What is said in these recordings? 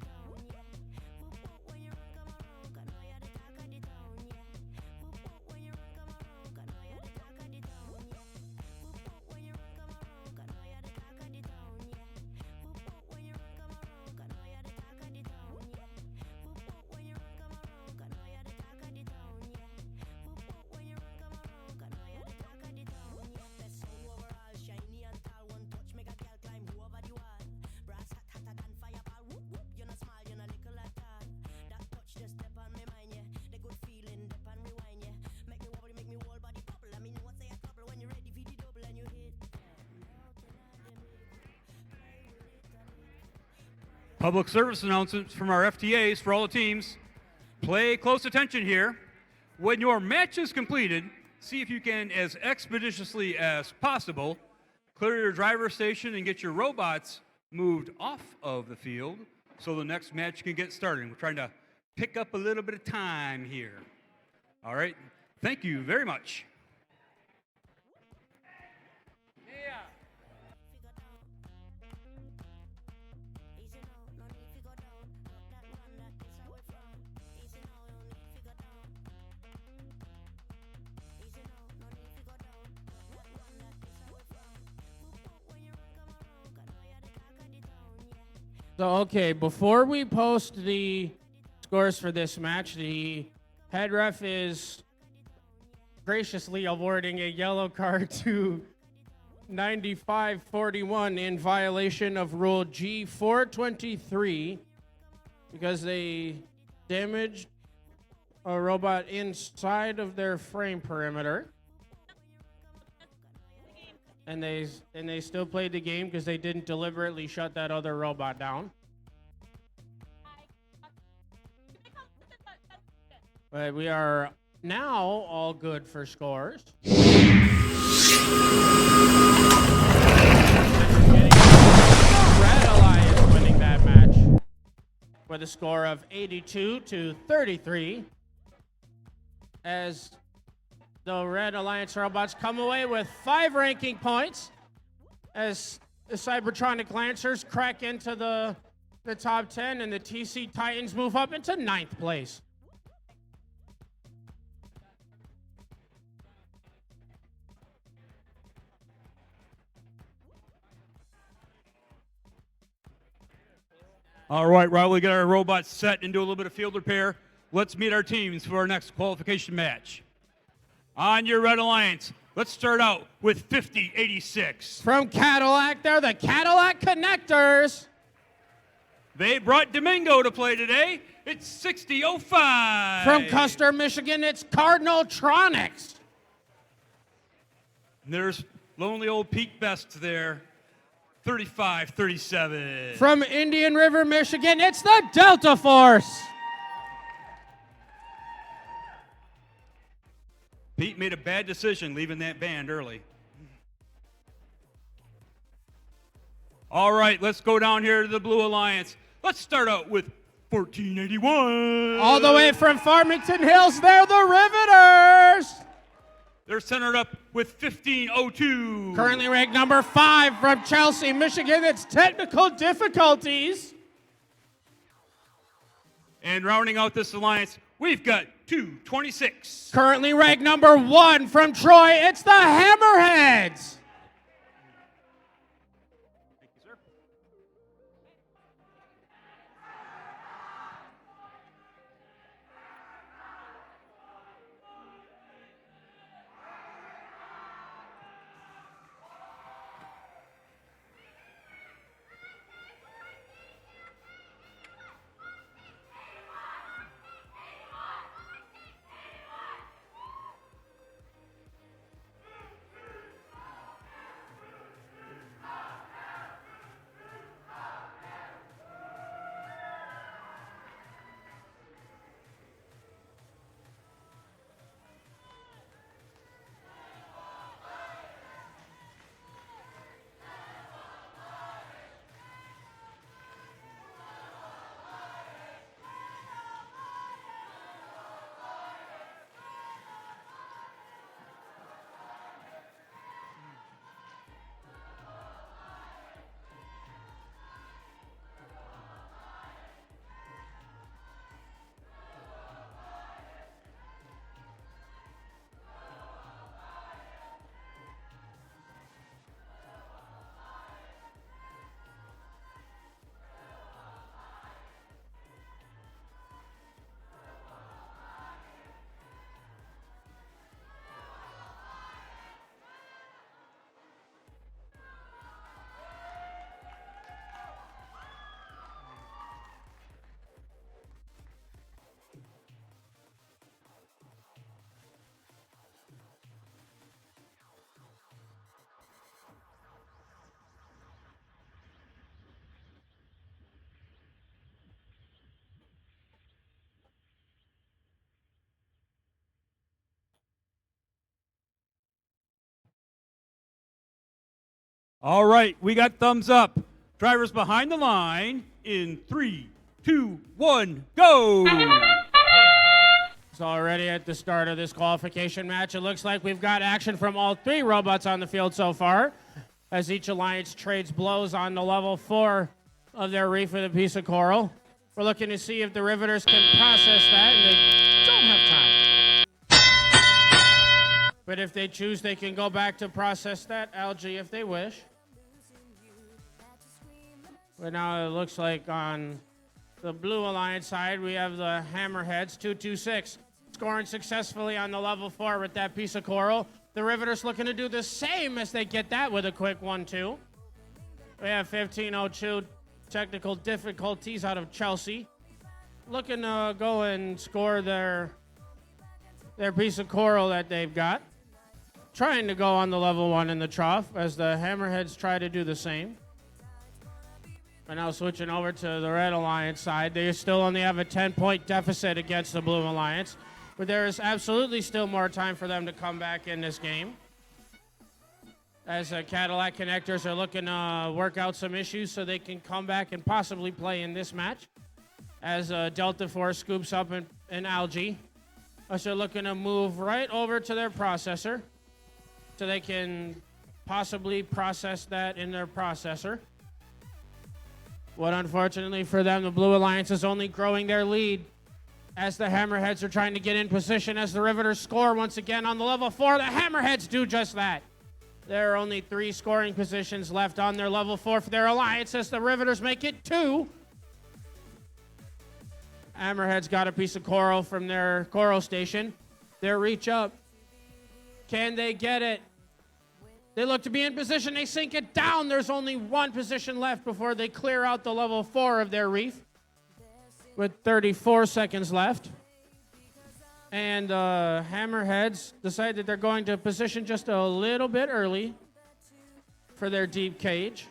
the town, yeah. Whoop whoop when you run, come around, 'cause know you're the talk of the Public service announcements from our FTAs for all the teams. Play close attention here. When your match is completed, see if you can, as expeditiously as possible, clear your driver station and get your robots moved off of the field so the next match can get started. We're trying to pick up a little bit of time here. All right, thank you very much. So, okay, before we post the scores for this match, the head ref is graciously awarding a yellow card to 9541 in violation of Rule G423 because they damaged a robot inside of their frame perimeter. And they still played the game because they didn't deliberately shut that other robot down. But we are now all good for scores. Red Alliance winning that match with a score of 82-33 as the Red Alliance robots come away with 5 ranking points as the Cybertronic Lancers crack into the top 10 and the TC Titans move up into 9th place. All right, while we get our robots set and do a little bit of field repair, let's meet our teams for our next qualification match. On your Red Alliance, let's start out with 5086. From Cadillac, they're the Cadillac Connectors. They brought Domingo to play today. It's 6005. From Custer, Michigan, it's Cardinaltronics. There's lonely old Pete Best there. 3537. From Indian River, Michigan, it's the Delta Force. Pete made a bad decision leaving that band early. All right, let's go down here to the Blue Alliance. Let's start out with 1481. All the way from Farmington Hills, they're the Riveters. They're centered up with 1502. Currently ranked number 5 from Chelsea, Michigan. It's Technical Difficulties. And rounding out this alliance, we've got 226. Currently ranked number 1 from Troy. It's the Hammerheads. Thank you, sir. All right, we got thumbs up. Drivers behind the line in 3, 2, 1, go! So already at the start of this qualification match, it looks like we've got action from all three robots on the field so far, as each alliance trades blows on the level 4 of their reef with a piece of coral. We're looking to see if the Riveters can process that, and they don't have time. But if they choose, they can go back to process that algae if they wish. But now it looks like on the Blue Alliance side, we have the Hammerheads 226 scoring successfully on the level 4 with that piece of coral. The Riveters looking to do the same as they get that with a quick 1-2. We have 1502 technical difficulties out of Chelsea, looking to go and score their piece of coral that they've got. Trying to go on the level 1 in the trough as the Hammerheads try to do the same. And now switching over to the Red Alliance side, they still only have a 10-point deficit against the Blue Alliance, but there is absolutely still more time for them to come back in this game. As Cadillac Connectors are looking to work out some issues so they can come back and possibly play in this match. As Delta Force scoops up an algae, as they're looking to move right over to their processor so they can possibly process that in their processor. But unfortunately for them, the Blue Alliance is only growing their lead as the Hammerheads are trying to get in position as the Riveters score once again on the level 4. The Hammerheads do just that. There are only 3 scoring positions left on their level 4 for their alliance as the Riveters make it 2. Hammerheads got a piece of coral from their coral station. Their reach up. Can they get it? They look to be in position. They sink it down. There's only 1 position left before they clear out the level 4 of their reef with 34 seconds left. And Hammerheads decide that they're going to position just a little bit early for their deep cage.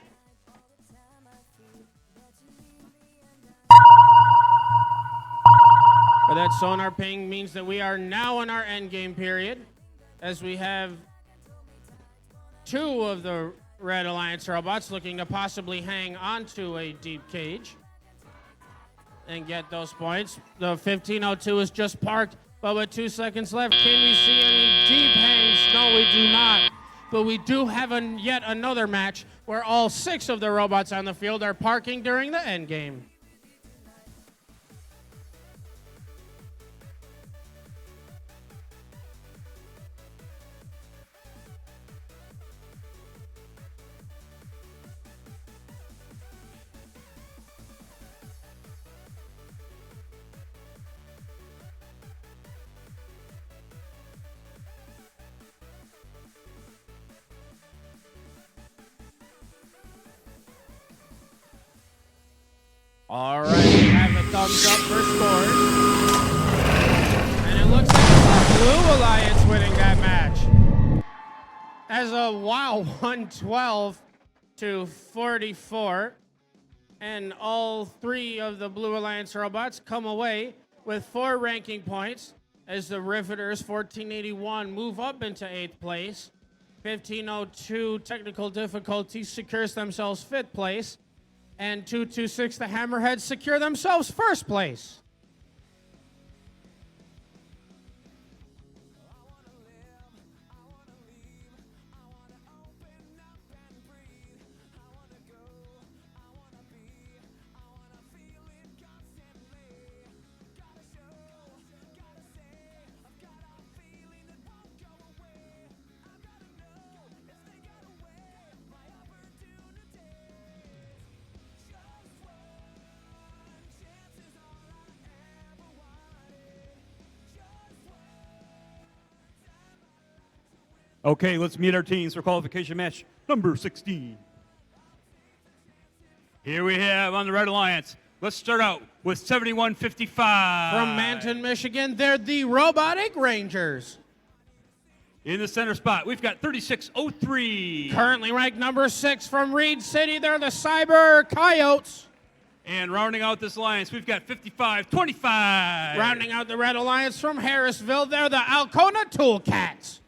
But that sonar ping means that we are now in our end game period, as we have 2 of the Red Alliance robots looking to possibly hang onto a deep cage and get those points. The 1502 is just parked, but with 2 seconds left, can we see any deep hangs? No, we do not. But we do have yet another match where all 6 of the robots on the field are parking during the end game. All right, we have a thumbs up for scores. And it looks like it's the Blue Alliance winning that match. As a 112 to 44. And all 3 of the Blue Alliance robots come away with 4 ranking points as the Riveters 1481 move up into 8th place. 1502 technical difficulties secures themselves 5th place. And 226, the Hammerheads secure themselves 1st place. Okay, let's meet our teams for qualification match number 16. Here we have on the Red Alliance. Let's start out with 7155. From Manton, Michigan, they're the Robotic Rangers. In the center spot, we've got 3603. Currently ranked number 6 from Reed City, they're the Cyber Coyotes. And rounding out this alliance, we've got 5525. Rounding out the Red Alliance from Harrisville, they're the Alcona Toolcats.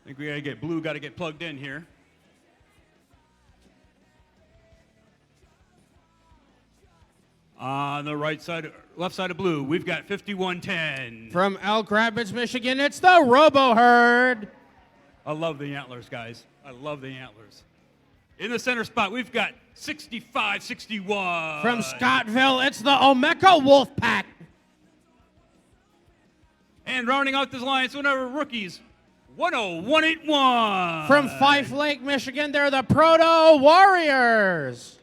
I think we gotta get blue, gotta get plugged in here. On the right side, left side of blue, we've got 5110. From Elk Rapids, Michigan, it's the Robo Herd. I love the antlers, guys. I love the antlers. In the center spot, we've got 6561. From Scottville, it's the Omeka Wolfpack. And rounding out this line, it's one of our rookies, 10181. From Fife Lake, Michigan, they're the Proto Warriors.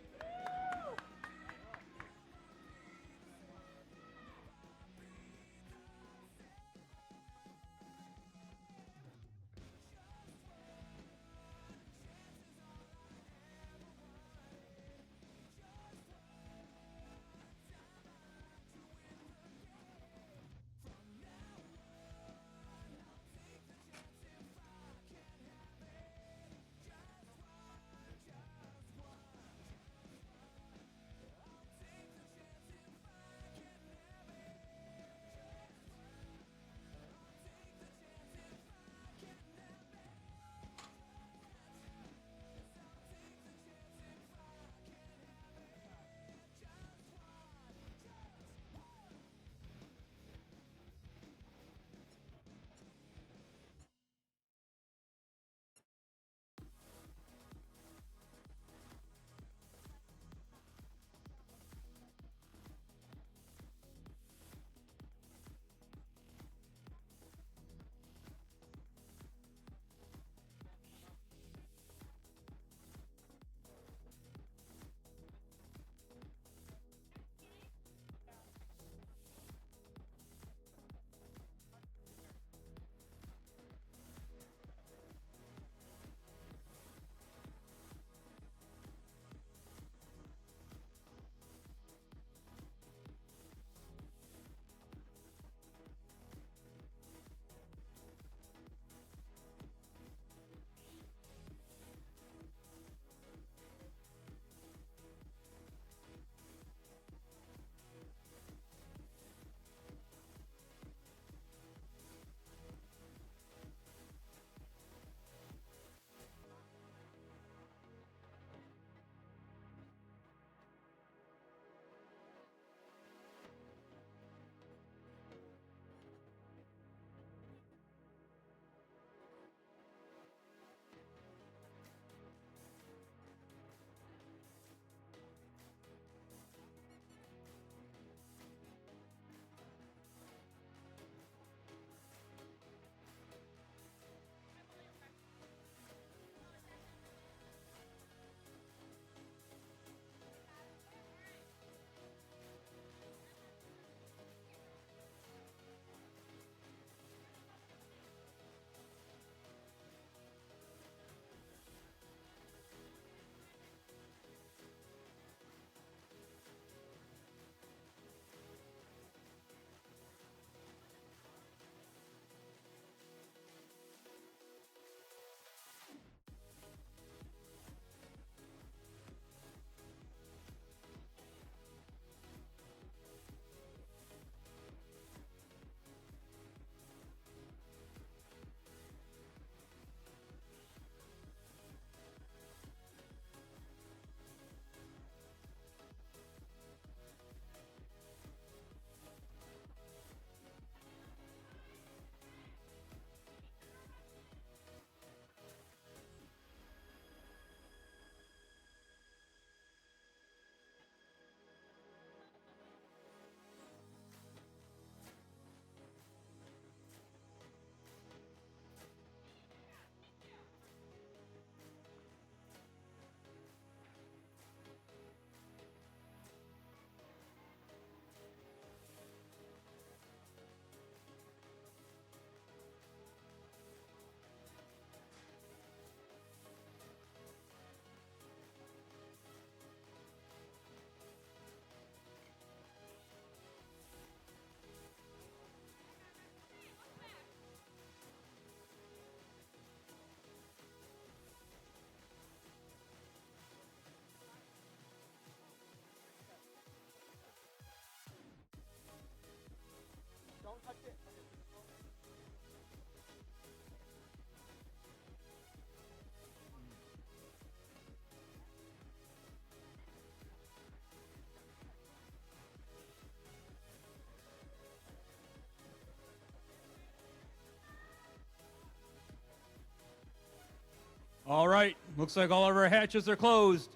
Looks like all of our hatches are closed.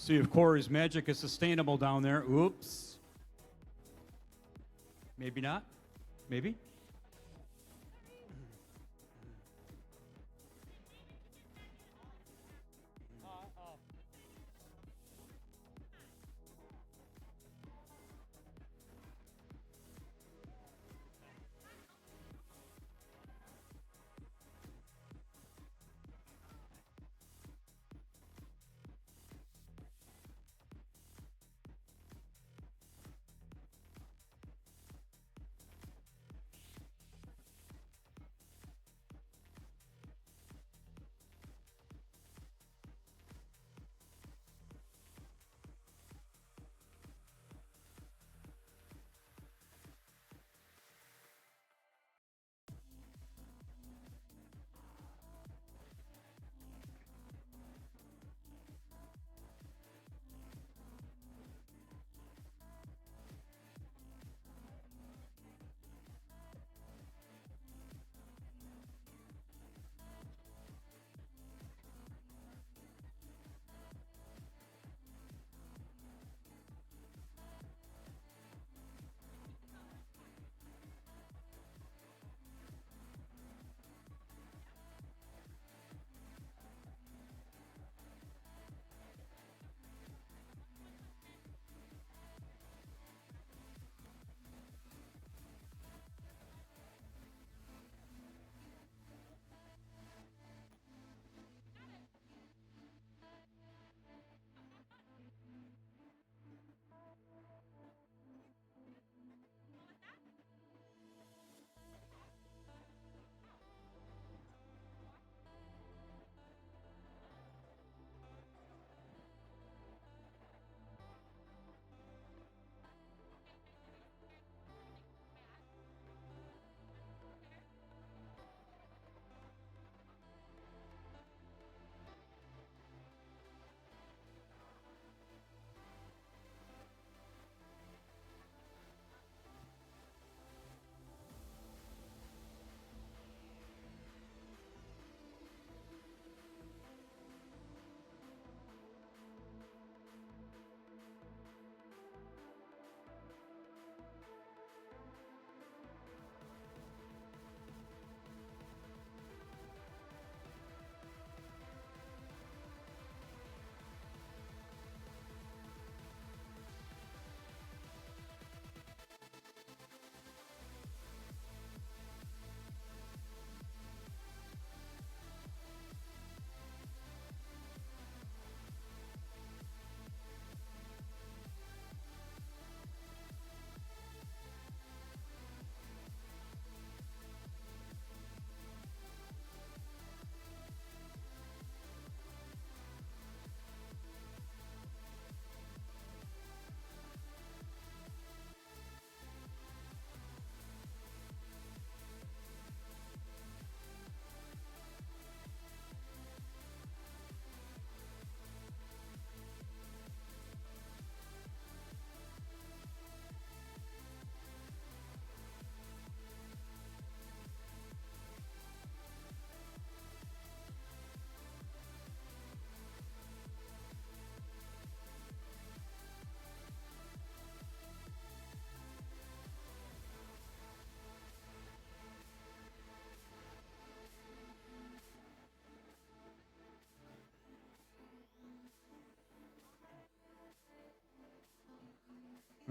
Let's see if Corey's magic is sustainable down there. Oops. Maybe not. Maybe.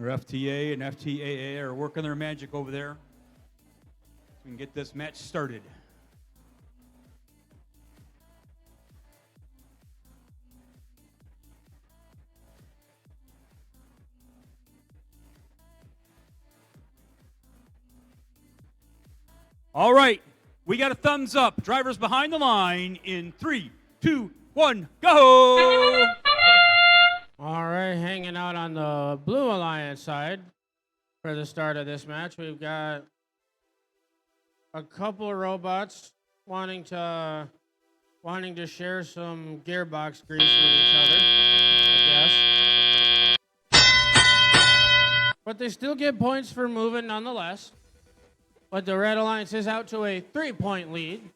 Our FTA and FTAA are working their magic over there. So we can get this match started. All right, we got a thumbs up. Drivers behind the line in 3, 2, 1, go! All right, hanging out on the Blue Alliance side for the start of this match, we've got a couple of robots wanting to share some gearbox grease with each other, I guess. But they still get points for moving nonetheless. But the Red Alliance is out to a 3-point lead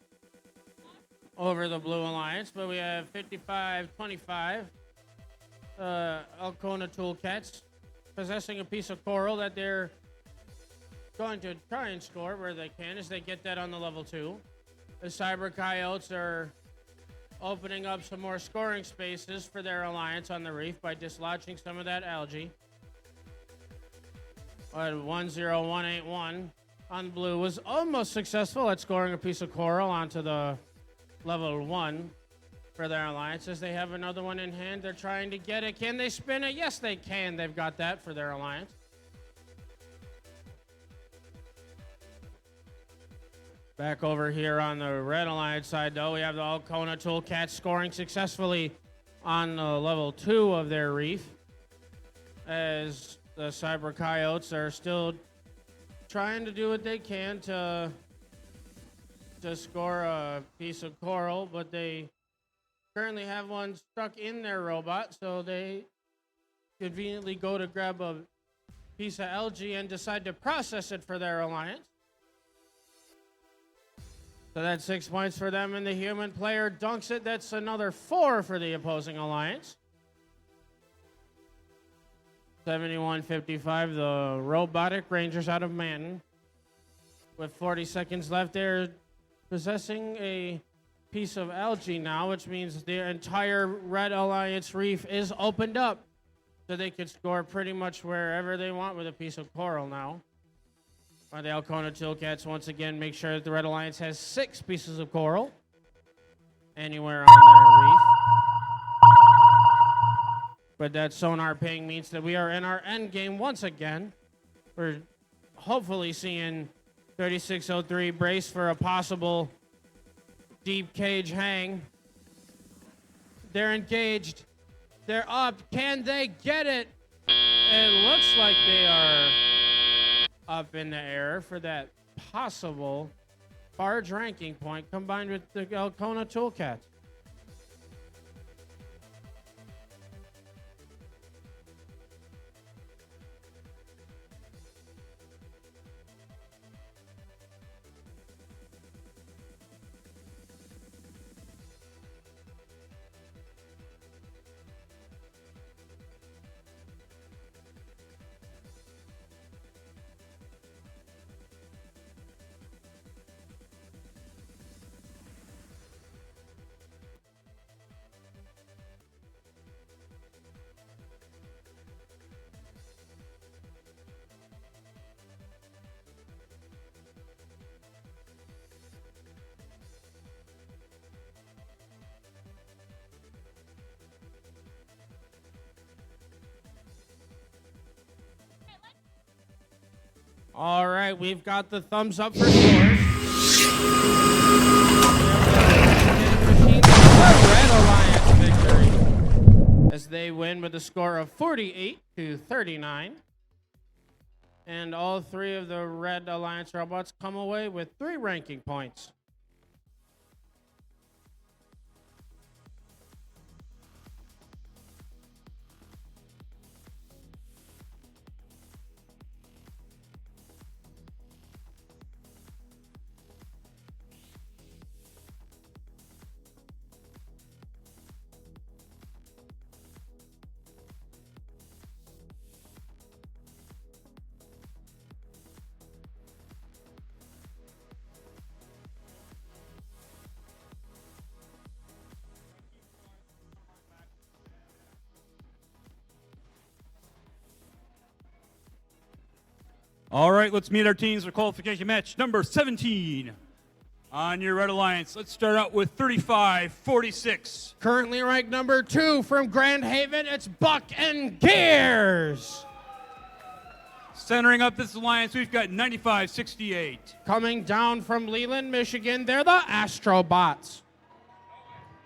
over the Blue Alliance. But we have 55-25. Alcona Toolcats possessing a piece of coral that they're going to try and score where they can as they get that on the level 2. The Cyber Coyotes are opening up some more scoring spaces for their alliance on the reef by dislodging some of that algae. But 10181 on blue was almost successful at scoring a piece of coral onto the level 1 for their alliance. As they have another one in hand, they're trying to get it. Can they spin it? Yes, they can. They've got that for their alliance. Back over here on the Red Alliance side, though, we have the Alcona Toolcats scoring successfully on level 2 of their reef, as the Cyber Coyotes are still trying to do what they can to score a piece of coral, but they currently have one stuck in their robot, so they conveniently go to grab a piece of algae and decide to process it for their alliance. So that's 6 points for them, and the human player dunks it. That's another 4 for the opposing alliance. 71-55, the Robotic Rangers out of Manton. With 40 seconds left, they're possessing a piece of algae now, which means the entire Red Alliance reef is opened up. So they could score pretty much wherever they want with a piece of coral now. The Alcona Toolcats once again make sure that the Red Alliance has 6 pieces of coral anywhere on their reef. But that sonar ping means that we are in our end game once again. We're hopefully seeing 3603 brace for a possible deep cage hang. They're engaged. They're up. Can they get it? It looks like they are up in the air for that possible barge ranking point combined with the Alcona Toolcats. All right, we've got the thumbs up for scores. Red Alliance victory as they win with a score of 48-39. And all 3 of the Red Alliance robots come away with 3 ranking points. All right, let's meet our teams for qualification match number 17. On your Red Alliance, let's start out with 35-46. Currently ranked number 2 from Grand Haven, it's Buck and Gears. Centering up this alliance, we've got 95-68. Coming down from Leland, Michigan, they're the Astrobots.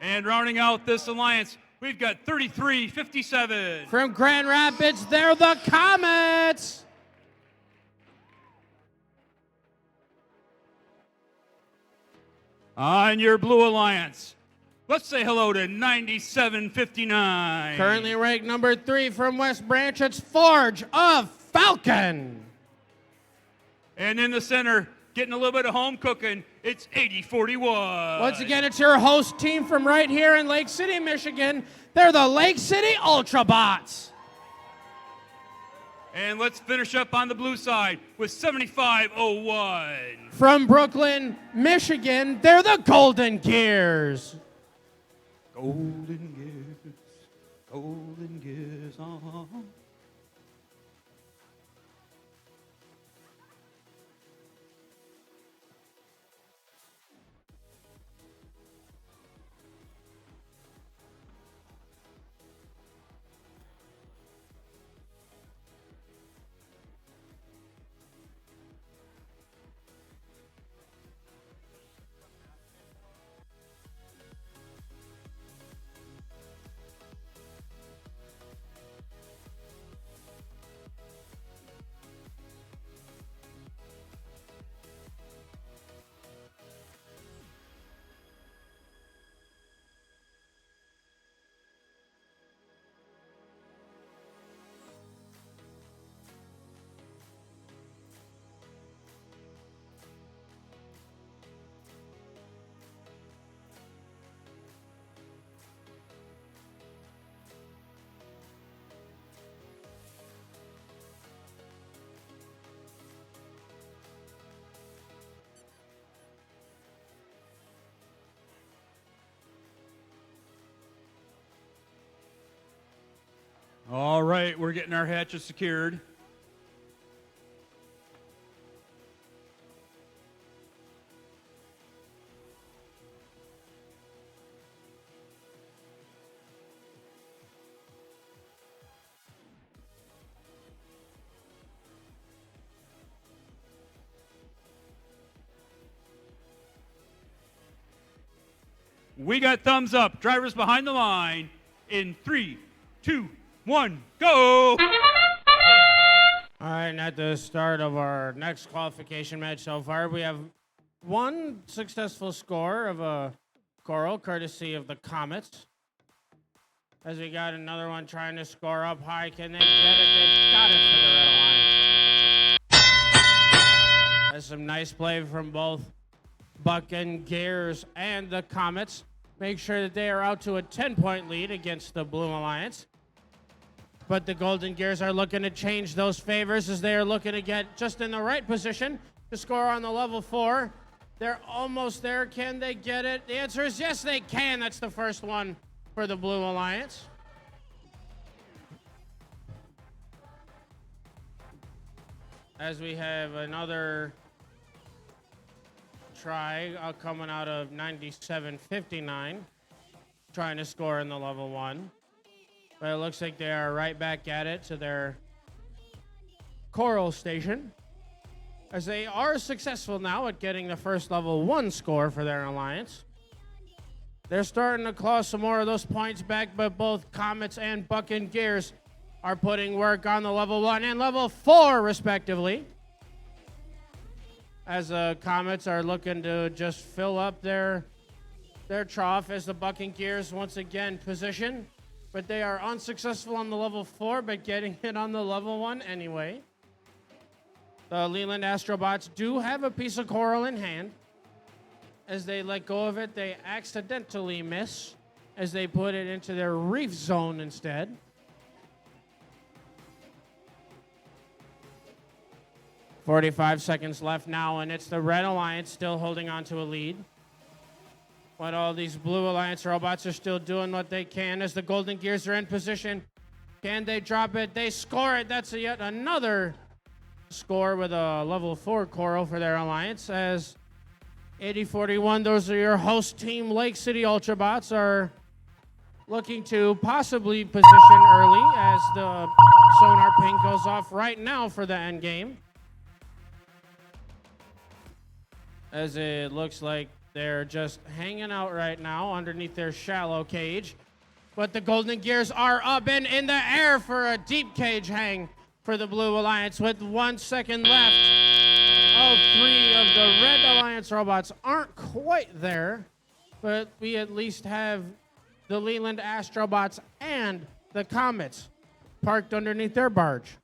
And rounding out this alliance, we've got 33-57. From Grand Rapids, they're the Comets. On your blue alliance, let's say hello to 97-59. Currently ranked number 3 from West Branch, it's Forge of Falcon. And in the center, getting a little bit of home cooking, it's 80-41. Once again, it's your host team from right here in Lake City, Michigan. They're the Lake City Ultrabots. And let's finish up on the blue side with 75-01. From Brooklyn, Michigan, they're the Golden Gears. Golden Gears, Golden Gears, All right, we're getting our hatches secured. We got thumbs up. Drivers behind the line in 3, 2, 1, go! All right, and at the start of our next qualification match so far, we have one successful score of a coral, courtesy of the Comets. As we got another one trying to score up high. Can they get it? They got it for the Red Alliance. That's some nice play from both Buck and Gears and the Comets. Make sure that they are out to a 10-point lead against the Blue Alliance. But the Golden Gears are looking to change those favors as they are looking to get just in the right position to score on the level 4. They're almost there. Can they get it? The answer is yes, they can. That's the first one for the Blue Alliance. As we have another try coming out of 97-59, trying to score in the level 1. But it looks like they are right back at it to their coral station, as they are successful now at getting the first level 1 score for their alliance. They're starting to claw some more of those points back, but both Comets and Buck and Gears are putting work on the level 1 and level 4 respectively, as the Comets are looking to just fill up their trough as the Buck and Gears once again position. But they are unsuccessful on the level 4, but getting it on the level 1 anyway. The Leland Astrobots do have a piece of coral in hand. As they let go of it, they accidentally miss as they put it into their reef zone instead. "45 seconds left now, and it's the Red Alliance still holding on to a lead. But all these Blue Alliance robots are still doing what they can as the Golden Gears are in position. Can they drop it? They score it. That's yet another score with a level 4 coral for their alliance. As 80-41, those are your host team Lake City Ultrabots are looking to possibly position early as the sonar ping goes off right now for the end game. As it looks like they're just hanging out right now underneath their shallow cage. But the Golden Gears are up and in the air for a deep cage hang for the Blue Alliance with 1 second left. All three of the Red Alliance robots aren't quite there, but we at least have the Leland Astrobots and the Comets parked underneath their barge.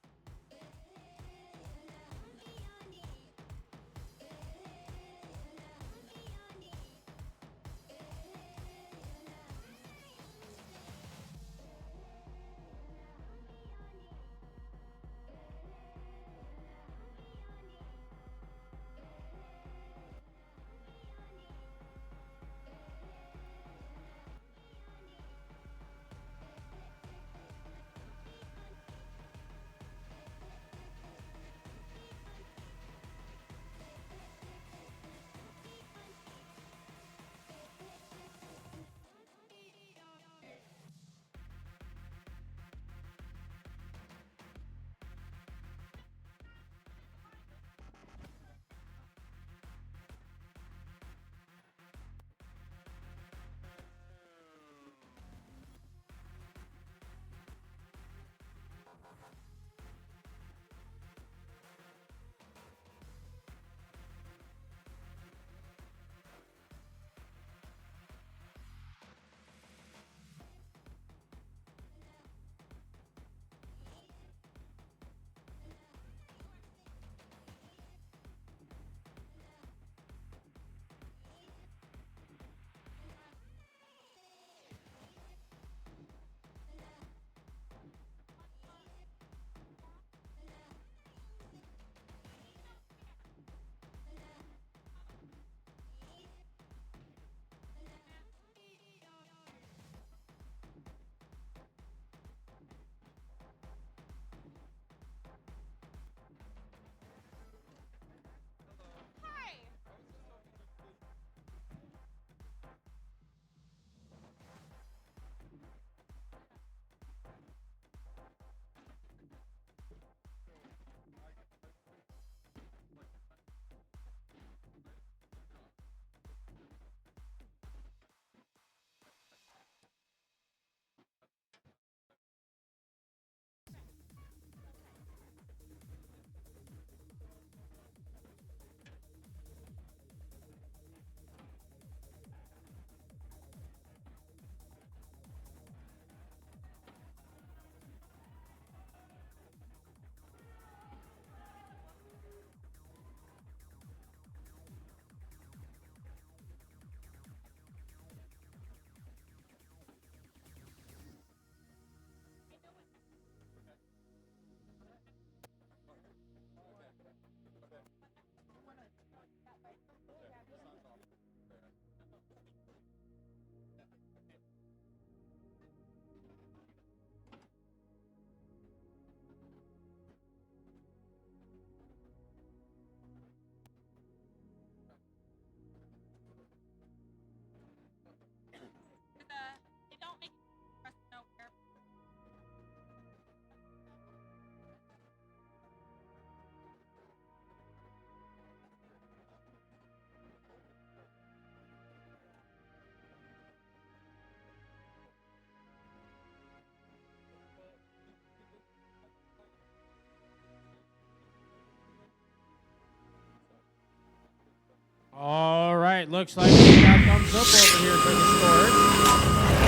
All right, looks like we got thumbs up over here for the score.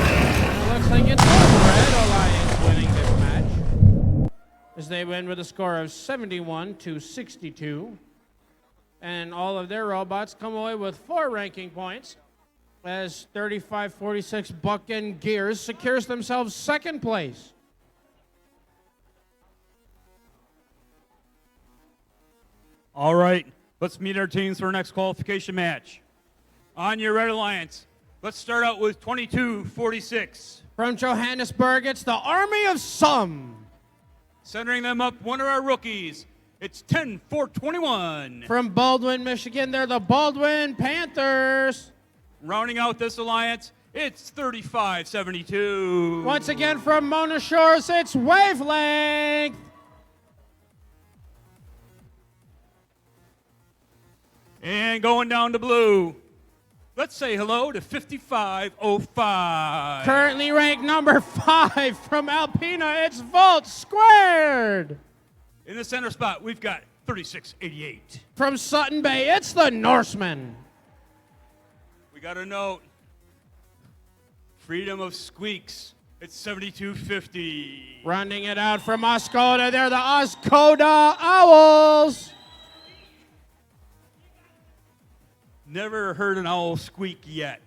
And it looks like it's the Red Alliance winning this match, as they win with a score of 71-62. And all of their robots come away with 4 ranking points, as 35-46 Buck and Gears secures themselves second place. All right, let's meet our teams for our next qualification match. On your Red Alliance, let's start out with 22-46. From Johannesburg, it's the Army of Some. Centering them up, one of our rookies. It's 10-4-21. From Baldwin, Michigan, they're the Baldwin Panthers. Rounding out this alliance, It's 35-72. Once again from Mona Shores, it's Wavelength. And going down to blue, let's say hello to 5505. Currently ranked number 5 from Alpena, it's Volt Squared. In the center spot, we've got 3688. From Sutton Bay, it's the Norseman. We got a note. Freedom of Squeaks. It's 7250. Running it out from Oscoda, they're the Oscoda Owls. Never heard an owl squeak yet.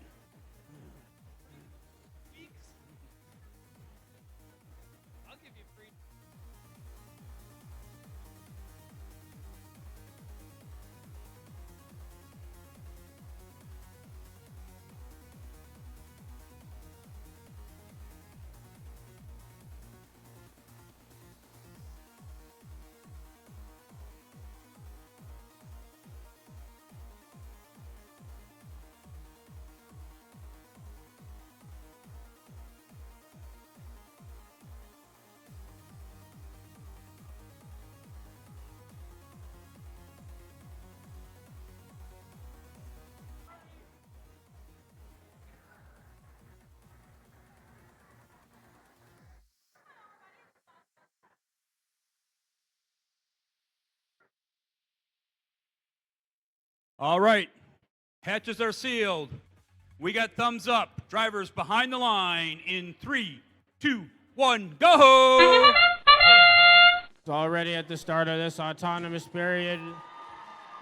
All right, hatches are sealed. We got thumbs up. Drivers behind the line in 3, 2, 1, go! It's already at the start of this autonomous period.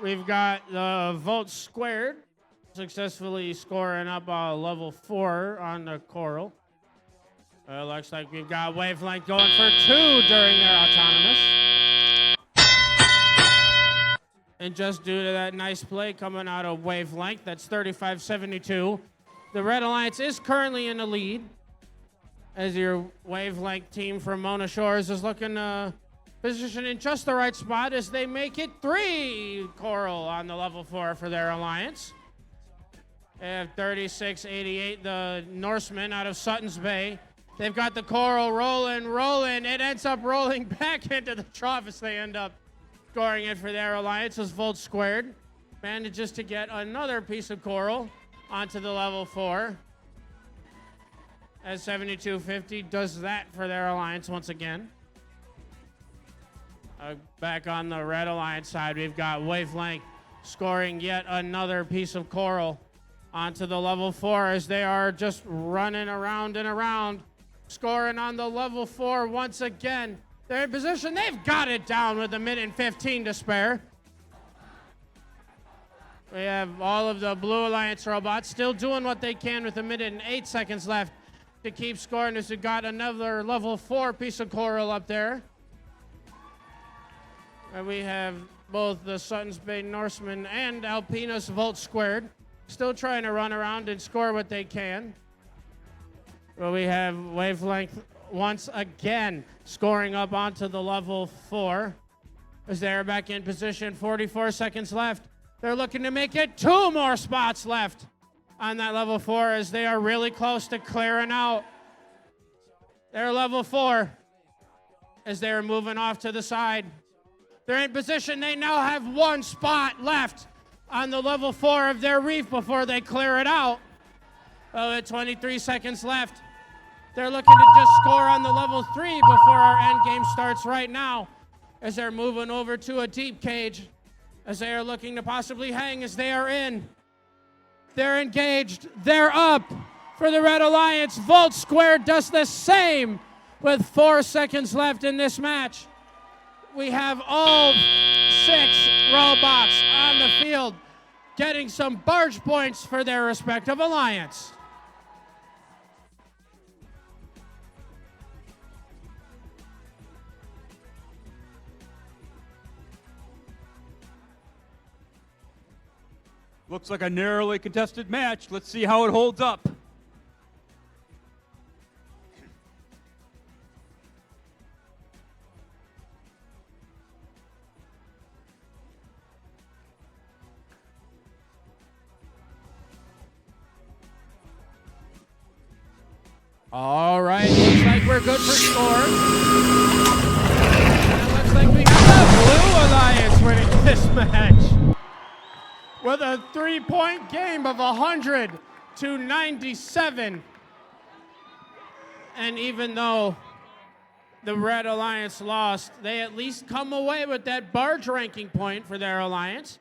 We've got the Volt Squared successfully scoring up level 4 on the Coral. Looks like we've got Wavelength going for 2 during their autonomous. And just due to that nice play coming out of Wavelength, that's 35-72. The Red Alliance is currently in the lead as your Wavelength team from Mona Shores is looking to position in just the right spot as they make it 3 Coral on the level 4 for their alliance. They have 36-88, the Norsemen out of Sutton's Bay. They've got the Coral rolling. It ends up rolling back into the trough as they end up scoring it for their alliance as Volt Squared manages to get another piece of Coral onto the level 4. As 7250 does that for their alliance once again. Back on the Red Alliance side, we've got Wavelength scoring yet another piece of Coral onto the level 4 as they are just running around and around, scoring on the level 4 once again. They're in position. They've got it down with 1:15 to spare. We have all of the Blue Alliance robots still doing what they can with 1:08 left to keep scoring as we got another level 4 piece of Coral up there. And we have both the Sutton's Bay Norseman and Alpena's Volt Squared still trying to run around and score what they can. Well, we have Wavelength once again scoring up onto the level 4 as they're back in position. 44 seconds left. They're looking to make it 2 more spots left on that level 4 as they are really close to clearing out their level 4 as they're moving off to the side. They're in position. They now have 1 spot left on the level 4 of their reef before they clear it out. Oh, 23 seconds left. They're looking to just score on the level 3 before our end game starts right now as they're moving over to a deep cage as they are looking to possibly hang as they are in. They're engaged. They're up for the Red Alliance. Volt Squared does the same with 4 seconds left in this match. We have all 6 robots on the field getting some barge points for their respective alliance. Looks like a narrowly contested match. Let's see how it holds up. All right, looks like we're good for scores. And it looks like we have the Blue Alliance winning this match with a 3-point game of 100 to 97. And even though the Red Alliance lost, they at least come away with that barge ranking point for their alliance.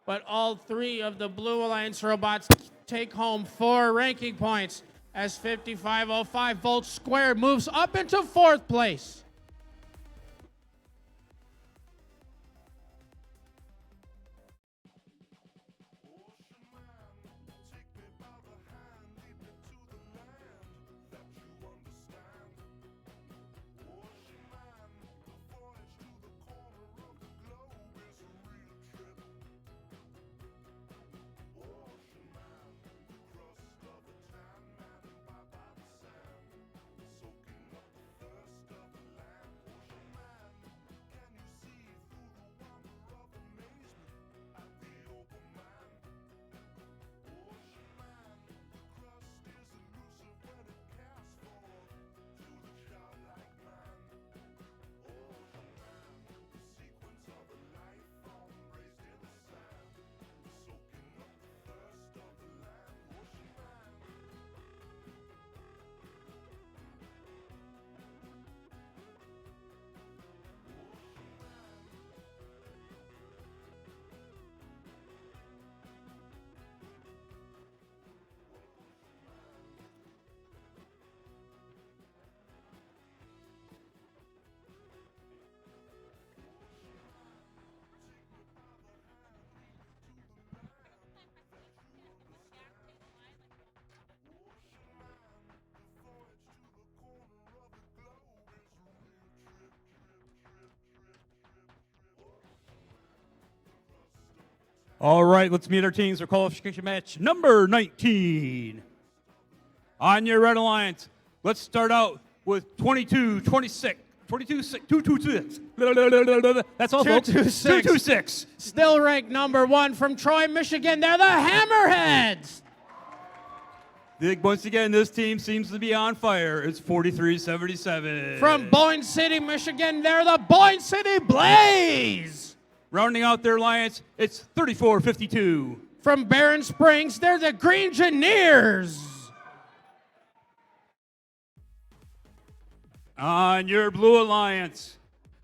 But all 3 of the Blue Alliance robots take home 4 ranking points as 5505 volts squared moves up into 4th place. All right, let's meet our teams for qualification match number 19. On your Red Alliance, let's start out with 22-26. 226. That's all, folks. 226. Still ranked number 1 from Troy, Michigan. They're the Hammerheads. Once again, this team seems to be on fire. It's 43-77. From Boyne City, Michigan, they're the Boyne City Blaze. Rounding out their alliance, it's 34-52. From Barron Springs, they're the Green Engineers. On your Blue Alliance,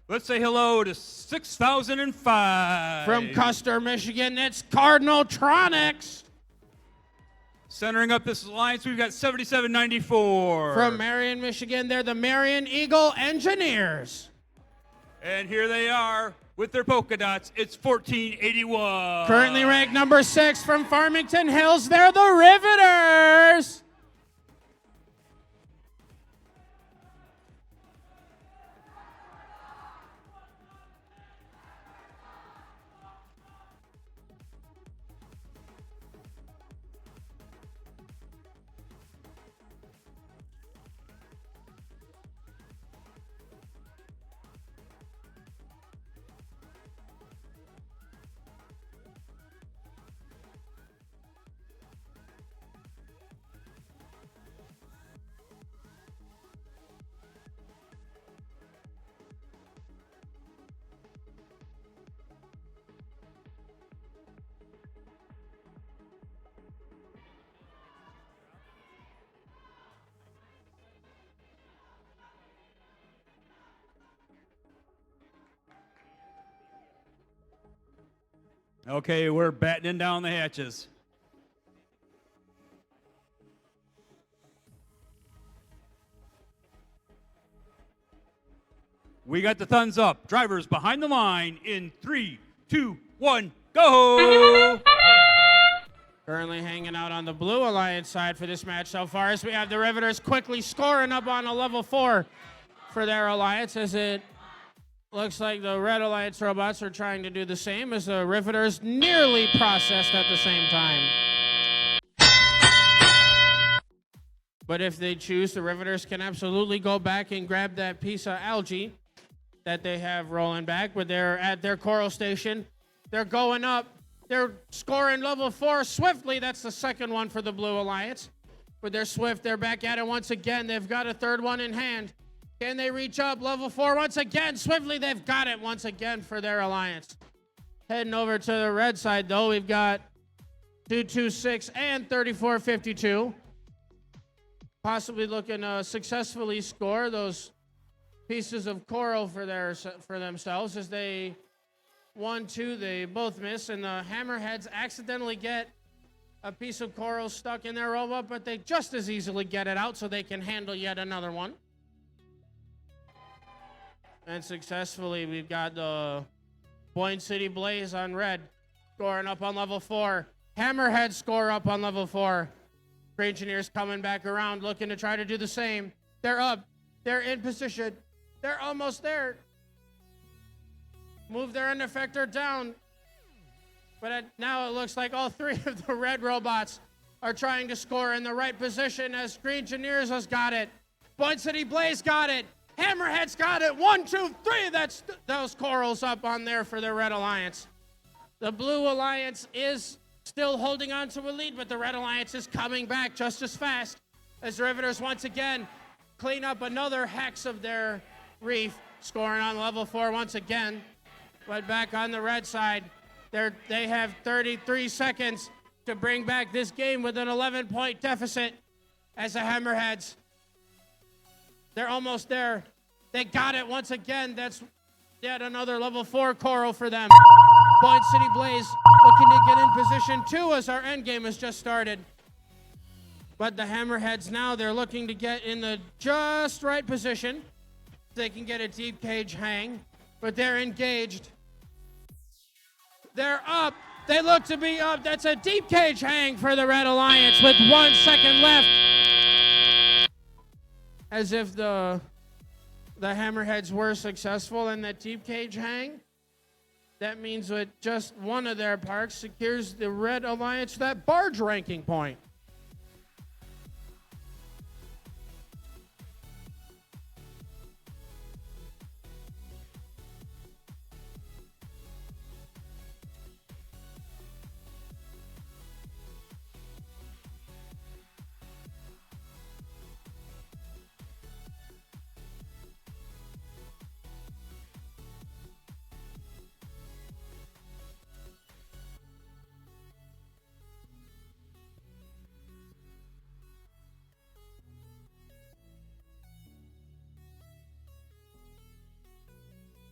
let's say hello to 6005. From Custer, Michigan, it's Cardinaltronics. Centering up this alliance, we've got 7794. From Marion, Michigan, they're the Marion Eagle Engineers. And here they are with their polka dots. It's 1481. Currently ranked number 6 from Farmington Hills, they're the Riveters. Okay, we're battening down the hatches. We got the thumbs up. Drivers behind the line in 3, 2, 1, go! Currently hanging out on the Blue Alliance side for this match so far as we have the Riveters quickly scoring up on a level 4 for their alliance as it looks like the Red Alliance robots are trying to do the same as the Riveters nearly processed at the same time. But if they choose, the Riveters can absolutely go back and grab that piece of algae that they have rolling back, but they're at their coral station. They're going up. They're scoring level 4 swiftly. That's the second one for the Blue Alliance. With their Swift, they're back at it once again. They've got a third one in hand. Can they reach up? Level 4 once again. Swiftly, they've got it once again for their alliance. Heading over to the red side, though, we've got 226 and 3452. Possibly looking to successfully score those pieces of coral for themselves as they 1-2, they both miss, and the Hammerheads accidentally get a piece of coral stuck in their robot, but they just as easily get it out so they can handle yet another one. And successfully, we've got the Point City Blaze on red, scoring up on level 4. Hammerhead score up on level 4. Engineers coming back around, looking to try to do the same. They're up. They're in position. They're almost there. Move their end effector down. But now it looks like all three of the red robots are trying to score in the right position as Green Engineers has got it. Point City Blaze got it. Hammerhead's got it. 1, 2, 3. That's those corals up on there for the Red Alliance. The Blue Alliance is still holding on to a lead, but the Red Alliance is coming back just as fast as the Riveters once again clean up another hex of their reef, scoring on level 4 once again. But back on the red side, they have 33 seconds to bring back this game with an 11-point deficit as the Hammerheads. They're almost there. They got it once again. That's yet another level 4 coral for them. Point City Blaze looking to get in position too as our end game has just started. But the Hammerheads now, they're looking to get in the just right position. They can get a deep cage hang, but they're engaged. They're up. They look to be up. That's a deep cage hang for the Red Alliance with 1 second left. As if the Hammerheads were successful in that deep cage hang. That means that just one of their parks secures the Red Alliance that barge ranking point.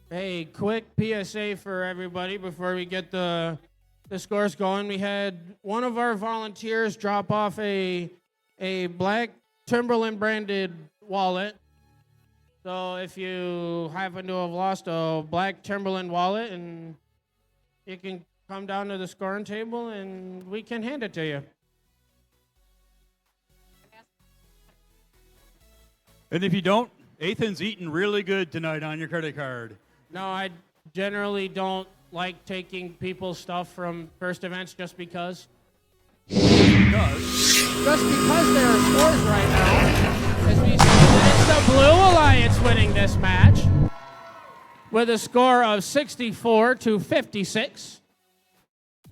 Hey, quick PSA for everybody before we get the scores going. We had one of our volunteers drop off a black Timberland branded wallet. So if you happen to have lost a black Timberland wallet, and you can come down to the scoring table and we can hand it to you. And if you don't, Ethan's eating really good tonight on your credit card. No, I generally don't like taking people's stuff from first events just because. Just because there are scores right now. As we see that it's the Blue Alliance winning this match with a score of 64-56.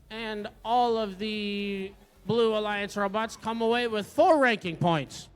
And all of the Blue Alliance robots come away with 4 ranking points.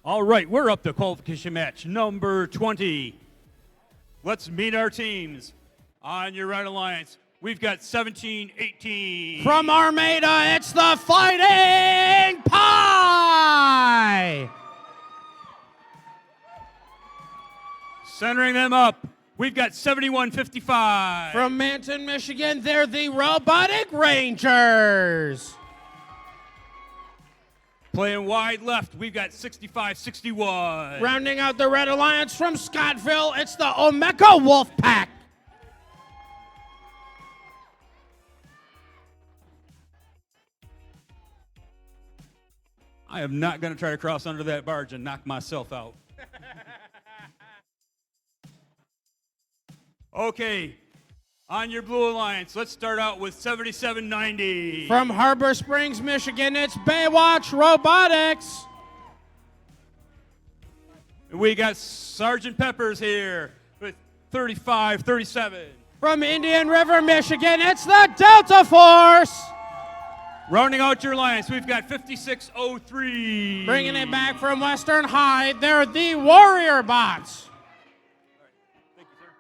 All right, we're up to qualification match number 20. Let's meet our teams. On your Red Alliance, we've got 17-18. From Armada, it's the Fighting Pie! Centering them up, we've got 71-55. From Manton, Michigan, they're the Robotic Rangers. Playing wide left, we've got 65-61. Rounding out the Red Alliance from Scottville, it's the Omeka Wolfpack. I am not going to try to cross under that barge and knock myself out. Okay, on your Blue Alliance, let's start out with 77-90. From Harbor Springs, Michigan, it's Baywatch Robotics. We got Sergeant Peppers here with 35-37. From Indian River, Michigan, it's the Delta Force. Rounding out your alliance, we've got 56-03. Bringing it back from Western High, they're the Warrior Bots. Thank you, sir.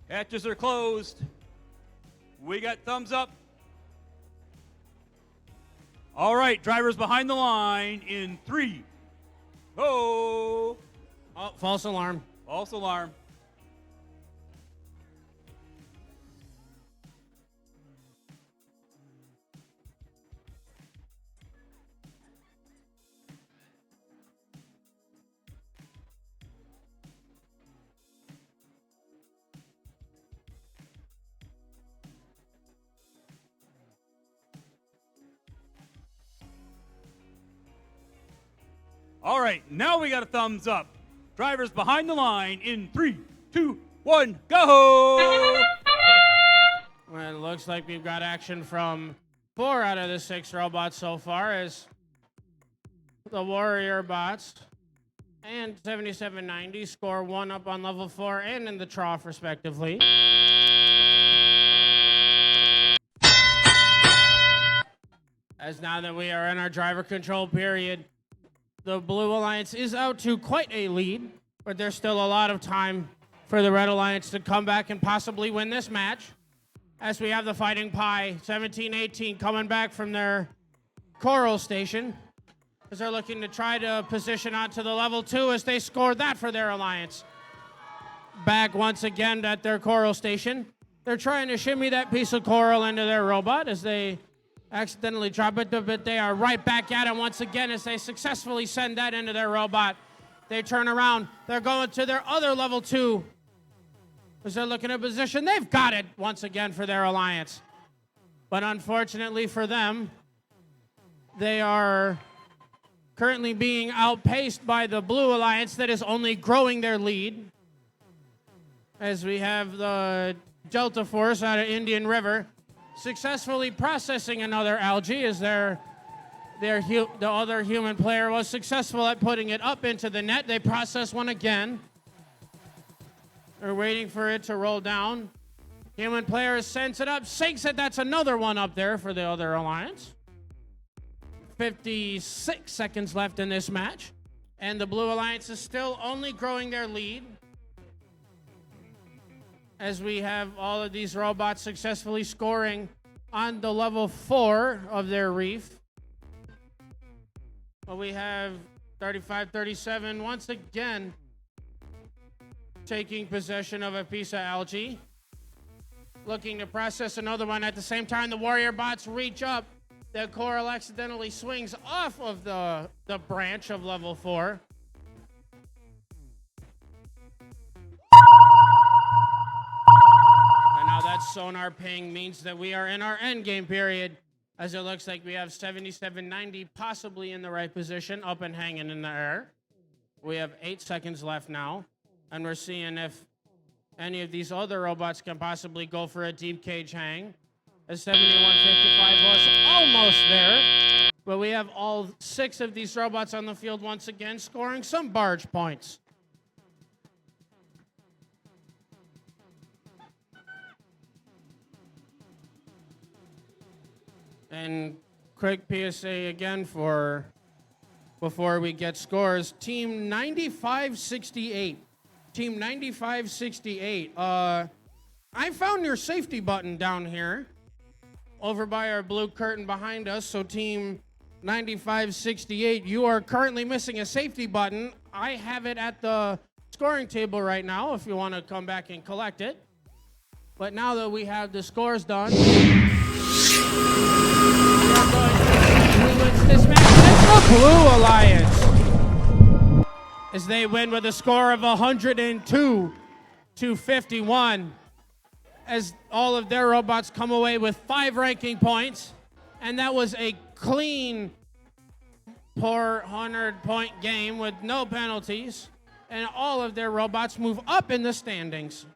Hatches are closed. We got thumbs up. All right, drivers behind the line in 3. Go. Oh, false alarm. False alarm. All right, now we got a thumbs up. Drivers behind the line in 3, 2, 1, go! Well, it looks like we've got action from 4 out of the 6 robots so far, as the Warrior Bots and 7790 score 1 up on level 4 and in the trough, respectively. As now that we are in our driver control period, the Blue Alliance is out to quite a lead, but there's still a lot of time for the Red Alliance to come back and possibly win this match. As we have the Fighting Pie 1718 coming back from their Coral Station, as they're looking to try to position onto the level 2 as they score that for their Alliance. Back once again at their Coral Station. They're trying to shimmy that piece of coral into their robot as they accidentally drop it, but they are right back at it once again as they successfully send that into their robot. They turn around. They're going to their other level 2 as they're looking at position. They've got it once again for their Alliance. But unfortunately for them, they are currently being outpaced by the Blue Alliance that is only growing their lead. As we have the Delta Force out of Indian River successfully processing another algae as the other human player was successful at putting it up into the net. They process one again. They're waiting for it to roll down. Human player sends it up, sinks it. That's another one up there for the other Alliance. 56 seconds left in this match, and the Blue Alliance is still only growing their lead. As we have all of these robots successfully scoring on the level 4 of their reef. But we have 35-37 once again taking possession of a piece of algae. Looking to process another one. At the same time, the Warrior Bots reach up. The coral accidentally swings off of the branch of level 4. And now that sonar ping means that we are in our end game period, as it looks like we have 7790 possibly in the right position, up and hanging in the air. We have 8 seconds left now, and we're seeing if any of these other robots can possibly go for a deep cage hang. As 7155 was almost there, but we have all 6 of these robots on the field once again, scoring some barge points. And quick PSA again for before we get scores. Team 9568. Team 9568. I found your safety button down here over by our blue curtain behind us. So team 9568, you are currently missing a safety button. I have it at the scoring table right now if you want to come back and collect it. But now that we have the scores done, we are going to see who wins this match. It's the Blue Alliance, as they win with a score of 102 to 51, as all of their robots come away with 5 ranking points. And that was a clean 400-point game with no penalties. And all of their robots move up in the standings.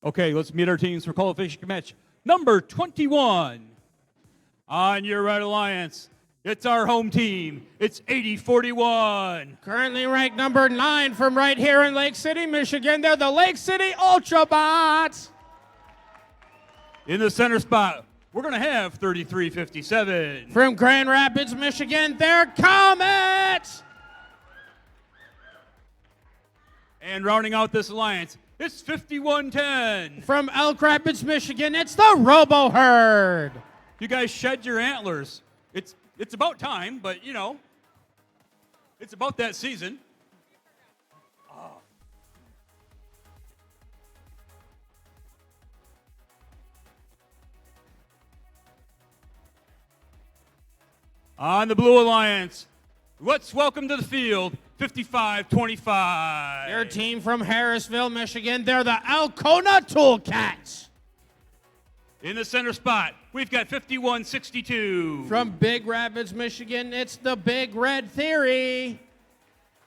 Okay, let's meet our teams for qualification match number 21. On your right, Alliance, it's our home team. It's 8041. Currently ranked number 9 from right here in Lake City, Michigan. They're the Lake City Ultrabots. In the center spot, we're going to have 3357. From Grand Rapids, Michigan, they're Comets. And rounding out this alliance, it's 5110. From Elk Rapids, Michigan, it's the Robo Herd. You guys shed your antlers. It's about time, but you know, it's about that season. On the Blue Alliance, let's welcome to the field 5525. Your team from Harrisville, Michigan, they're the Alcona Toolcats. In the center spot, we've got 5162. From Big Rapids, Michigan, it's the Big Red Theory.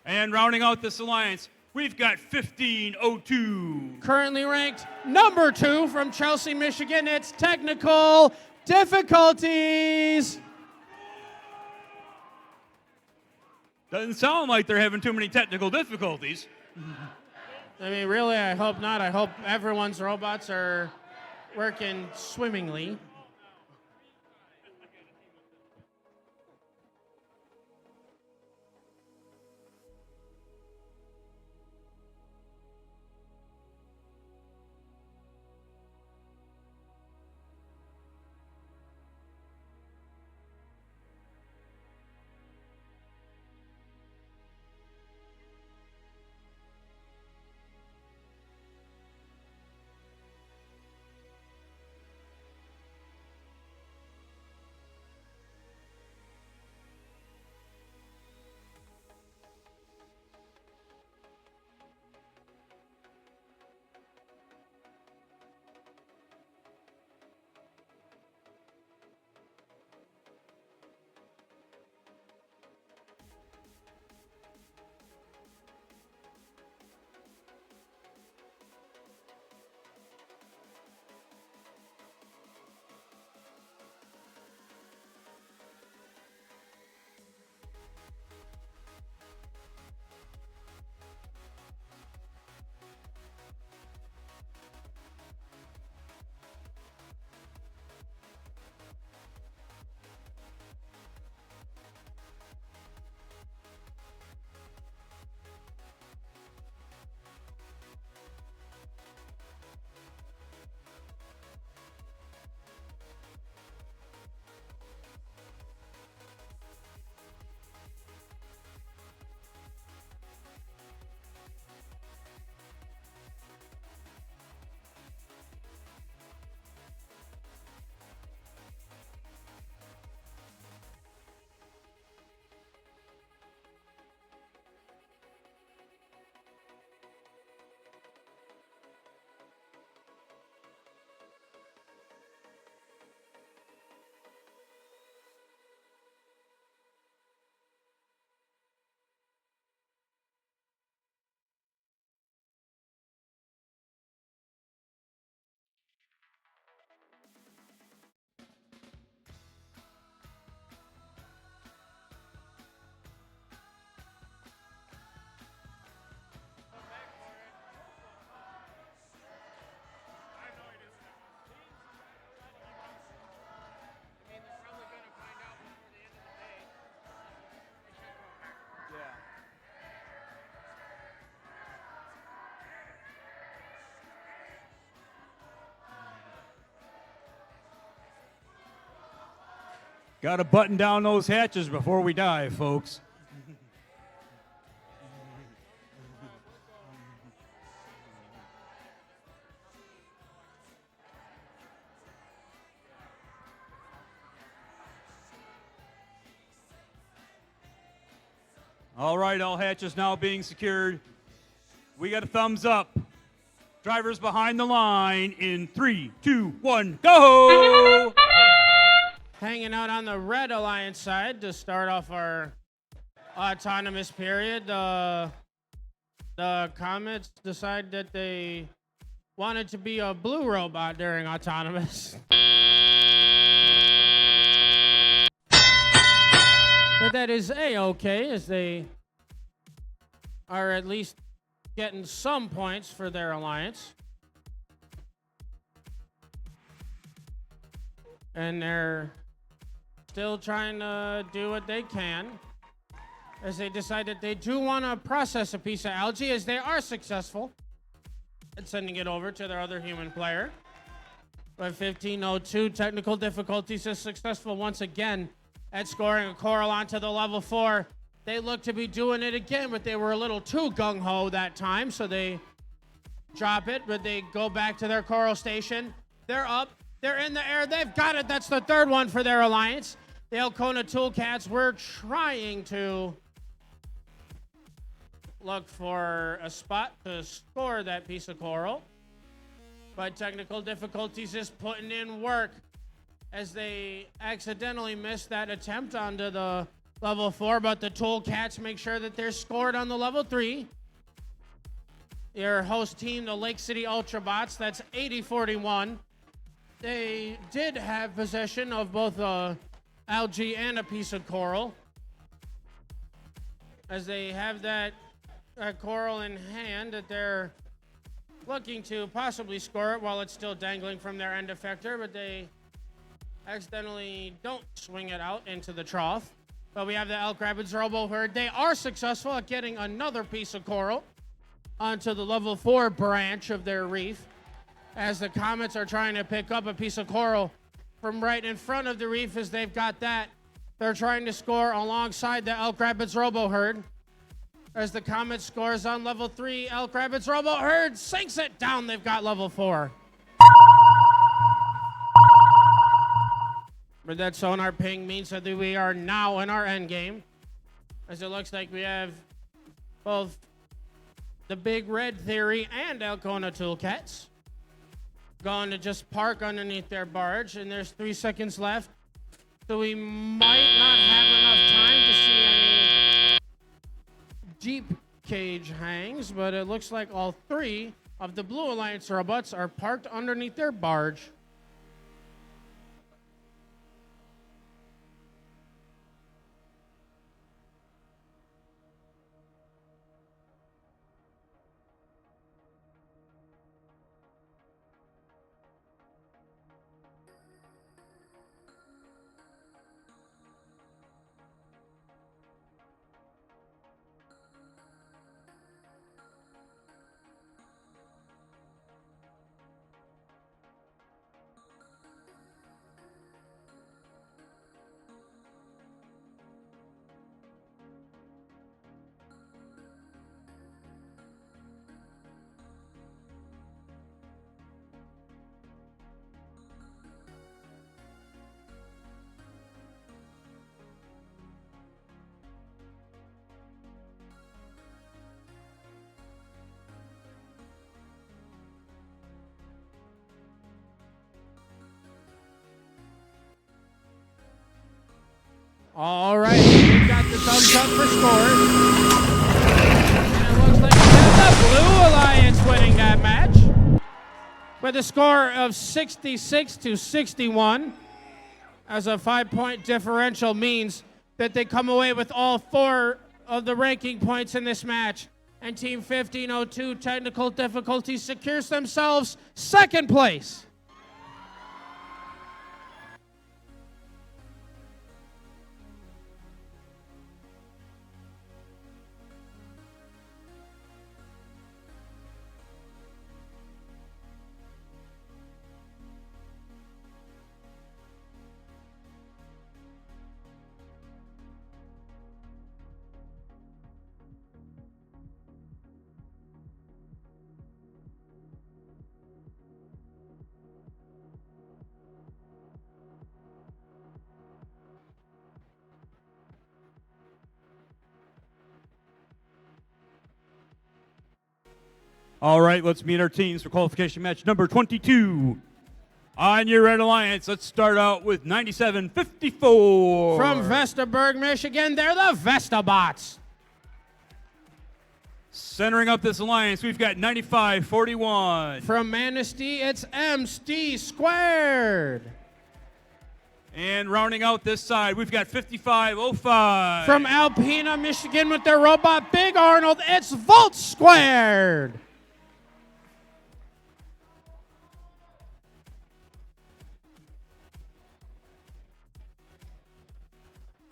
And rounding out this alliance, we've got 1502. Currently ranked number 2 from Chelsea, Michigan, it's Technical Difficulties. Doesn't sound like they're having too many technical difficulties. I mean, really, I hope not. I hope everyone's robots are working swimmingly. Got to button down those hatches before we die, folks. All right, all hatches now being secured. We got a thumbs up. Drivers behind the line in 3, 2, 1, go! Hanging out on the Red Alliance side to start off our autonomous period. The Comets decide that they wanted to be a blue robot during autonomous. But that is A-okay, as they are at least getting some points for their alliance. And they're still trying to do what they can, as they decide that they do want to process a piece of algae, as they are successful at sending it over to their other human player. But 1502 technical difficulties is successful once again at scoring a coral onto the level 4. They look to be doing it again, but they were a little too gung-ho that time, so they drop it, but they go back to their coral station. They're up. They're in the air. They've got it. That's the third one for their alliance. The Elkona Toolcats were trying to look for a spot to score that piece of coral, but technical difficulties is putting in work as they accidentally missed that attempt onto the level 4, but the Toolcats make sure that they're scored on the level 3. Your host team, the Lake City Ultrabots, that's 80-41. They did have possession of both algae and a piece of coral, as they have that coral in hand that they're looking to possibly score it while it's still dangling from their end effector, but they accidentally don't swing it out into the trough. But we have the Elk Rapids Robo Herd. They are successful at getting another piece of coral onto the level 4 branch of their reef, as the Comets are trying to pick up a piece of coral from right in front of the reef. As they've got that, they're trying to score alongside the Elk Rapids Robo Herd. As the Comet scores on level 3, Elk Rapids Robo Herd sinks it down. They've got level 4. But that sonar ping means that we are now in our end game, as it looks like we have both the Big Red Theory and Elkona Toolcats going to just park underneath their barge, and there's 3 seconds left, so we might not have enough time to see any deep cage hangs, but it looks like all 3 of the Blue Alliance robots are parked underneath their barge. All right, we've got the thumbs up for scores. And it looks like we have the Blue Alliance winning that match with a score of 66-61, as a 5-point differential means that they come away with all 4 of the ranking points in this match. And Team 1502 Technical Difficulties secures themselves second place. All right, let's meet our teams for qualification match number 22. On your Red Alliance, let's start out with 9754. From Vestaburg, Michigan, they're the Vestabots. Centering up this alliance, we've got 9541. From Manistee, it's MC Squared. And rounding out this side, we've got 5505. From Alpena, Michigan, with their robot Big Arnold, it's Volt Squared.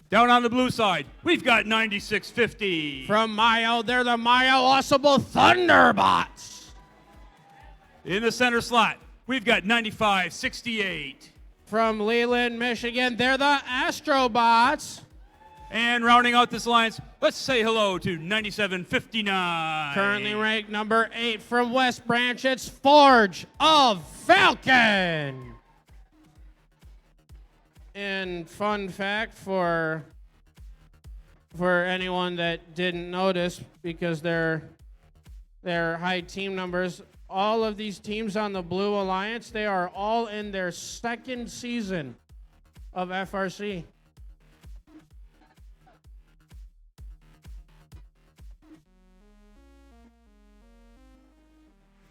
Down on the blue side, we've got 9650. From Mayo, they're the Mayo-Ossable Thunderbots. In the center slot, we've got 9568. From Leland, Michigan, they're the Astrobots. And rounding out this alliance, let's say hello to 9759. Currently ranked number 8 from West Branch, it's Forge of Falcon. And fun fact for anyone that didn't notice, because they're high team numbers, all of these teams on the Blue Alliance, they are all in their second season of FRC.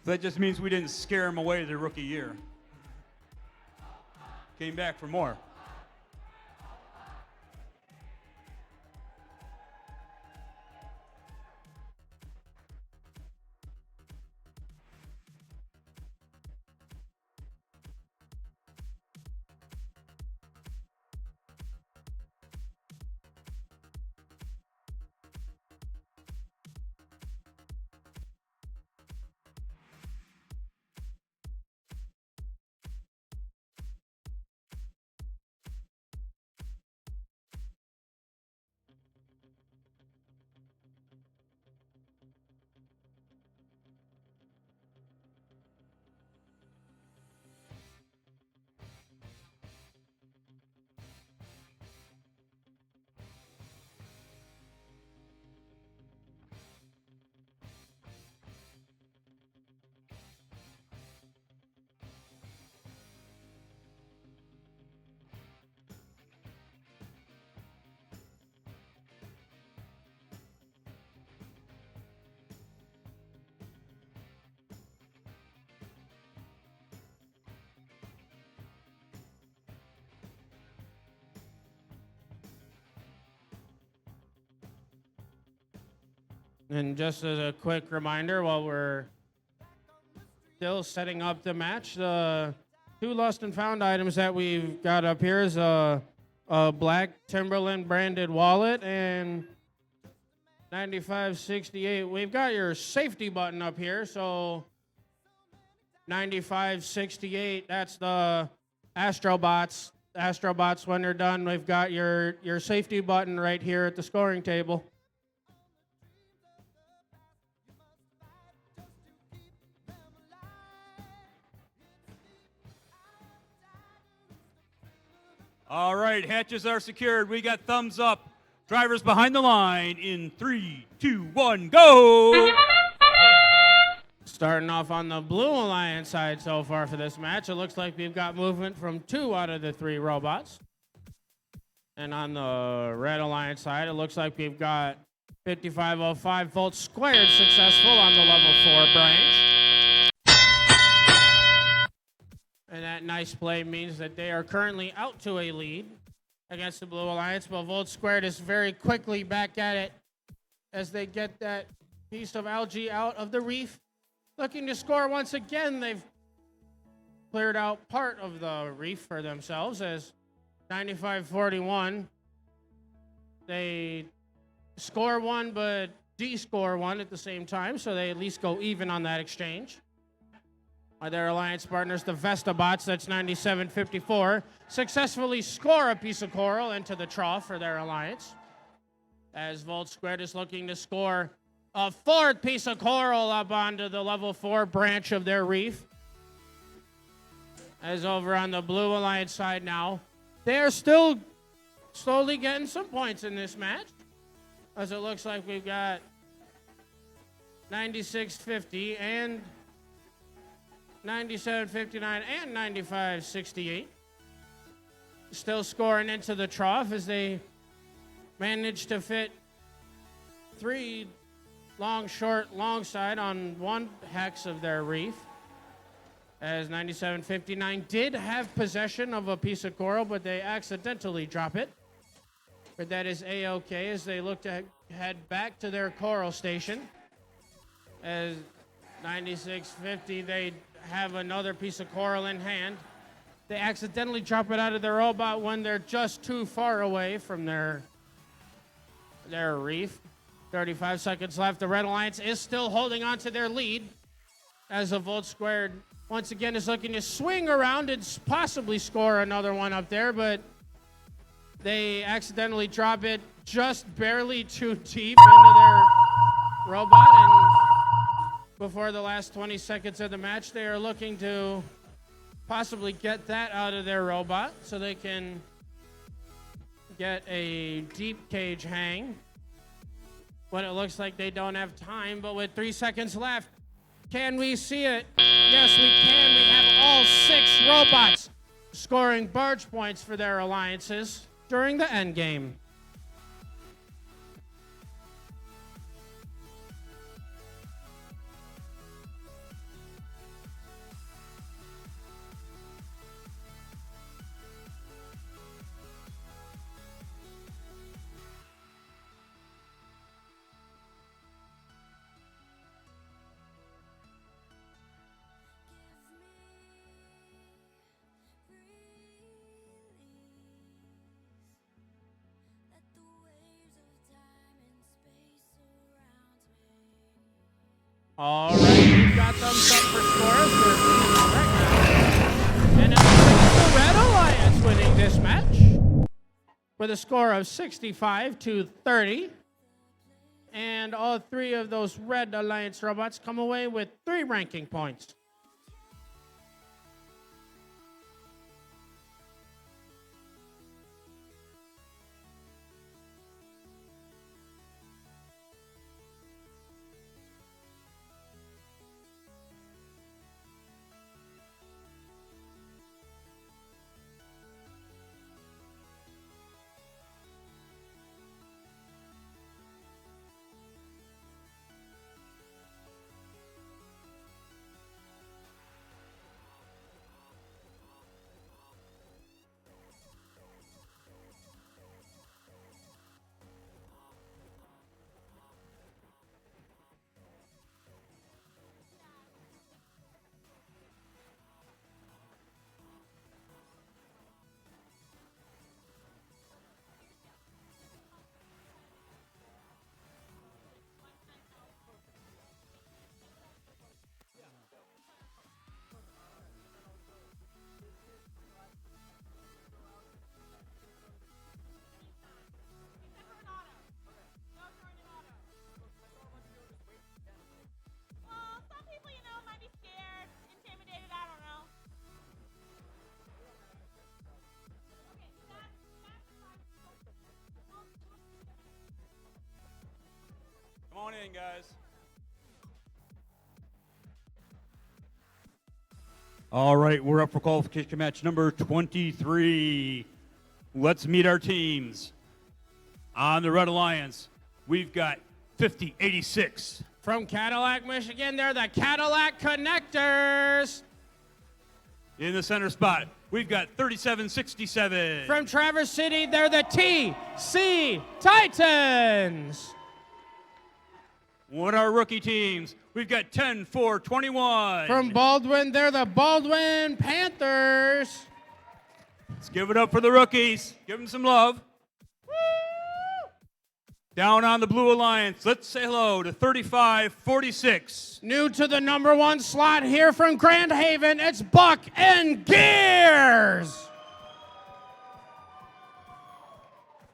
That just means we didn't scare them away their rookie year. Came back for more. And just as a quick reminder, while we're still setting up the match, the two lost and found items that we've got up here is a black Timberland branded wallet and 9568. We've got your safety button up here, so 9568, that's the Astrobots. Astrobots, when they're done, we've got your safety button right here at the scoring table. All right, hatches are secured. We got thumbs up. Drivers behind the line in 3, 2, 1, go! Starting off on the Blue Alliance side so far for this match, it looks like we've got movement from 2 out of the 3 robots. And on the Red Alliance side, it looks like we've got 5505 Volt Squared successful on the level 4 branch. And that nice play means that they are currently out to a lead against the Blue Alliance, but Volt Squared is very quickly back at it as they get that piece of algae out of the reef. Looking to score once again. They've cleared out part of the reef for themselves as 9541. They score 1 but de-score 1 at the same time, so they at least go even on that exchange. Their alliance partners, the Vestabots, that's 9754, successfully score a piece of coral into the trough for their alliance. As Volt Squared is looking to score a 4th piece of coral up onto the level 4 branch of their reef. As over on the Blue Alliance side now, they are still slowly getting some points in this match. As it looks like we've got 9650 and 9759 and 9568. Still scoring into the trough as they manage to fit 3 long, short, long side on 1 hex of their reef. As 9759 did have possession of a piece of coral, but they accidentally drop it. But that is A-okay as they look to head back to their coral station. As 9650, they have another piece of coral in hand. They accidentally drop it out of their robot when they're just too far away from their reef. 35 seconds left. The Red Alliance is still holding on to their lead as a Volt Squared once again is looking to swing around and possibly score another one up there, but they accidentally drop it just barely too deep into their robot, and before the last 20 seconds of the match, they are looking to possibly get that out of their robot so they can get a deep cage hang. But it looks like they don't have time, but with 3 seconds left, can we see it? Yes, we can. We have all 6 robots scoring barge points for their alliances during the end game. All right, we've got thumbs up for scores right now. And it looks like the Red Alliance winning this match with a score of 65-30. And all 3 of those Red Alliance robots come away with 3 ranking points. Come on in, guys. All right, we're up for qualification match number 23. Let's meet our teams. On the Red Alliance, we've got 5086. From Cadillac, Michigan, they're the Cadillac Connectors. In the center spot, we've got 3767. From Traverse City, they're the TC Titans. One of our rookie teams, we've got 10421. From Baldwin, they're the Baldwin Panthers. Let's give it up for the rookies. Give them some love. Woo! Down on the Blue Alliance, let's say hello to 3546. New to the number 1 slot here from Grand Haven, it's Buck and Gears.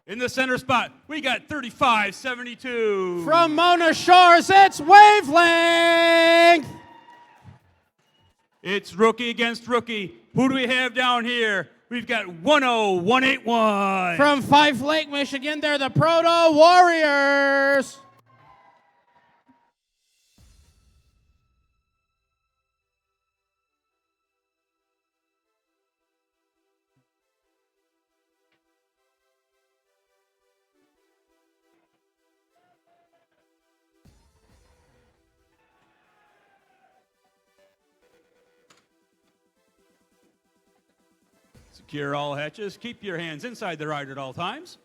In the center spot, we got 3572. From Mona Shores, it's Wavelength. It's rookie against rookie. Who do we have down here? We've got 10181. From Fife Lake, Michigan, they're the Proto Warriors. Secure all hatches. Keep your hands inside the ride at all times.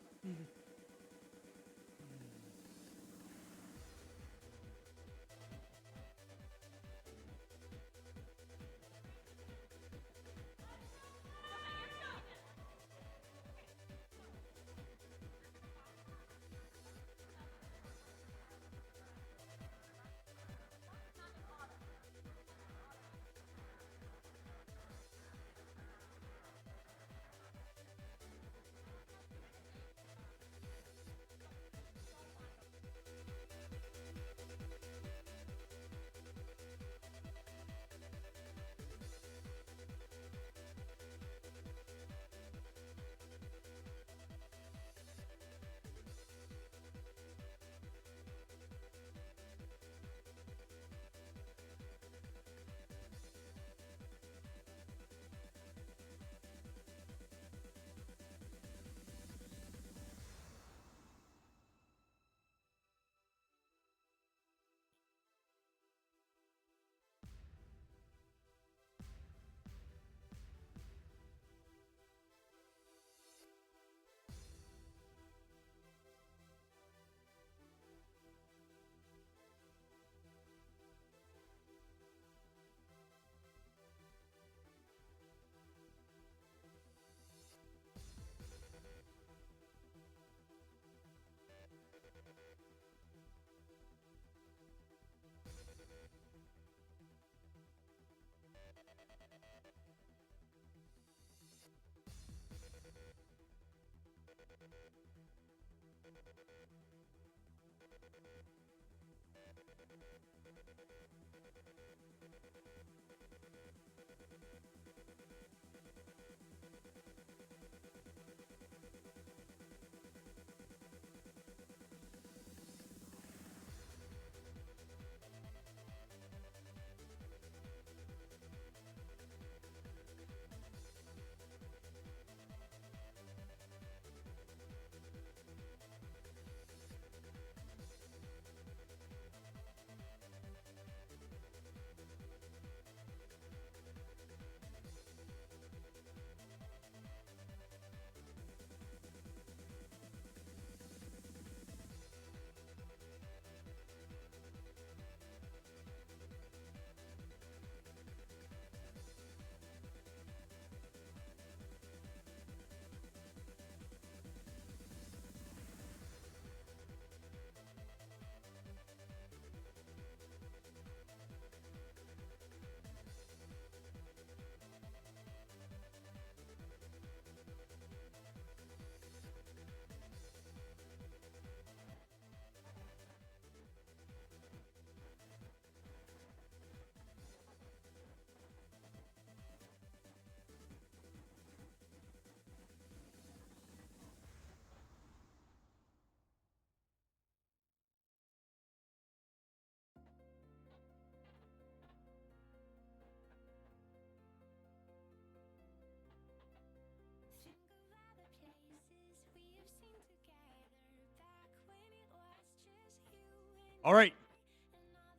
All right.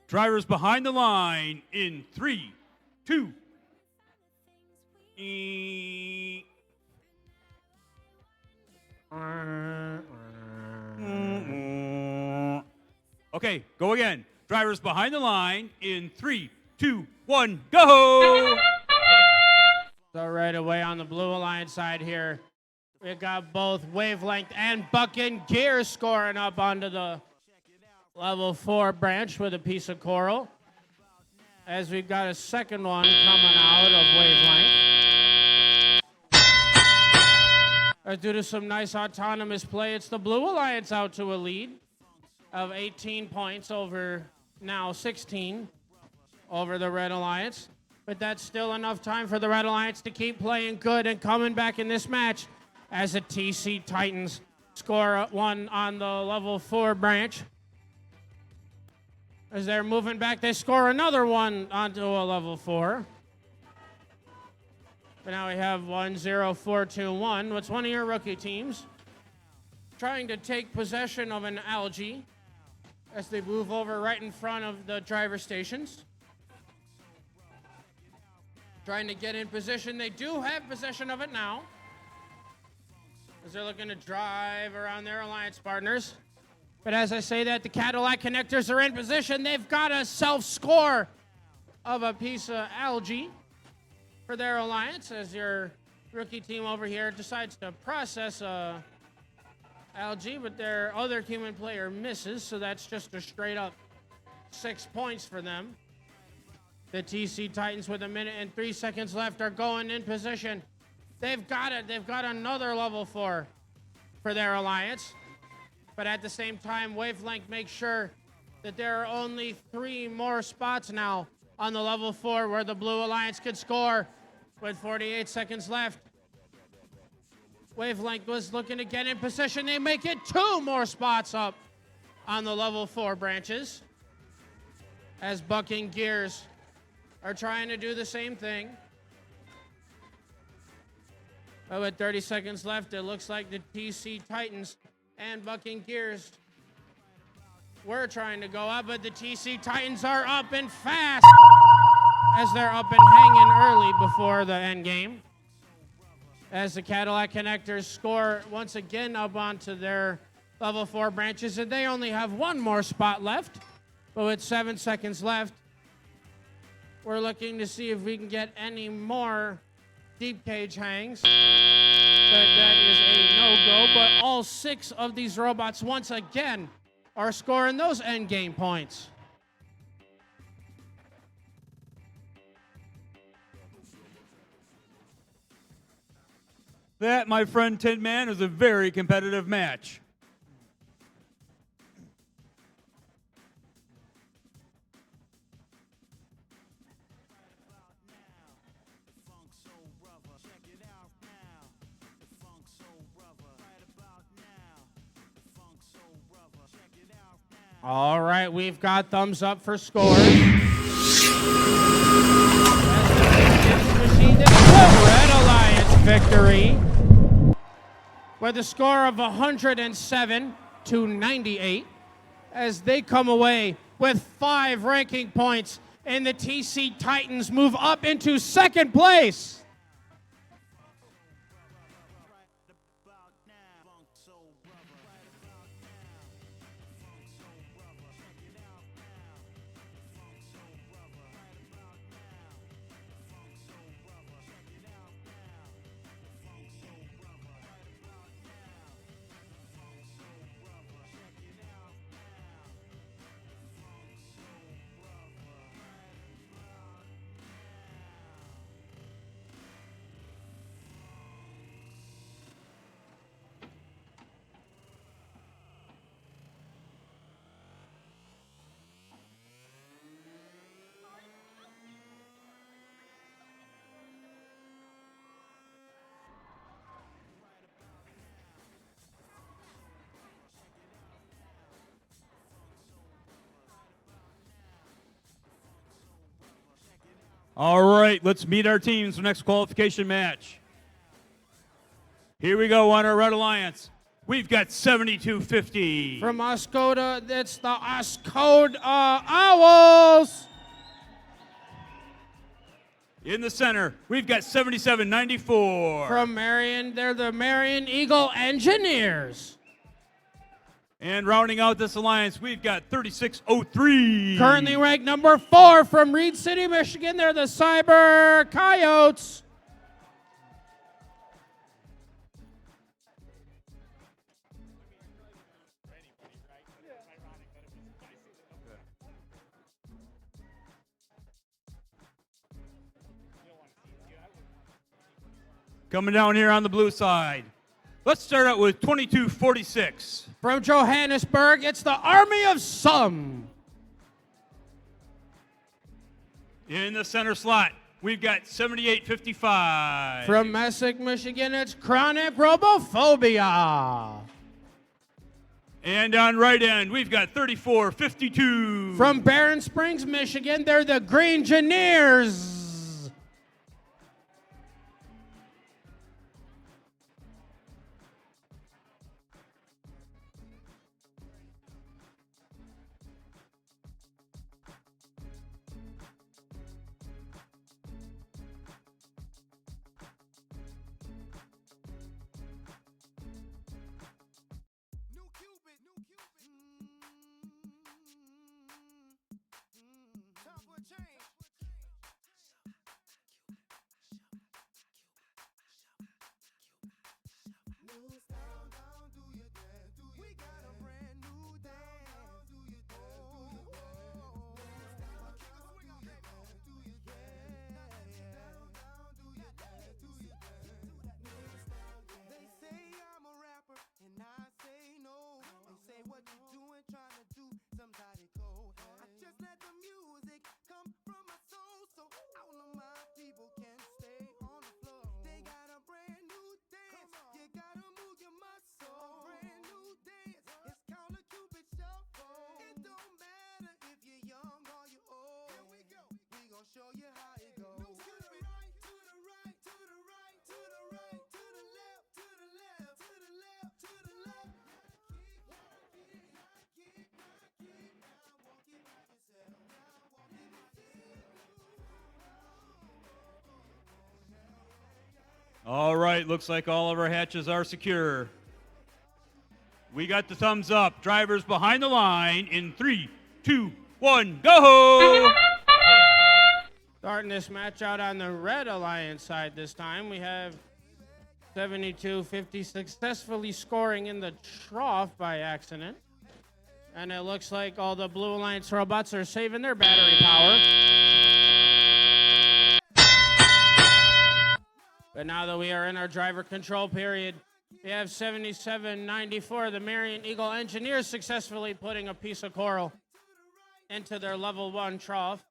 Drivers behind the line in 3, 2. Okay, go again. Drivers behind the line in 3, 2, 1, go! So right away on the Blue Alliance side here, we got both Wavelength and Bucking Gear scoring up onto the level 4 branch with a piece of coral. As we've got a second one coming out of Wavelength. Due to some nice autonomous play, it's the Blue Alliance out to a lead of 18 points over now 16 over the Red Alliance. But that's still enough time for the Red Alliance to keep playing good and coming back in this match as the TC Titans score one on the level 4 branch. As they're moving back, they score another one onto a level 4. But now we have 1-0-4-2-1. What's one of your rookie teams trying to take possession of an algae as they move over right in front of the driver stations. Trying to get in position. They do have possession of it now. as they're looking to drive around their alliance partners. But as I say that, the Cadillac connectors are in position. They've got a self-score of a piece of algae for their alliance as your rookie team over here decides to process algae, but their other human player misses, so that's just a straight up 6 points for them. The TC Titans with 1 minute and 3 seconds left are going in position. They've got it. They've got another level 4 for their alliance. But at the same time, Wavelength makes sure that there are only 3 more spots now on the level 4 where the Blue Alliance could score with 48 seconds left. Wavelength was looking to get in position. They make it 2 more spots up on the level 4 branches as Bucking Gears are trying to do the same thing. But with 30 seconds left, it looks like the TC Titans and Bucking Gears were trying to go up, but the TC Titans are up and fast as they're up and hanging early before the end game. As the Cadillac connectors score once again up onto their level 4 branches, and they only have 1 more spot left. But with 7 seconds left, we're looking to see if we can get any more deep cage hangs. But that is a no-go. But all 6 of these robots once again are scoring those end game points. That, my friend Tin Man, is a very competitive match. All right, we've got thumbs up for scores. The Red Alliance victory with a score of 107-98 as they come away with 5 ranking points, and the TC Titans move up into 2nd place. All right, let's meet our teams for next qualification match. Here we go on our Red Alliance. We've got 7250. From Oscoda, that's the Oscode Owls. In the center, we've got 7794. From Marion, they're the Marion Eagle Engineers. And rounding out this alliance, we've got 3603. Currently ranked number 4 from Reed City, Michigan. They're the Cyber Coyotes. Coming down here on the blue side. Let's start out with 2246. From Johannesburg, it's the Army of Some. In the center slot, we've got 7855. From Messick, Michigan, it's Chronic Robophobia. And on right end, we've got 3452. From Barron Springs, Michigan, they're the Green Engineers. All right, looks like all of our hatches are secure. We got the thumbs up. Drivers behind the line in 3, 2, 1, go! Starting this match out on the Red Alliance side this time, we have 7250 successfully scoring in the trough by accident. And it looks like all the Blue Alliance robots are saving their battery power. But now that we are in our driver control period, we have 7794, the Marion Eagle Engineers successfully putting a piece of coral into their level 1 trough.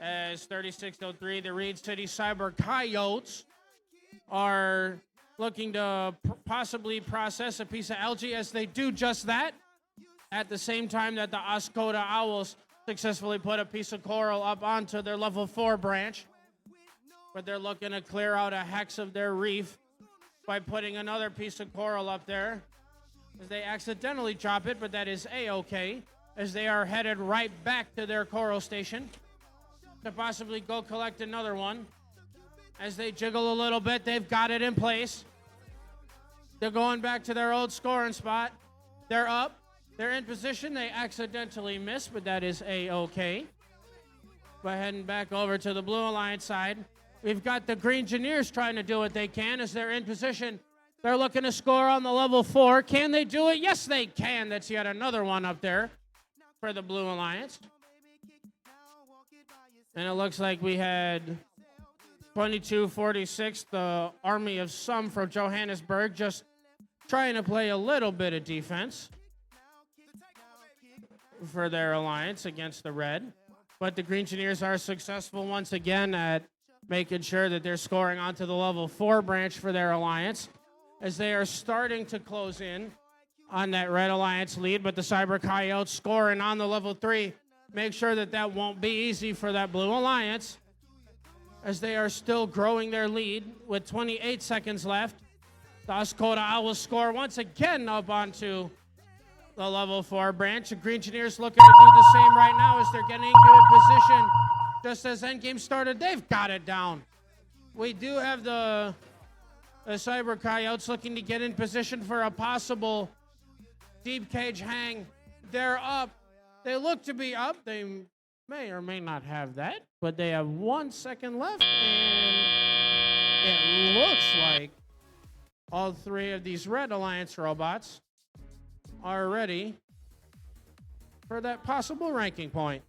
As 3603, the Reed City Cyber Coyotes are looking to possibly process a piece of algae as they do just that. At the same time that the Oscoda Owls successfully put a piece of coral up onto their level 4 branch. But they're looking to clear out a hex of their reef by putting another piece of coral up there. As they accidentally drop it, but that is A-okay, as they are headed right back to their coral station to possibly go collect another one. As they jiggle a little bit, they've got it in place. They're going back to their old scoring spot. They're up. They're in position. They accidentally miss, but that is A-okay. But heading back over to the Blue Alliance side, we've got the Green Engineers trying to do what they can as they're in position. They're looking to score on the level 4. Can they do it? Yes, they can. That's yet another one up there for the Blue Alliance. And it looks like we had 2246, the Army of Some from Johannesburg, just trying to play a little bit of defense for their alliance against the Red. But the Green Engineers are successful once again at making sure that they're scoring onto the level 4 branch for their alliance as they are starting to close in on that Red Alliance lead. But the Cyber Coyotes scoring on the level 3. Make sure that that won't be easy for that Blue Alliance as they are still growing their lead with 28 seconds left. The Oscoda Owls score once again up onto the level 4 branch. The Green Engineers looking to do the same right now as they're getting into position. Just as endgame started, they've got it down. We do have the Cyber Coyotes looking to get in position for a possible deep cage hang. They're up. They look to be up. They may or may not have that, but they have 1 second left, and it looks like all 3 of these Red Alliance robots are ready for that possible ranking point.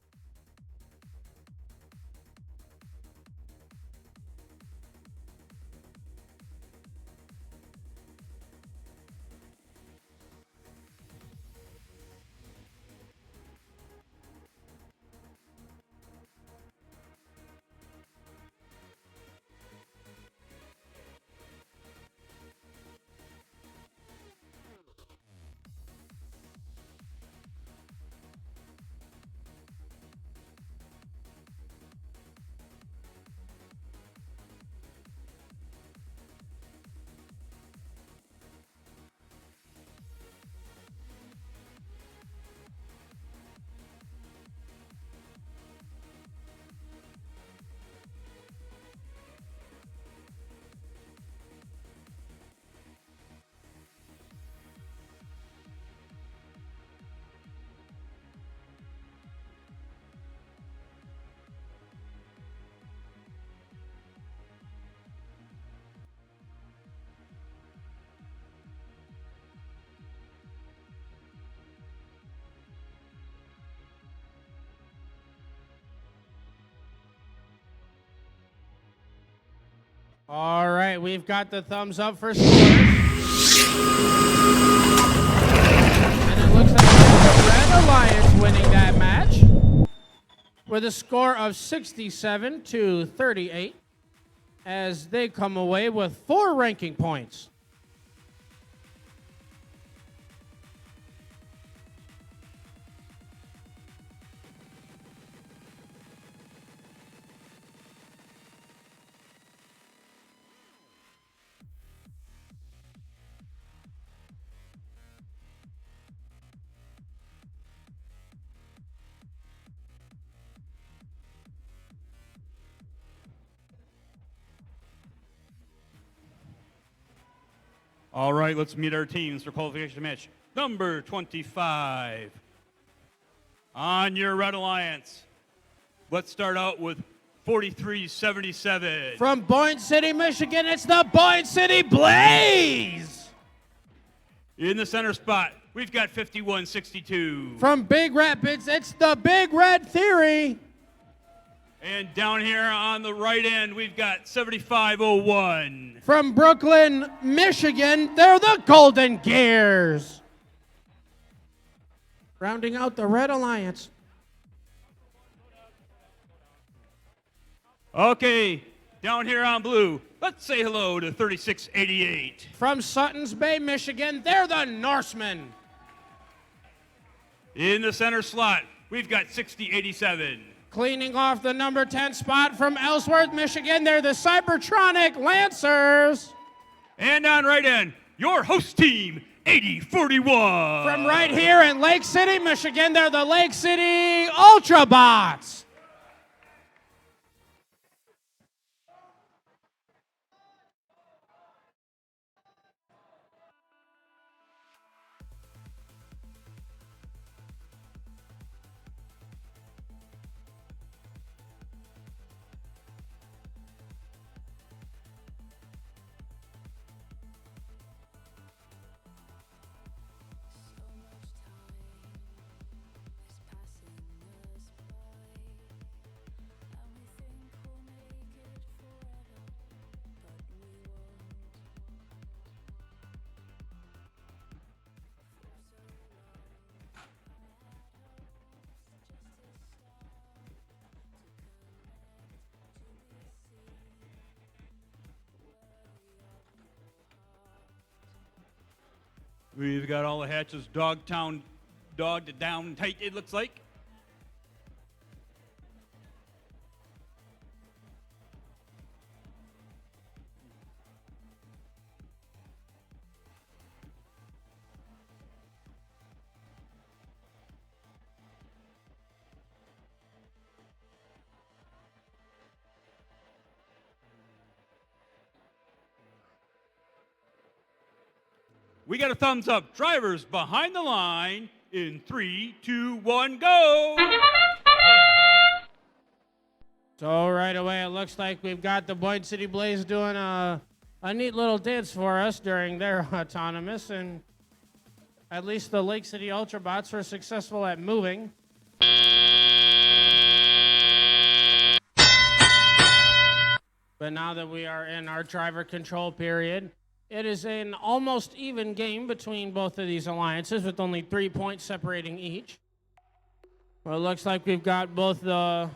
All right, we've got the thumbs up for scores. And it looks like the Red Alliance winning that match with a score of 67-38 as they come away with 4 ranking points. All right, let's meet our teams for qualification match number 25. On your Red Alliance, let's start out with 4377. From Boyne City, Michigan, it's the Boyne City Blaze. In the center spot, we've got 5162. From Big Rapids, it's the Big Red Theory. And down here on the right end, we've got 7501. From Brooklyn, Michigan, they're the Golden Gears. Rounding out the Red Alliance. Okay, down here on blue, let's say hello to 3688. From Suttons Bay, Michigan, they're the Norsemen. In the center slot, we've got 6087. Cleaning off the number 10 spot from Ellsworth, Michigan, they're the Cybertronic Lancers. And on right end, your host team, 8041. From right here in Lake City, Michigan, they're the Lake City Ultrabots. We've got all the hatches dogged down tight, it looks like. We got a thumbs up. Drivers behind the line in 3, 2, 1, go! So right away, it looks like we've got the Boyne City Blaze doing a neat little dance for us during their autonomous, and at least the Lake City Ultrabots were successful at moving. But now that we are in our driver control period, it is an almost even game between both of these alliances with only 3 points separating each. Well, it looks like we've got both the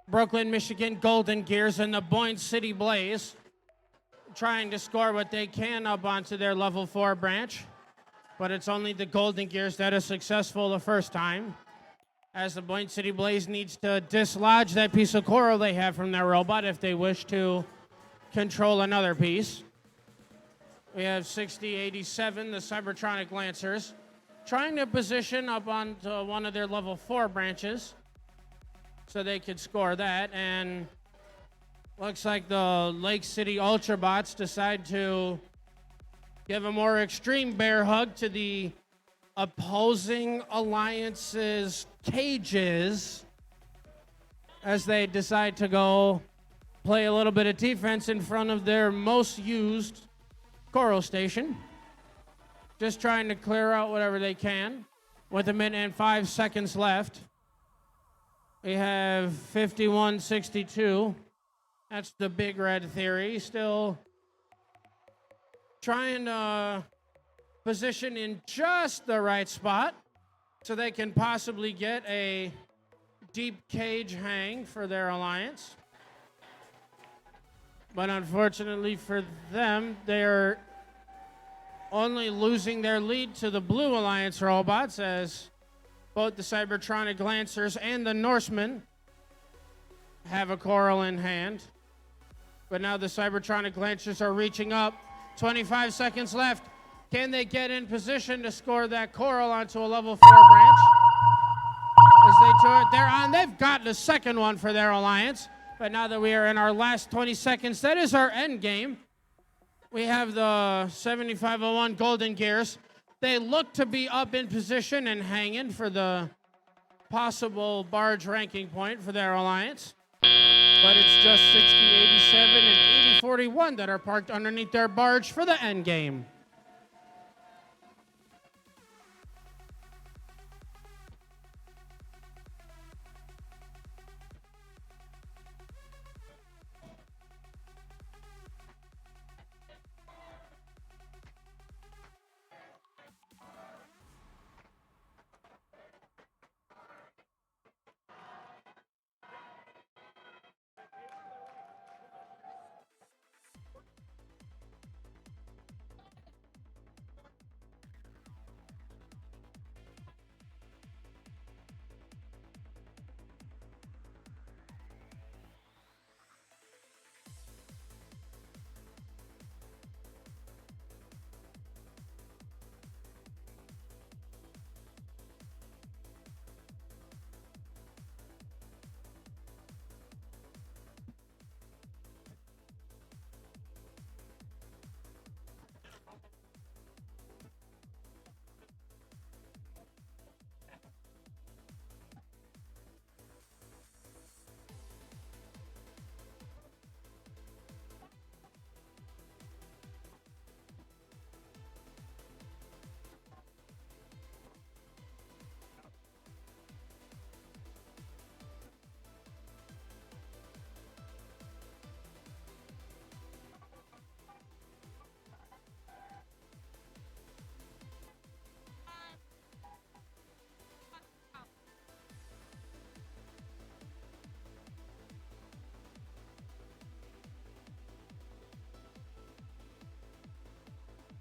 Brooklyn, Michigan Golden Gears and the Boyne City Blaze trying to score what they can up onto their level 4 branch. But it's only the Golden Gears that are successful the first time, as the Boyne City Blaze needs to dislodge that piece of coral they have from their robot if they wish to control another piece. We have 6087, the Cybertronic Lancers, trying to position up onto one of their level 4 branches so they could score that. And looks like the Lake City Ultrabots decide to give a more extreme bear hug to the opposing alliance's cages as they decide to go play a little bit of defense in front of their most used coral station. Just trying to clear out whatever they can with 1 minute and 5 seconds left. We have 5162. That's the Big Red Theory. Still trying to position in just the right spot so they can possibly get a deep cage hang for their alliance. But unfortunately for them, they're only losing their lead to the Blue Alliance robots, as both the Cybertronic Lancers and the Norsemen have a coral in hand. But now the Cybertronic Lancers are reaching up. 25 seconds left. Can they get in position to score that coral onto a level 4 branch? As they do it, they're on. They've gotten a second one for their alliance. But now that we are in our last 20 seconds, that is our end game. We have the 7501 Golden Gears. They look to be up in position and hanging for the possible barge ranking point for their alliance. But it's just 6087 and 8041 that are parked underneath their barge for the end game.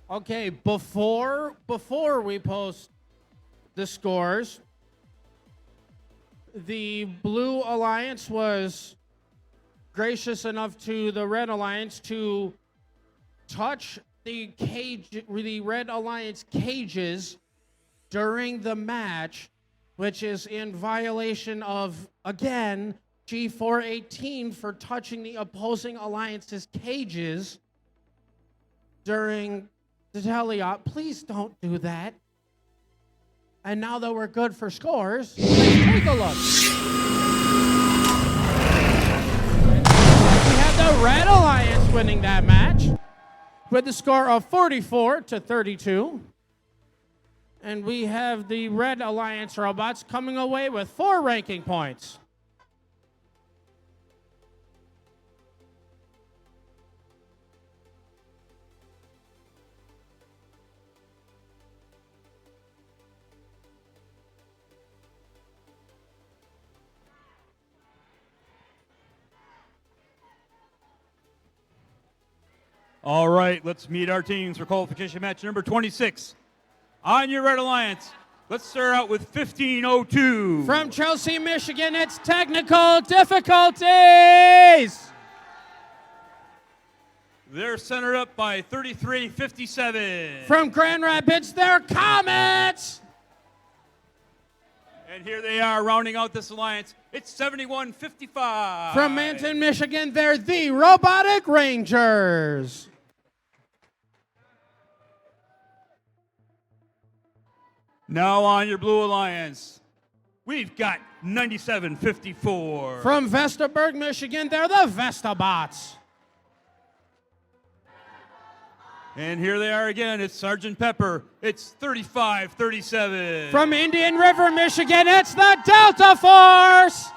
Okay, before we post the scores, the Blue Alliance was gracious enough to the Red Alliance to touch the Red Alliance cages during the match, which is in violation of, again, G418 for touching the opposing alliance's cages during the tele-op. Please don't do that. And now that we're good for scores, let's take a look. We have the Red Alliance winning that match with the score of 44-32. And we have the Red Alliance robots coming away with 4 ranking points. All right, let's meet our teams for qualification match number 26. On your Red Alliance, let's start out with 1502. From Chelsea, Michigan, it's technical difficulties. They're centered up by 3357. From Grand Rapids, they're Comets. And here they are rounding out this alliance. It's 7155. From Manton, Michigan, they're the Robotic Rangers. Now on your Blue Alliance, we've got 9754. From Vestaburg, Michigan, they're the Vestabots. And here they are again. It's Sergeant Pepper. It's 3537. From Indian River, Michigan, it's the Delta Force.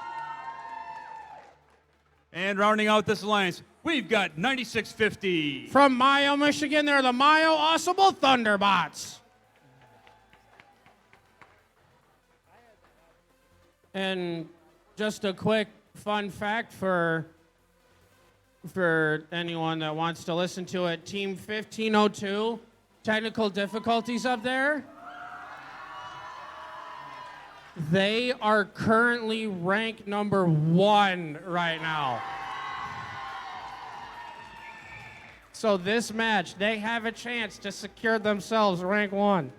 And rounding out this alliance, we've got 9650. From Mayo, Michigan, they're the Mayo Awesome Thunderbots. And just a quick fun fact for anyone that wants to listen to it, Team 1502, technical difficulties up there. They are currently ranked number 1 right now. So this match, they have a chance to secure themselves rank 1.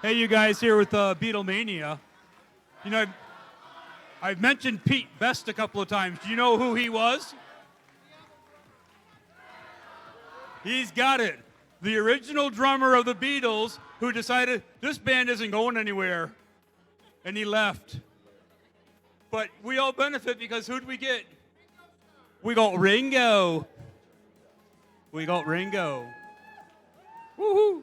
Hey, you guys here with Beatlemania. You know, I've mentioned Pete Best a couple of times. Do you know who he was? He's got it. The original drummer of the Beatles who decided this band isn't going anywhere. And he left. But we all benefit because who'd we get? We got Ringo. We got Ringo. Woohoo!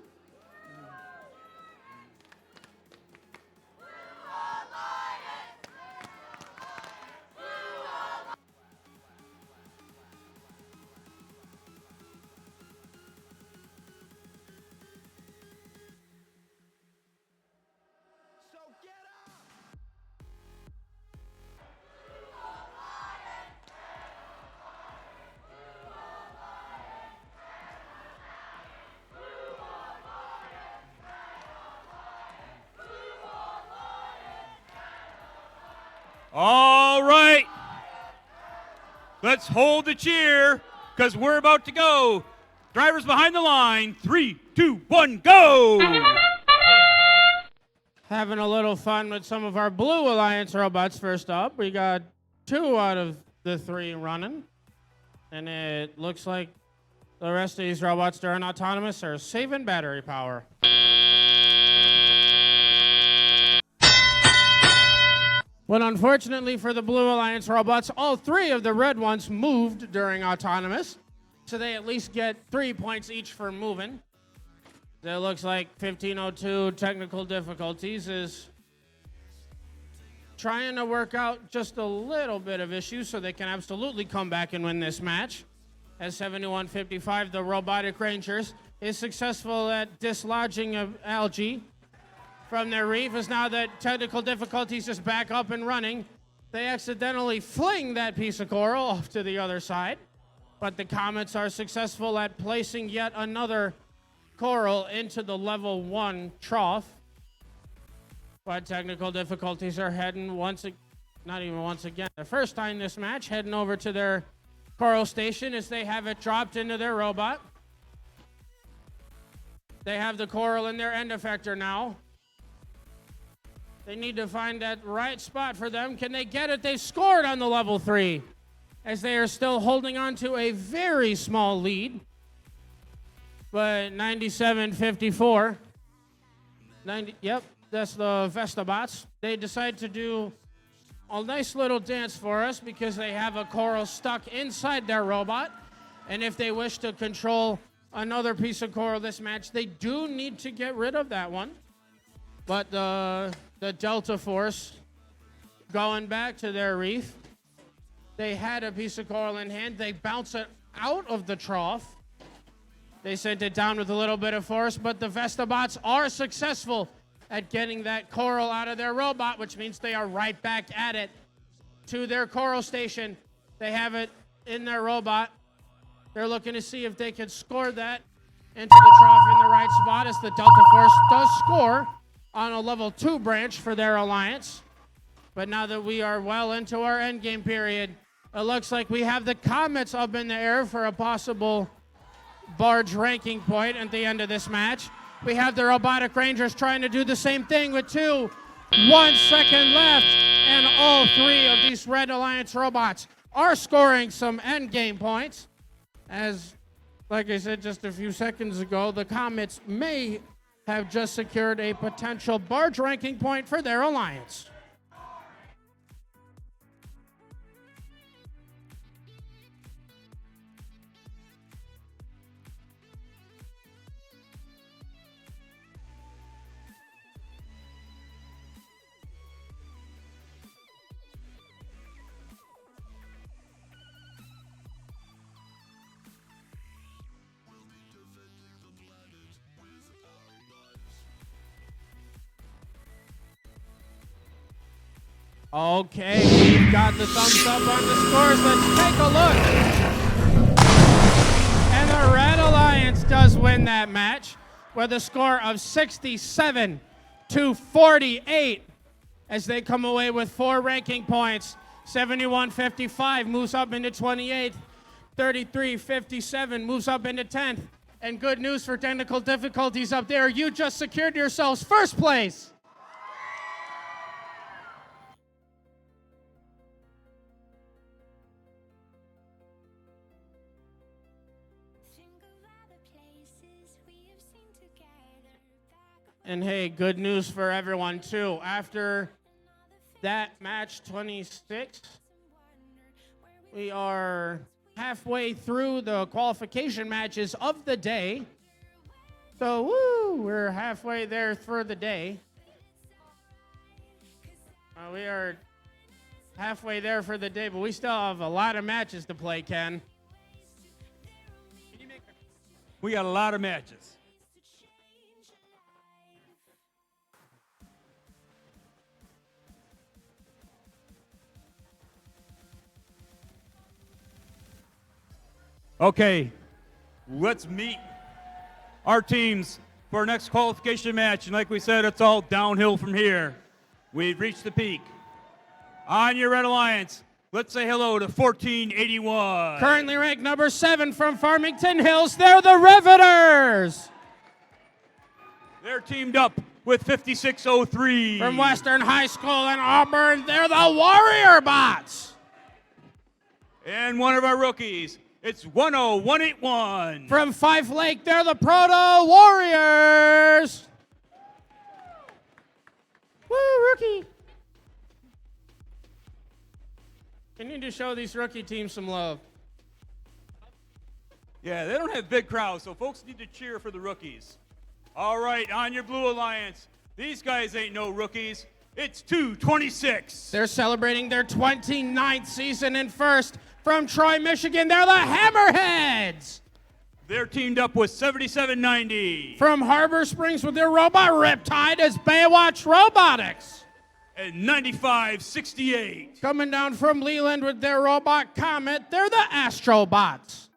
All right. Let's hold the cheer because we're about to go. Drivers behind the line. 3, 2, 1, go. Having a little fun with some of our Blue Alliance robots first up. We got 2 out of the 3 running. And it looks like the rest of these robots during autonomous are saving battery power. Well, unfortunately for the Blue Alliance robots, all 3 of the red ones moved during autonomous, so they at least get 3 points each for moving. It looks like 1502 technical difficulties is trying to work out just a little bit of issues so they can absolutely come back and win this match. As 7155, the Robotic Rangers, is successful at dislodging of algae from their reef. As now that technical difficulties is back up and running, they accidentally fling that piece of coral off to the other side. But the Comets are successful at placing yet another coral into the level 1 trough. But technical difficulties are heading not even once again, the first time this match, heading over to their coral station as they have it dropped into their robot. They have the coral in their end effector now. They need to find that right spot for them. Can they get it? They scored on the level 3 as they are still holding on to a very small lead. But 97-54. Yep, that's the Vestabots. They decide to do a nice little dance for us because they have a coral stuck inside their robot. And if they wish to control another piece of coral this match, they do need to get rid of that one. But the Delta Force going back to their reef. They had a piece of coral in hand. They bounce it out of the trough. They sent it down with a little bit of force, but the Vestabots are successful at getting that coral out of their robot, which means they are right back at it to their coral station. They have it in their robot. They're looking to see if they can score that into the trough in the right spot as the Delta Force does score on a level 2 branch for their alliance. But now that we are well into our endgame period, it looks like we have the Comets up in the air for a possible barge ranking point at the end of this match. We have the Robotic Rangers trying to do the same thing with 1 second left, and all 3 of these Red Alliance robots are scoring some endgame points. As, like I said just a few seconds ago, the Comets may have just secured a potential barge ranking point for their alliance. Okay, we've got the thumbs up on the scores. Let's take a look. And the Red Alliance does win that match with a score of 67-48 as they come away with 4 ranking points. 71-55 moves up into 28th. 33-57 moves up into 10th. And good news for technical difficulties up there. You just secured yourselves first place. And hey, good news for everyone too. After that match 26, we are halfway through the qualification matches of the day. So, we're halfway there for the day. We are halfway there for the day, but we still have a lot of matches to play, Ken. We got a lot of matches. Okay, let's meet our teams for our next qualification match. And like we said, it's all downhill from here. We've reached the peak. On your Red Alliance, let's say hello to 1481. Currently ranked number 7 from Farmington Hills, they're the Riveters. They're teamed up with 5603. From Western High School in Auburn, they're the Warrior Bots. And one of our rookies, it's 10181. From Fife Lake, they're the Proto Warriors. Woo, rookie. You need to show these rookie teams some love. Yeah, they don't have big crowds, so folks need to cheer for the rookies. All right, on your Blue Alliance, these guys ain't no rookies. It's 226. They're celebrating their 29th season in first. From Troy, Michigan, they're the Hammerheads. They're teamed up with 7790. From Harbor Springs with their robot Riptide is Baywatch Robotics. And 9568. Coming down from Leland with their robot Comet, they're the Astrobots.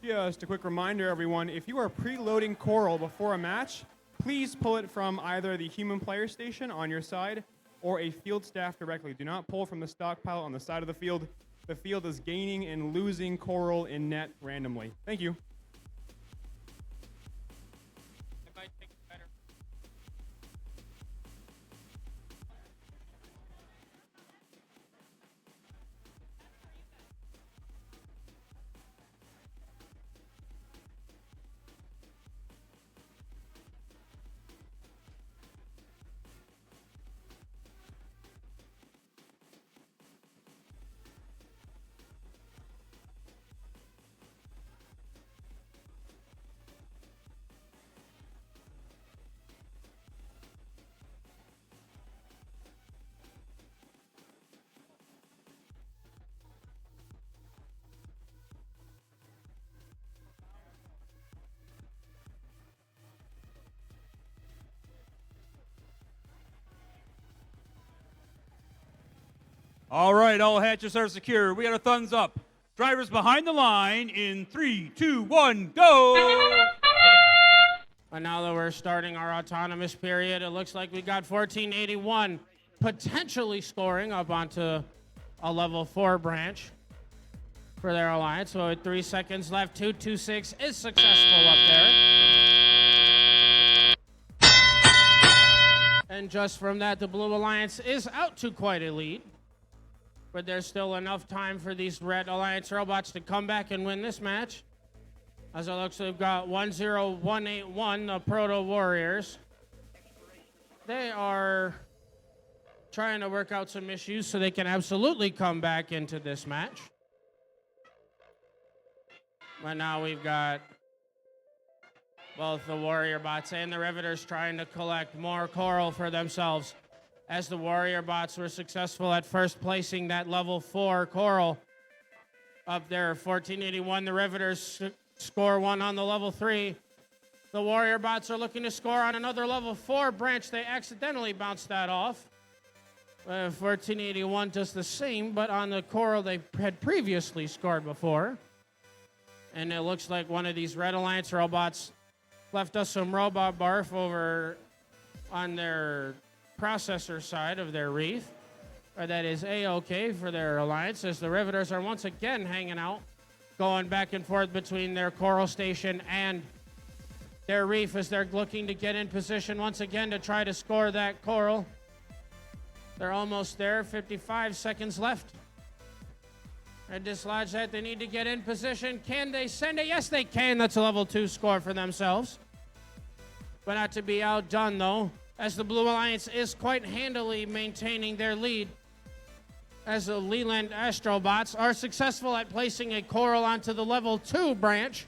Just a quick reminder, everyone, if you are preloading Coral before a match, please pull it from either the human player station on your side or a field staff directly. Do not pull from the stockpile on the side of the field. The field is gaining and losing Coral in net randomly. Thank you. All right, all hatches are secure. We got a thumbs up. Drivers behind the line in 3, 2, 1, go! And now that we're starting our autonomous period, it looks like we got 1481 potentially scoring up onto a level 4 branch for their alliance. So with 3 seconds left, 226 is successful up there. And just from that, the Blue Alliance is out to quite a lead. But there's still enough time for these Red Alliance robots to come back and win this match. As it looks, we've got 10181, the Proto Warriors. They are trying to work out some issues so they can absolutely come back into this match. But now we've got both the Warrior Bots and the Riveters trying to collect more coral for themselves. As the Warrior Bots were successful at first placing that level 4 coral up there, 1481. The Riveters score one on the level 3. The Warrior Bots are looking to score on another level 4 branch. They accidentally bounced that off. 1481 does the same, but on the coral they had previously scored before. And it looks like one of these Red Alliance robots left us some robot barf over on their processor side of their reef. Or that is A-OK for their alliance, as the Riveters are once again hanging out, going back and forth between their coral station and their reef as they're looking to get in position once again to try to score that coral. They're almost there, 55 seconds left. And dislodge that, they need to get in position. Can they send it? Yes, they can. That's a level 2 score for themselves. But not to be outdone, though, as the Blue Alliance is quite handily maintaining their lead, as the Leland Astrobots are successful at placing a coral onto the level 2 branch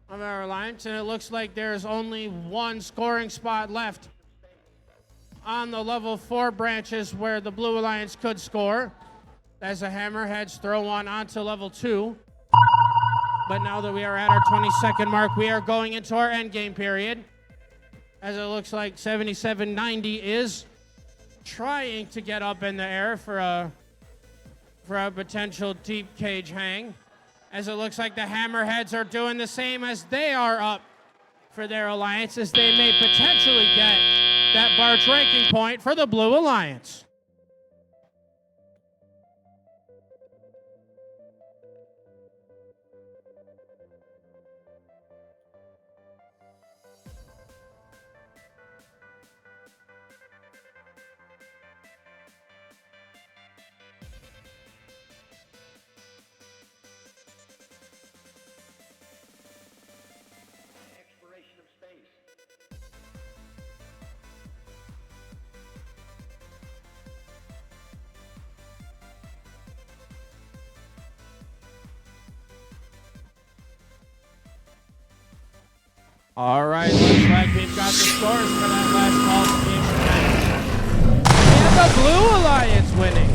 of our alliance, and it looks like there's only one scoring spot left on the level 4 branches where the Blue Alliance could score, as the Hammerheads throw one onto level 2. But now that we are at our 20-second mark, we are going into our endgame period, as it looks like 7790 is trying to get up in the air for a potential deep cage hang, as it looks like the Hammerheads are doing the same as they are up for their alliance, as they may potentially get that barge ranking point for the Blue Alliance. All right, looks like we've got the scores for that last qualification match. And the Blue Alliance winning,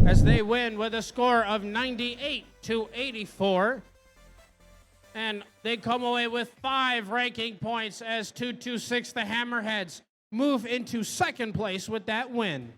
as they win with a score of 98-84. And they come away with 5 ranking points, as 226, the Hammerheads, move into second place with that win.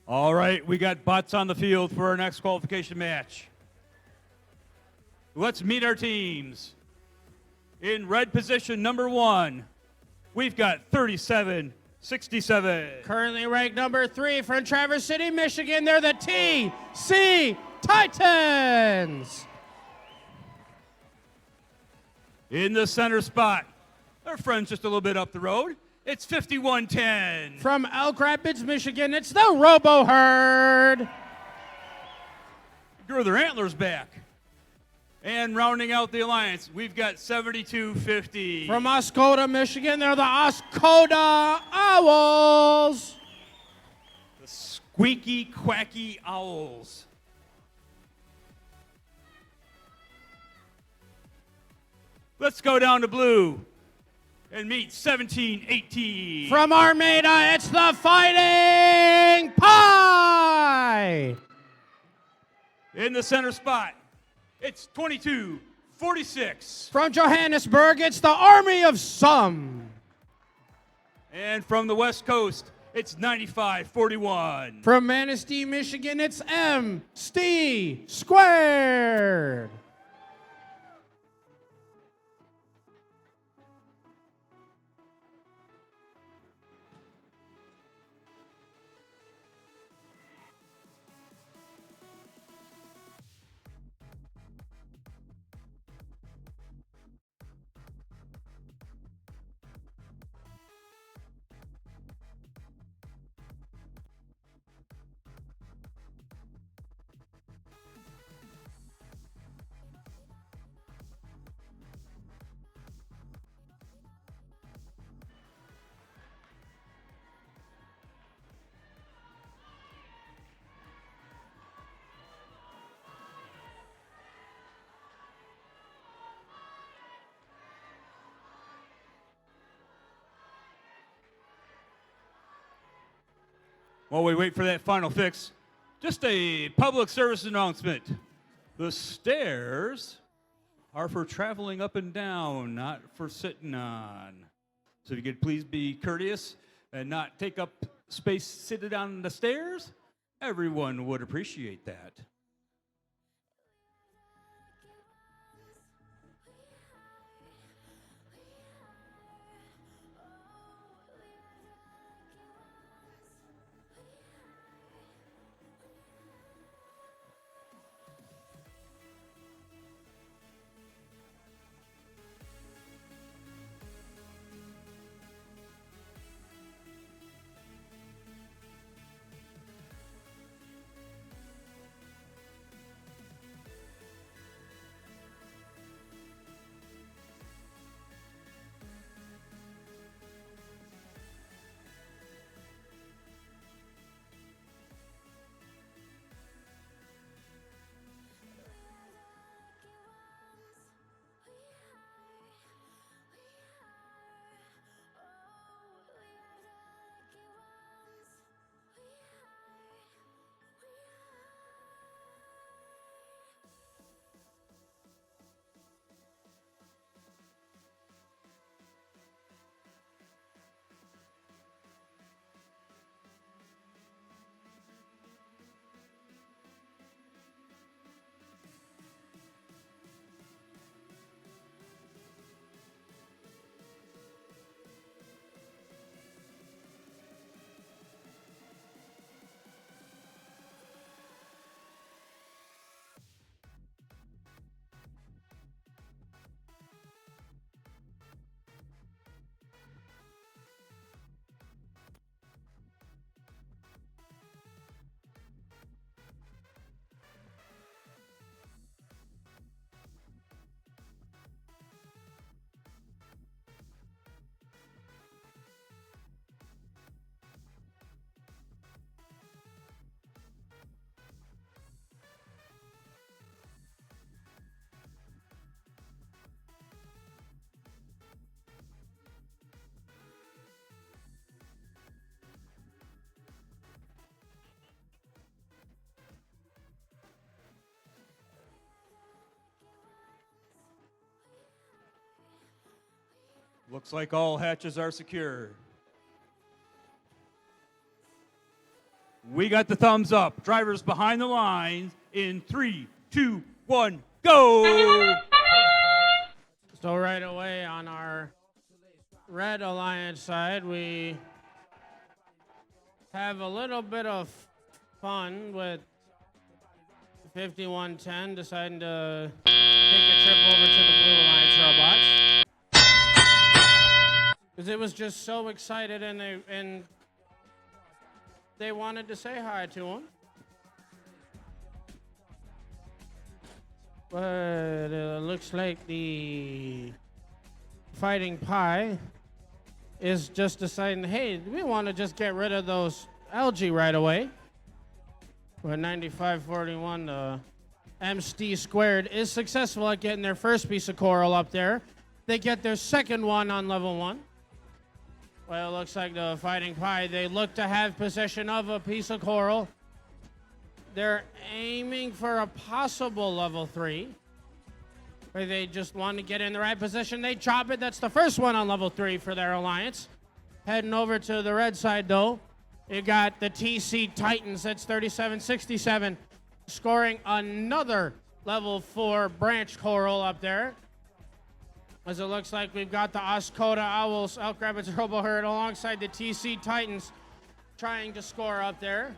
All right, we got bots on the field for our next qualification match. Let's meet our teams. In red position, number 1, we've got 3767. Currently ranked number 3 from Traverse City, Michigan. They're the TC Titans. In the center spot, our friends just a little bit up the road, it's 5110. From Elk Rapids, Michigan, it's the Robo Herd. Grew their antlers back. And rounding out the alliance, we've got 7250. From Oscoda, Michigan, they're the Oscoda Owls. The Squeaky Quacky Owls. Let's go down to blue and meet 1718. From Armada, it's the Fighting Pie. In the center spot, it's 2246. From Johannesburg, it's the Army of Some. And from the West Coast, it's 9541. From Manistee, Michigan, it's M.St. Squared. While we wait for that final fix, just a public service announcement. The stairs are for traveling up and down, not for sitting on. So if you could please be courteous and not take up space sitting on the stairs, everyone would appreciate that. Looks like all hatches are secure. We got the thumbs up. Drivers behind the lines in 3, 2, 1, go! So right away on our Red Alliance side, we have a little bit of fun with 5110 deciding to take a trip over to the Blue Alliance robots. Because it was just so excited and they wanted to say hi to him. But it looks like the Fighting Pie is just deciding, hey, we want to just get rid of those algae right away. But 95-41, the MST squared is successful at getting their first piece of coral up there. They get their second one on level 1. Well, it looks like the Fighting Pie, they look to have possession of a piece of coral. They're aiming for a possible level 3. Where they just want to get in the right position. They chop it. That's the first one on level 3 for their alliance. Heading over to the red side, though, you got the TC Titans. That's 37-67. Scoring another level 4 branch coral up there. As it looks like we've got the Oscoda Owls, Elk Rapids Robo Herd, alongside the TC Titans trying to score up there.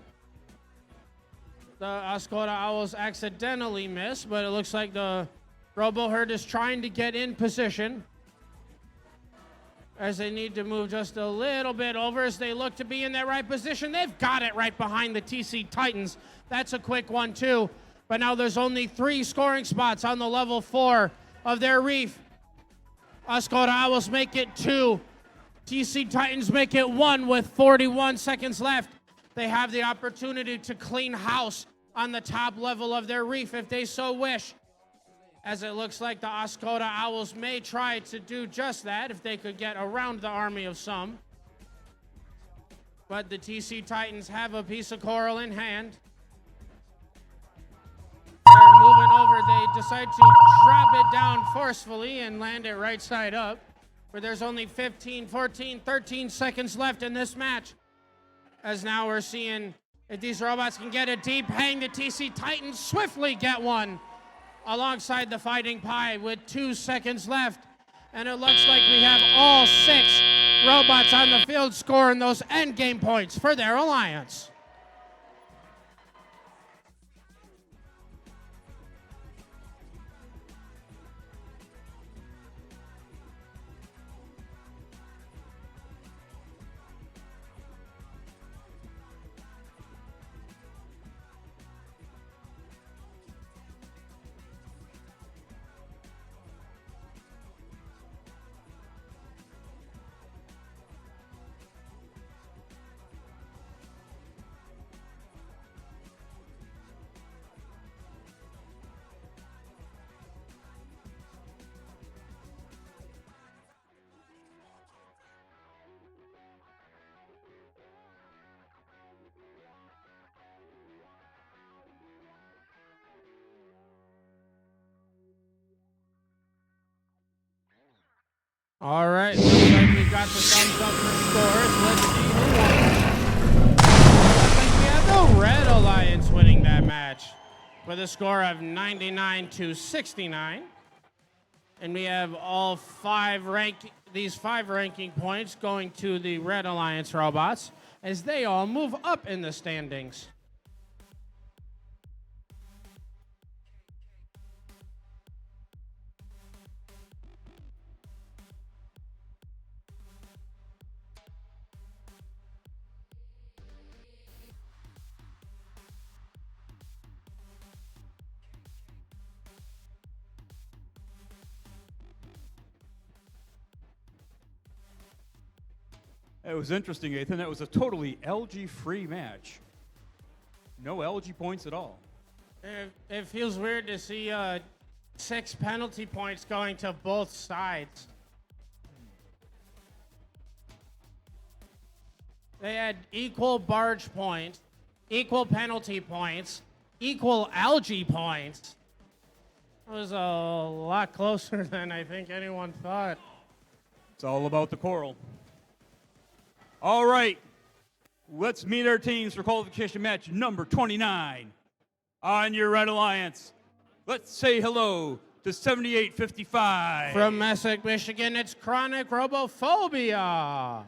The Oscoda Owls accidentally missed, but it looks like the Robo Herd is trying to get in position as they need to move just a little bit over as they look to be in that right position. They've got it right behind the TC Titans. That's a quick one, too. But now there's only 3 scoring spots on the level 4 of their reef. Oscoda Owls make it 2. TC Titans make it 1 with 41 seconds left. They have the opportunity to clean house on the top level of their reef if they so wish. As it looks like the Oscoda Owls may try to do just that if they could get around the army of some. But the TC Titans have a piece of coral in hand. They're moving over. They decide to drop it down forcefully and land it right side up. Where there's only 15, 14, 13 seconds left in this match. As now we're seeing if these robots can get it deep, hang the TC Titans swiftly get one. Alongside the Fighting Pie with 2 seconds left. And it looks like we have all 6 robots on the field scoring those end game points for their alliance. All right, looks like we got the thumbs up for scores. Let's see who won. Looks like we have the Red Alliance winning that match with a score of 99-69. And we have all these 5 ranking points going to the Red Alliance robots as they all move up in the standings. It was interesting, Ethan. That was a totally algae-free match. No algae points at all. It feels weird to see 6 penalty points going to both sides. They had equal barge points, equal penalty points, equal algae points. It was a lot closer than I think anyone thought. It's all about the coral. All right, let's meet our teams for qualification match number 29 on your Red Alliance. Let's say hello to 7855. From Messick, Michigan, it's Chronic Robophobia.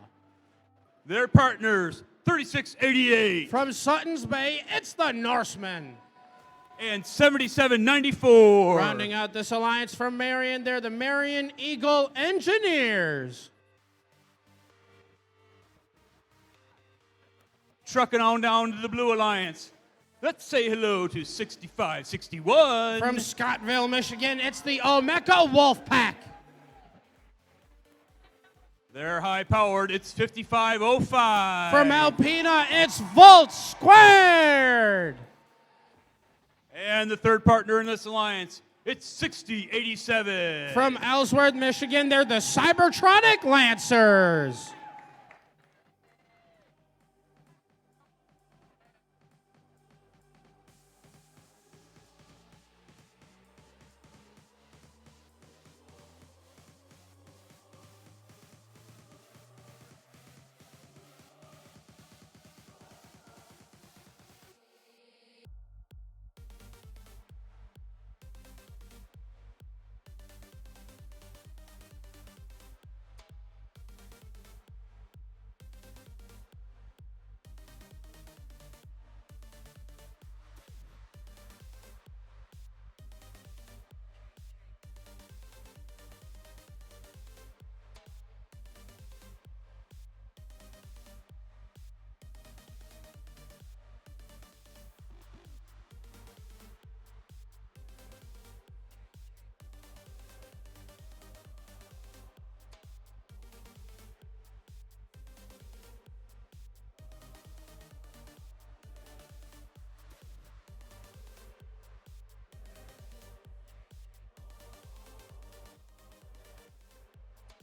Their partners, 3688. From Sutton's Bay, it's the Norsemen. And 7794. Rounding out this alliance from Marion, they're the Marion Eagle Engineers. Trucking on down to the Blue Alliance. Let's say hello to 6561. From Scottville, Michigan, it's the Omeka Wolfpack. They're high powered. It's 5505. From Alpena, it's Volt Squared. And the third partner in this alliance, it's 6087. From Ellsworth, Michigan, they're the Cybertronic Lancers.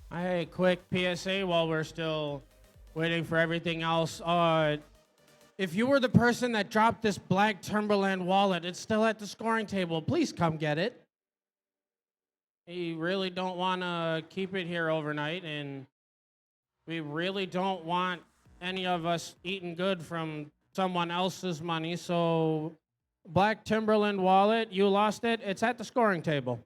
Hey, quick PSA while we're still waiting for everything else. If you were the person that dropped this black Timberland wallet, it's still at the scoring table. Please come get it. We really don't want to keep it here overnight, and we really don't want any of us eating good from someone else's money. So, black Timberland wallet, you lost it. It's at the scoring table.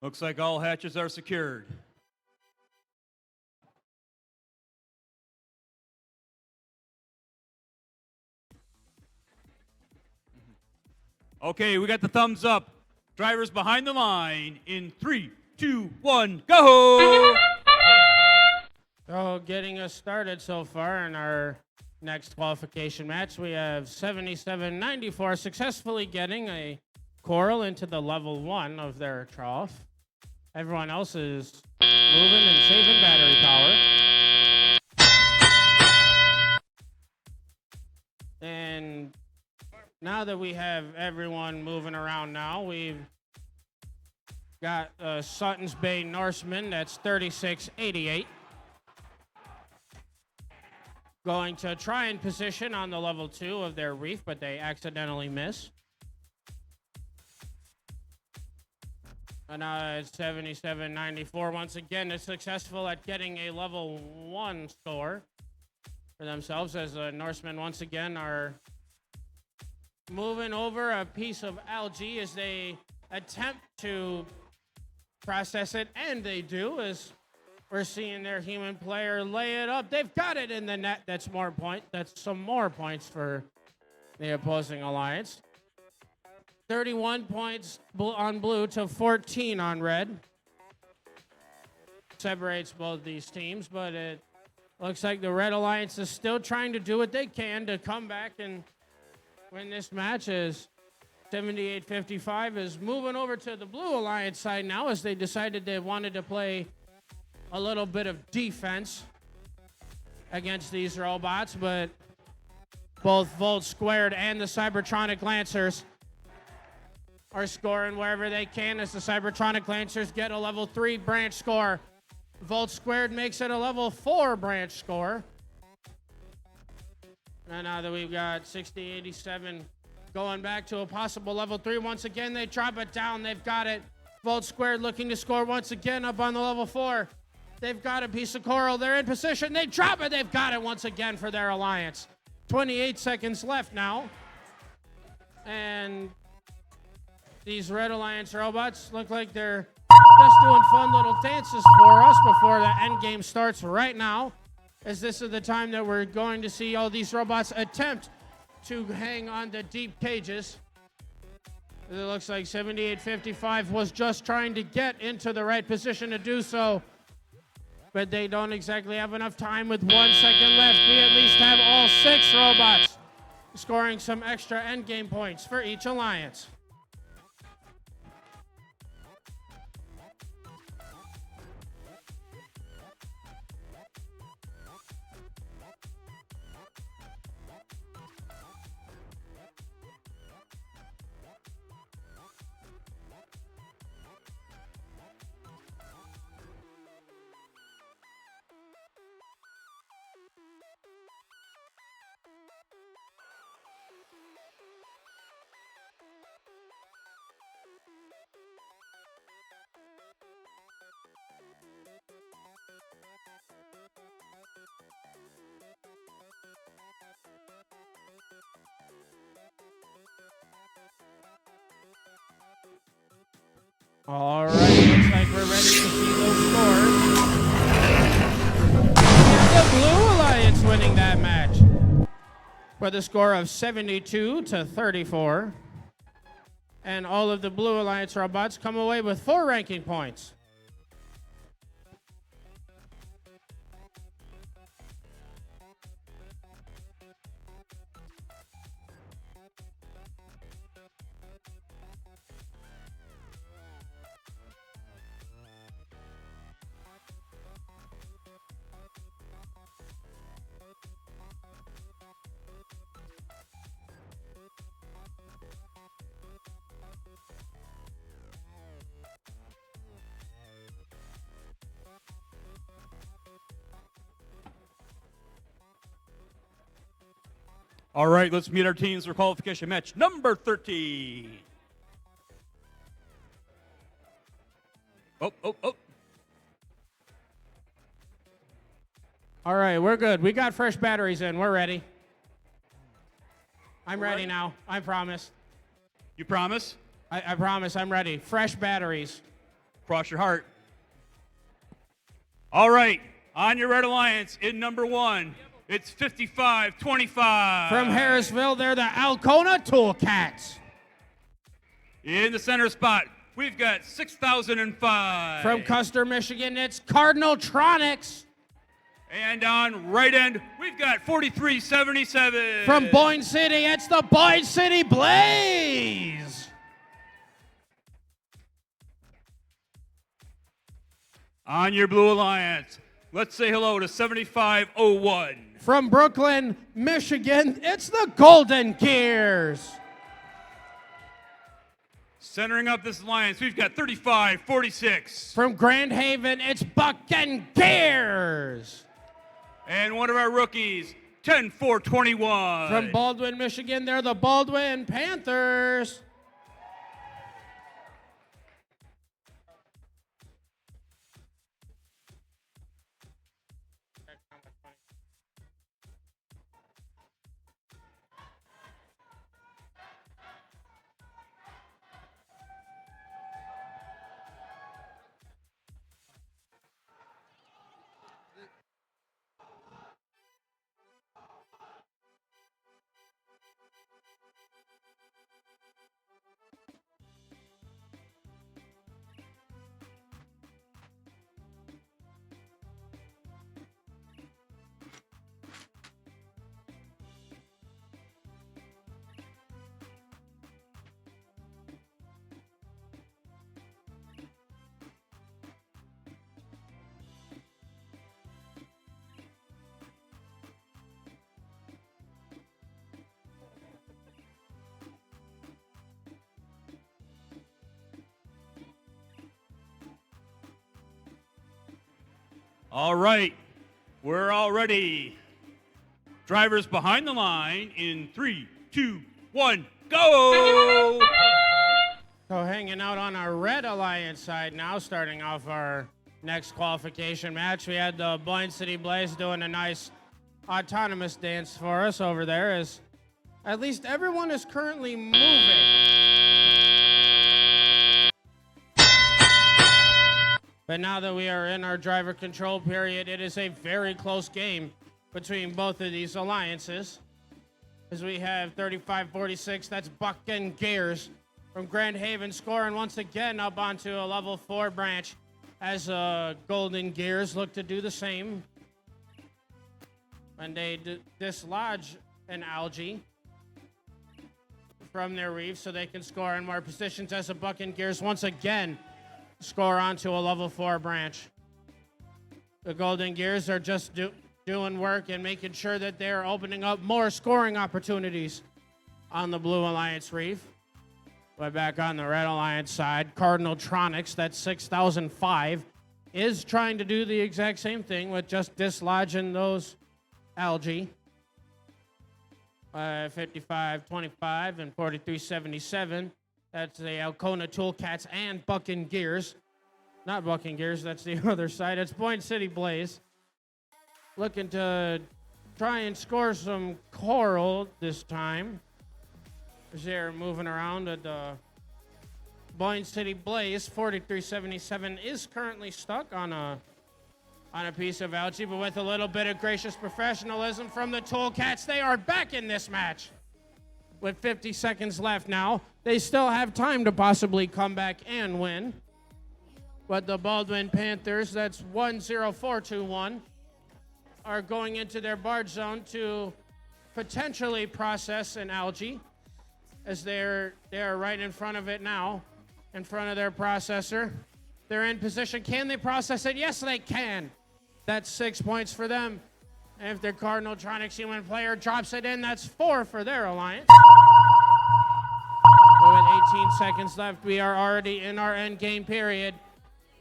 Looks like all hatches are secured. Okay, we got the thumbs up. Drivers behind the line in 3, 2, 1, go! So getting us started so far in our next qualification match, we have 7794 successfully getting a coral into the level 1 of their trough. Everyone else is moving and saving battery power. And now that we have everyone moving around now, we've got Sutton's Bay Norseman, that's 3688. Going to try and position on the level 2 of their reef, but they accidentally miss. And now it's 7794. Once again, they're successful at getting a level 1 score for themselves, as the Norsemen once again are moving over a piece of algae as they attempt to process it, and they do, as we're seeing their human player lay it up. They've got it in the net. That's some more points for the opposing alliance. 31 points on blue to 14 on red. Separates both these teams, but it looks like the Red Alliance is still trying to do what they can to come back and win this match, as 78-55 is moving over to the Blue Alliance side now, as they decided they wanted to play a little bit of defense against these robots, but both Volt Squared and the Cybertronic Lancers are scoring wherever they can, as the Cybertronic Lancers get a level 3 branch score. Volt Squared makes it a level 4 branch score. And now that we've got 6087 going back to a possible level 3. Once again, they drop it down. They've got it. Volt Squared looking to score once again up on the level 4. They've got a piece of coral. They're in position. They drop it. They've got it once again for their alliance. 28 seconds left now. And these Red Alliance robots look like they're just doing fun little dances for us before the end game starts right now, as this is the time that we're going to see all these robots attempt to hang on to deep cages. It looks like 78-55 was just trying to get into the right position to do so, but they don't exactly have enough time. With 1 second left, we at least have all 6 robots scoring some extra endgame points for each alliance. All right, looks like we're ready to see those scores. And the Blue Alliance winning that match with a score of 72-34. And all of the Blue Alliance robots come away with 4 ranking points. All right, let's meet our teams for qualification match number 13. Oh. All right, we're good. We got fresh batteries in. We're ready. I'm ready now. I promise. You promise? I promise I'm ready. Fresh batteries. cross your heart. All right, on your Red Alliance in number 1, it's 55-25. From Harrisville, they're the Alcona Toolcats. In the center spot, we've got 6005. From Custer, Michigan, it's Cardinaltronics. And on right end, we've got 4377. From Boyne City, it's the Boyne City Blaze. On your Blue Alliance, let's say hello to 7501. From Brooklyn, Michigan, it's the Golden Gears. Centering up this alliance, we've got 3546. From Grand Haven, it's Buck and Gears. And one of our rookies, 10421. From Baldwin, Michigan, they're the Baldwin Panthers. All right, we're all ready. Drivers behind the line in 3, 2, 1, go! So hanging out on our Red Alliance side now, starting off our next qualification match, we had the Boyne City Blaze doing a nice autonomous dance for us over there, as at least everyone is currently moving. But now that we are in our driver control period, it is a very close game between both of these alliances. As we have 35-46, that's Buck and Gears from Grand Haven scoring once again up onto a level 4 branch as Golden Gears look to do the same. And they dislodge an algae from their reef so they can score in more positions as a Buck and Gears once again score onto a level 4 branch. The Golden Gears are just doing work and making sure that they're opening up more scoring opportunities on the Blue Alliance reef. But back on the Red Alliance side, Cardinaltronics, that's 6005, is trying to do the exact same thing with just dislodging those algae. 55-25 and 43-77. That's the Alcona Toolcats and Buck and Gears. Not Buck and Gears, that's the other side. It's Boyne City Blaze. Looking to try and score some coral this time. As they're moving around at the Boyne City Blaze. 43-77 is currently stuck on a piece of algae, but with a little bit of gracious professionalism from the Toolcats, they are back in this match. With 50 seconds left now, they still have time to possibly come back and win. But the Baldwin Panthers, that's 10421, are going into their barge zone to potentially process an algae, as they're right in front of it now, in front of their processor. They're in position. Can they process it? Yes, they can. That's 6 points for them. And if their Cardinaltronics human player drops it in, that's 4 for their alliance. But with 18 seconds left, we are already in our end game period,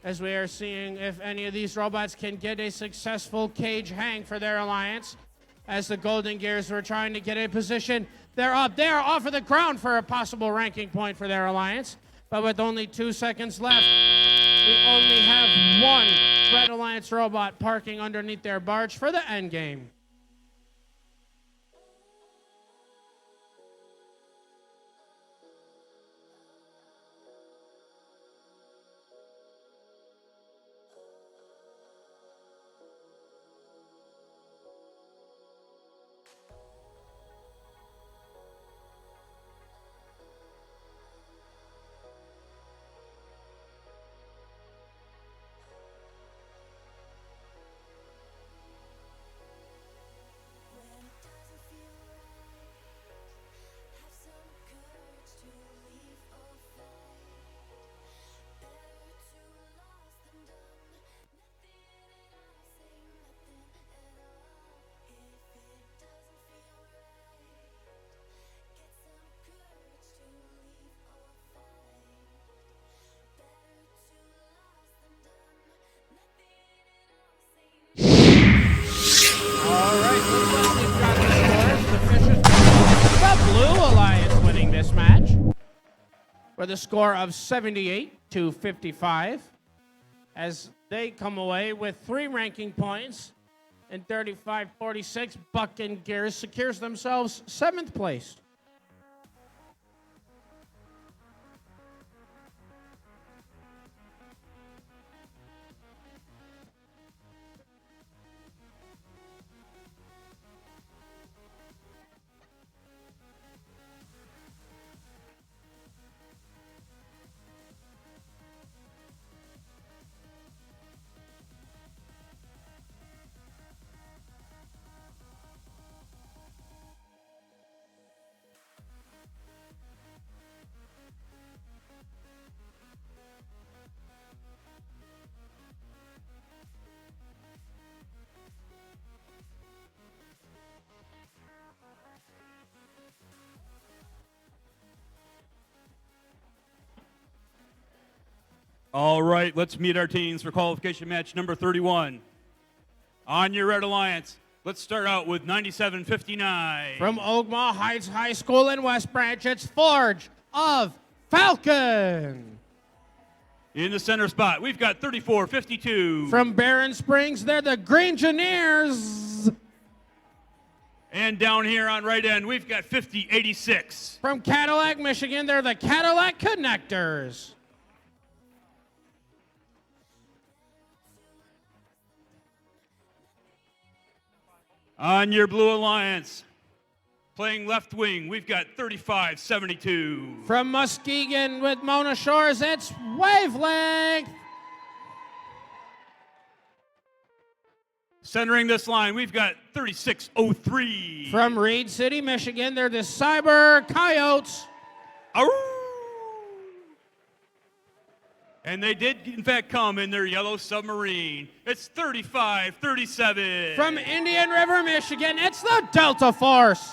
as we are seeing if any of these robots can get a successful cage hang for their alliance. As the Golden Gears were trying to get in position, they're up. They are off of the ground for a possible ranking point for their alliance. But with only 2 seconds left, we only have one Red Alliance robot parking underneath their barge for the end game. with a score of 78-55 as they come away with 3 ranking points. In 35-46, Buck and Gears secures themselves 7th place. All right, let's meet our teams for qualification match number 31. On your red alliance, let's start out with 97-59. From Ogma Heights High School in West Branch, it's Forge of Falcon. In the center spot, we've got 34-52. From Barron Springs, they're the Greengineers. And down here on right end, we've got 50-86. From Cadillac, Michigan, they're the Cadillac Connectors. On your blue alliance, playing left wing, we've got 35-72. From Muskegon with Mona Shores, it's Wavelength. Centering this line, we've got 36-03. From Reed City, Michigan, they're the Cyber Coyotes. Arroo! And they did, in fact, come in their yellow submarine. It's 35-37. From Indian River, Michigan, it's the Delta Force.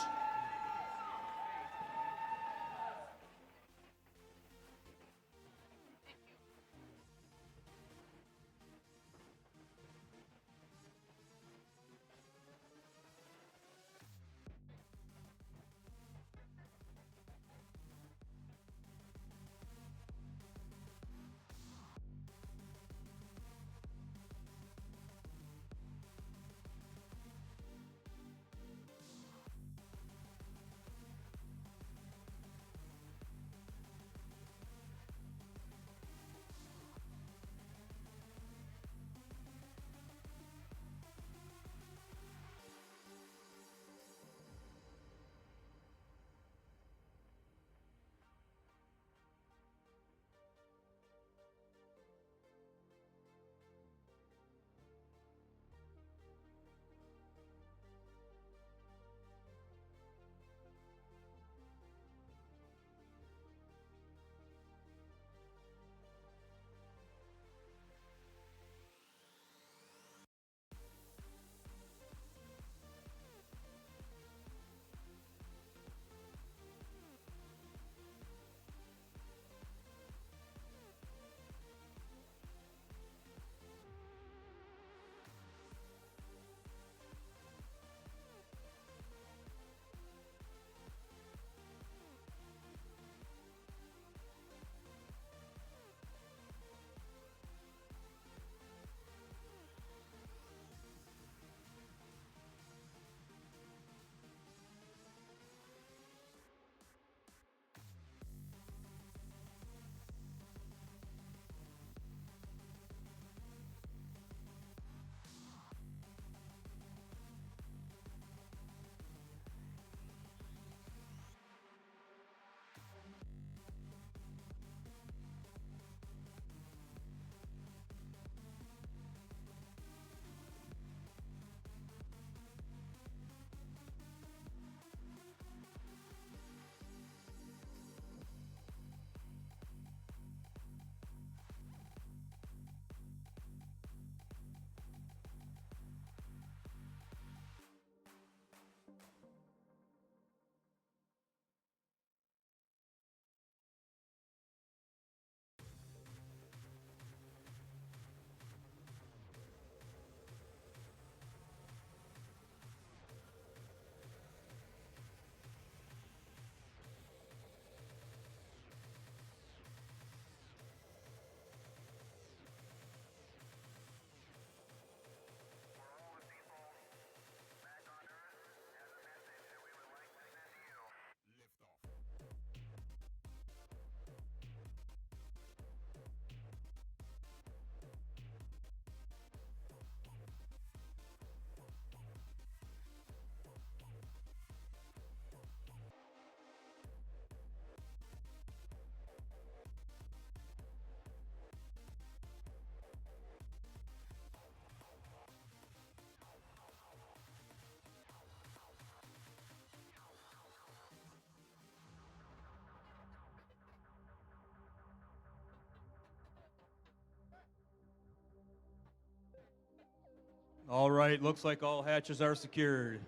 All right, looks like all hatches are secured.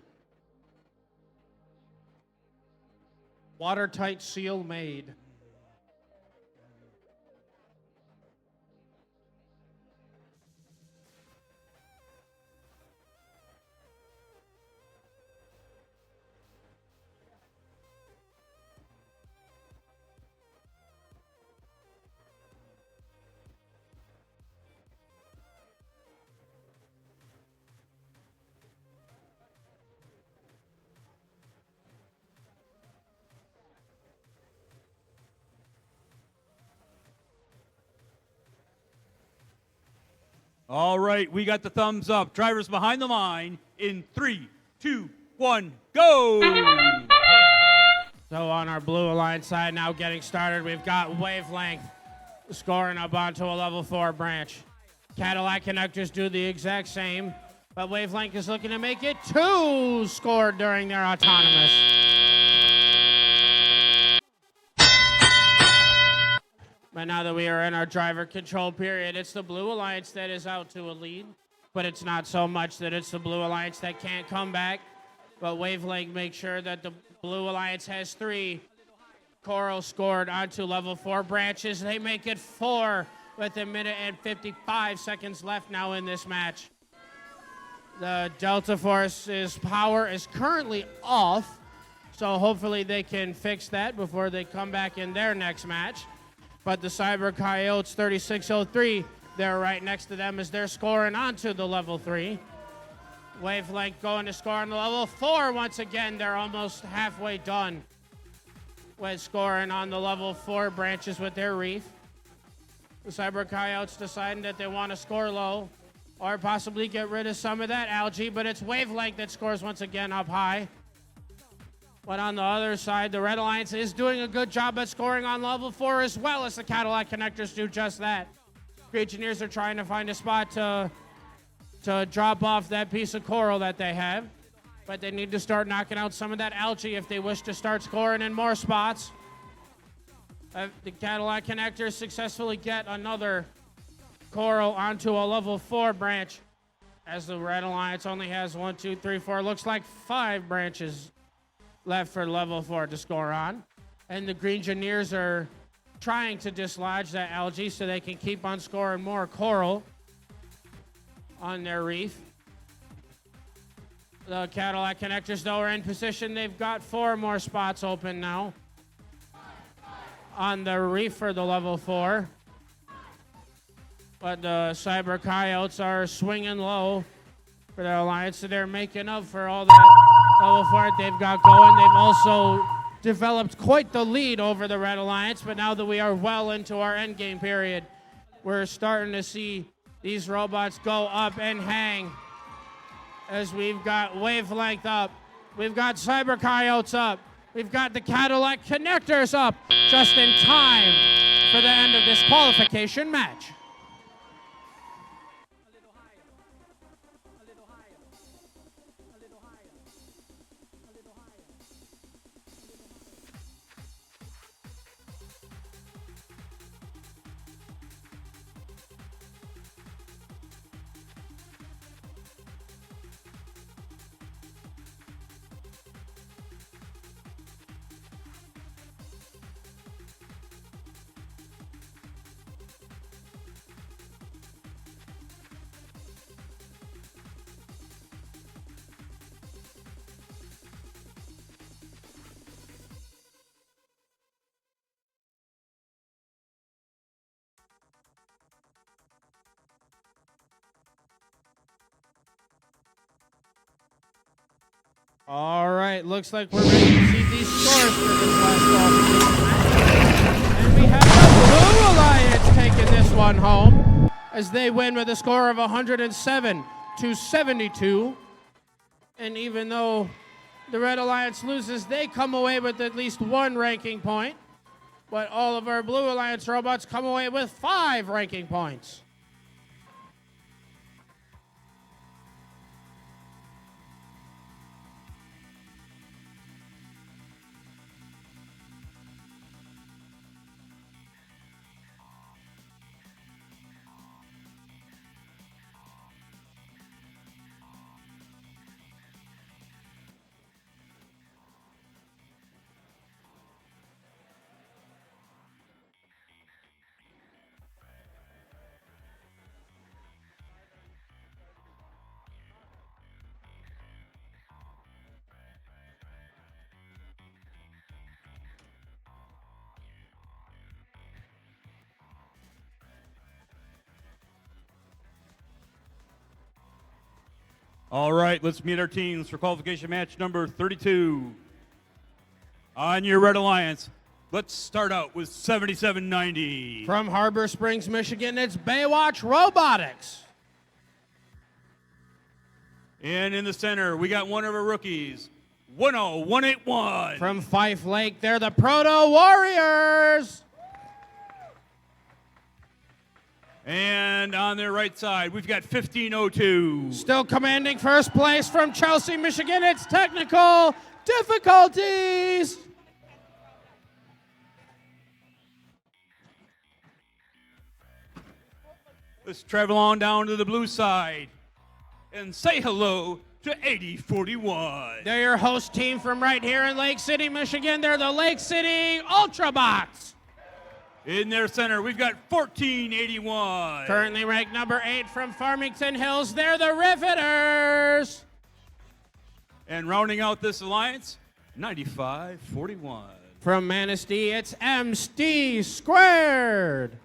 Watertight seal made. All right, we got the thumbs up. Drivers behind the line in 3, 2, 1, go! So on our Blue Alliance side now getting started, we've got Wavelength scoring up onto a level 4 branch. Cadillac Connectors do the exact same, but Wavelength is looking to make it 2 scored during their autonomous. But now that we are in our driver control period, it's the Blue Alliance that is out to a lead, but it's not so much that it's the Blue Alliance that can't come back, but Wavelength makes sure that the Blue Alliance has 3. Coral scored onto level 4 branches. They make it 4 with a minute and 55 seconds left now in this match. The Delta Force's power is currently off, so hopefully they can fix that before they come back in their next match. But the Cyber Coyotes 3603, they're right next to them as they're scoring onto the level 3. Wavelength going to score on the level 4 once again. They're almost halfway done with scoring on the level 4 branches with their reef. The Cyber Coyotes deciding that they want to score low or possibly get rid of some of that algae, but it's Wavelength that scores once again up high. But on the other side, the Red Alliance is doing a good job at scoring on level 4 as well as the Cadillac Connectors do just that. Engineers are trying to find a spot to drop off that piece of coral that they have, but they need to start knocking out some of that algae if they wish to start scoring in more spots. The Cadillac Connectors successfully get another coral onto a level 4 branch, as the Red Alliance only has 1, 2, 3, 4, looks like 5 branches left for level 4 to score on. And the Green Engineers are trying to dislodge that algae so they can keep on scoring more coral on their reef. The Cadillac Connectors, though, are in position. They've got 4 more spots open now on the reef for the level 4. But the Cyber Coyotes are swinging low for their alliance, so they're making up for all that level 4 they've got going. They've also developed quite the lead over the Red Alliance, but now that we are well into our endgame period, we're starting to see these robots go up and hang as we've got Wavelength up, we've got Cyber Coyotes up, we've got the Cadillac Connectors up, just in time for the end of this qualification match. All right, looks like we're ready to see these scores for this last qualification match. And we have the Blue Alliance taking this one home as they win with a score of 107 to 72. And even though the Red Alliance loses, they come away with at least 1 ranking point. But all of our Blue Alliance robots come away with 5 ranking points. All right, let's meet our teams for qualification match number 32. On your Red Alliance, let's start out with 7790. From Harbor Springs, Michigan, it's Baywatch Robotics. And in the center, we got one of our rookies, 10181. From Fife Lake, they're the Proto Warriors. And on their right side, we've got 1502. Still commanding first place from Chelsea, Michigan, it's Technical Difficulties. Let's travel on down to the blue side and say hello to 8041. They're your host team from right here in Lake City, Michigan. They're the Lake City Ultrabots. In their center, we've got 1481. Currently ranked number 8 from Farmington Hills. They're the Riveters. And rounding out this alliance, 9541. From Manistee, it's MC Squared.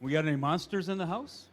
We got any monsters in the house?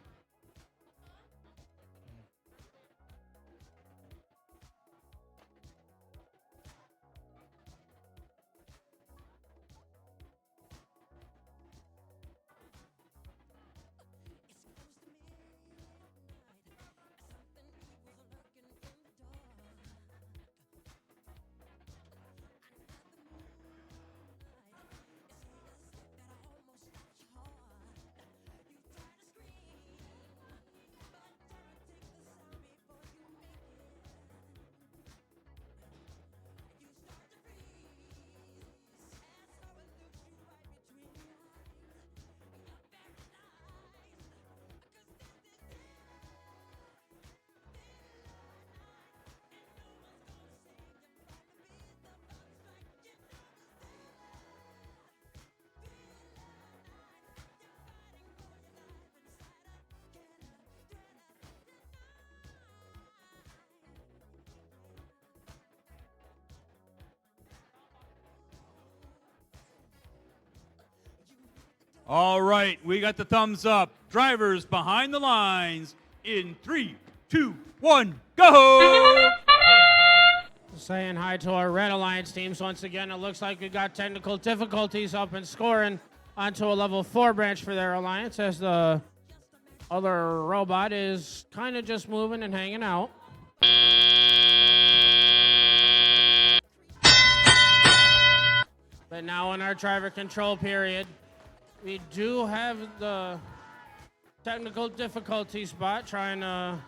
All right, we got the thumbs up. Drivers behind the lines in 3, 2, 1, go! Saying hi to our Red Alliance teams once again. It looks like we got technical difficulties up and scoring onto a level 4 branch for their alliance as the other robot is kind of just moving and hanging out. But now in our driver control period, we do have the technical difficulty spot trying to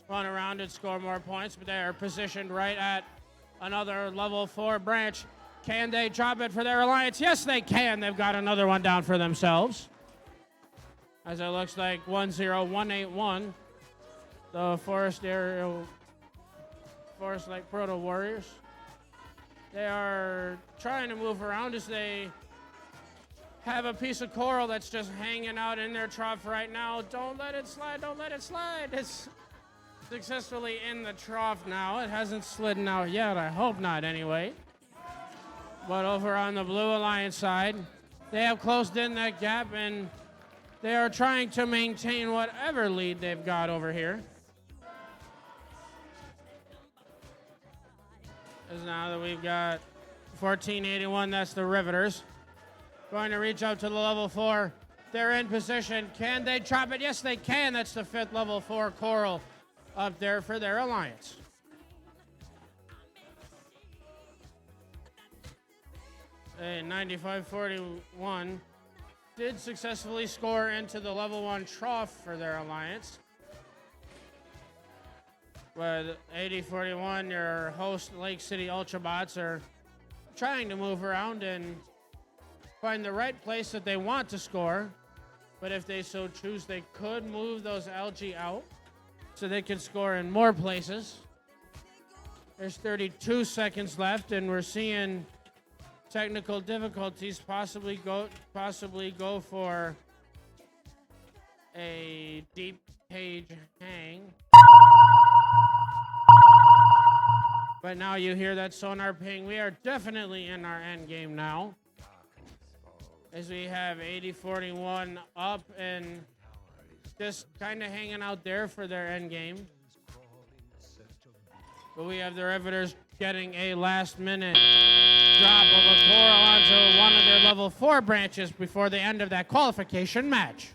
run around and score more points, but they are positioned right at another level 4 branch. Can they drop it for their alliance? Yes, they can. They've got another one down for themselves. As it looks like 10181, the Forest Lake Proto Warriors. They are trying to move around as they have a piece of coral that's just hanging out in their trough right now. Don't let it slide, don't let it slide. It's successfully in the trough now. It hasn't slidden out yet, I hope not anyway. But over on the Blue Alliance side, they have closed in that gap and they are trying to maintain whatever lead they've got over here. As now that we've got 1481, that's the Riveters. Going to reach up to the level 4. They're in position. Can they drop it? Yes, they can. That's the 5th level 4 Coral up there for their alliance. A 9541 did successfully score into the level 1 trough for their alliance. But 8041, your host Lake City Ultrabots, are trying to move around and find the right place that they want to score. But if they so choose, they could move those algae out so they can score in more places. There's 32 seconds left, and we're seeing technical difficulties possibly go for a deep page hang. But now you hear that sonar ping. We are definitely in our end game now, as we have 8041 up and just kind of hanging out there for their end game. But we have the Riveters getting a last-minute drop of a coral onto one of their level 4 branches before the end of that qualification match.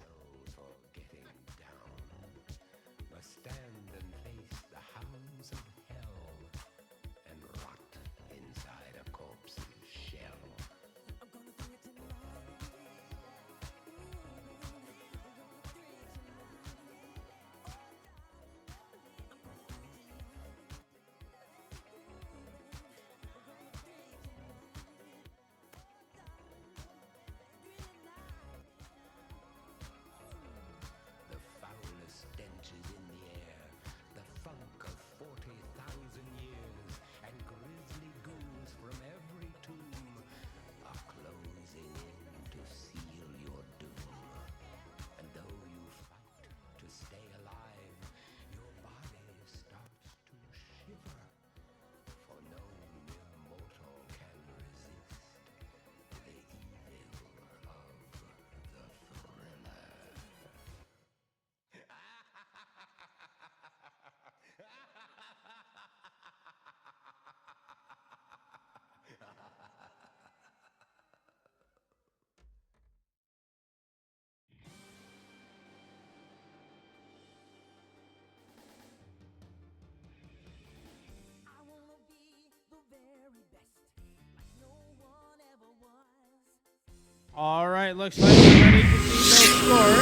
All right, looks like we're ready to see those scores.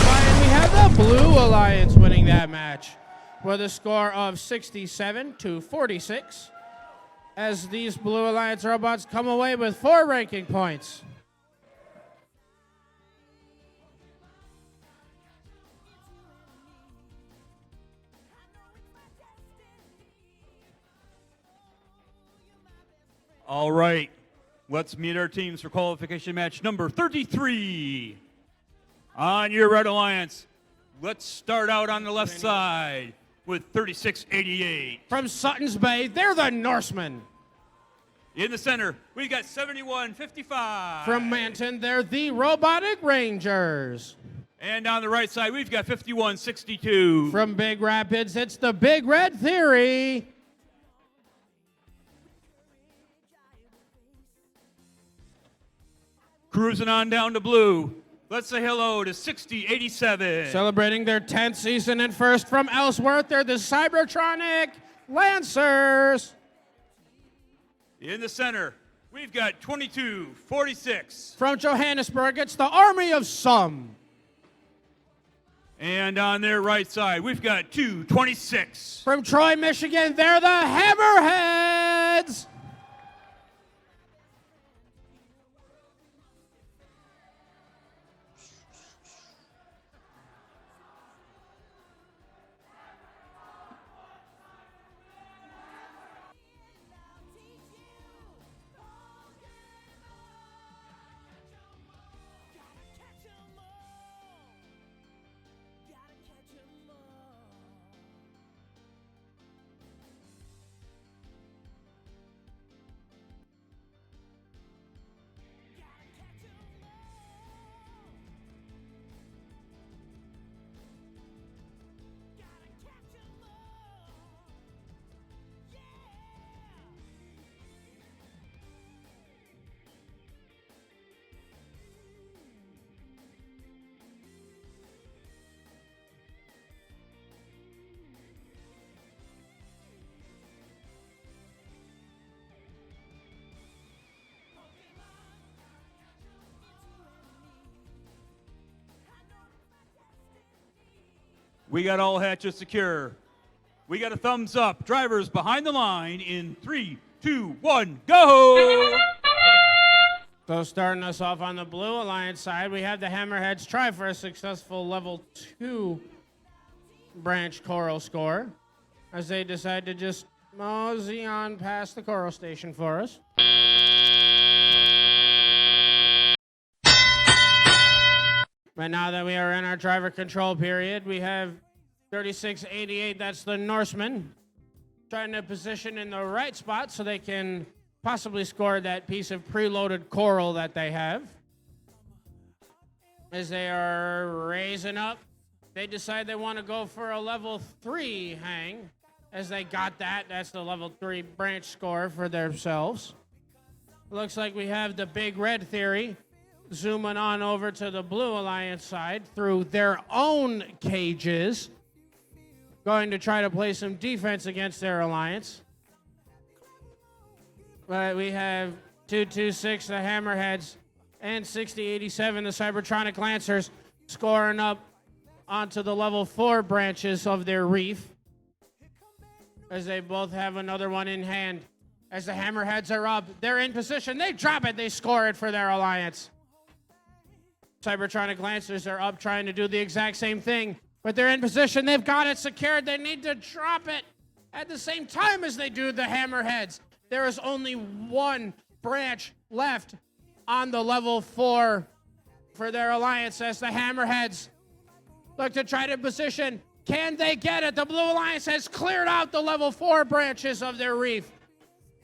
And we have the Blue Alliance winning that match with a score of 67-46, as these Blue Alliance robots come away with 4 ranking points. All right, let's meet our teams for qualification match number 33. On your Red Alliance, let's start out on the left side with 3688. From Sutton's Bay, they're the Norsemen. In the center, we got 7155. From Manton, they're the Robotic Rangers. And on the right side, we've got 5162. From Big Rapids, it's the Big Red Theory. Cruising on down to blue. Let's say hello to 6087. Celebrating their 10th season and first from Ellsworth, they're the Cybertronic Lancers. In the center, we've got 2246. From Johannesburg, it's the Army of Some. And on their right side, we've got 226. From Troy, Michigan, they're the Hammerheads. We got all hatches secure. We got a thumbs up. Drivers behind the line in 3, 2, 1, go! So starting us off on the Blue Alliance side, we have the Hammerheads try for a successful level 2 branch coral score, as they decide to just mosey on past the coral station for us. But now that we are in our driver control period, we have 3688, that's the Norsemen, trying to position in the right spot so they can possibly score that piece of preloaded coral that they have. As they are raising up, they decide they want to go for a level 3 hang. As they got that, that's the level 3 branch score for themselves. Looks like we have the Big Red Theory zooming on over to the Blue Alliance side through their own cages, going to try to play some defense against their alliance. But we have 226, the Hammerheads, and 6087, the Cybertronic Lancers, scoring up onto the level 4 branches of their reef, as they both have another one in hand. As the Hammerheads are up, they're in position, they drop it, they score it for their alliance. Cybertronic Lancers are up trying to do the exact same thing, but they're in position. They've got it secured. They need to drop it at the same time as they do the Hammerheads. There is only one branch left on the level 4 for their alliance as the Hammerheads look to try to position. Can they get it? The Blue Alliance has cleared out the level 4 branches of their reef.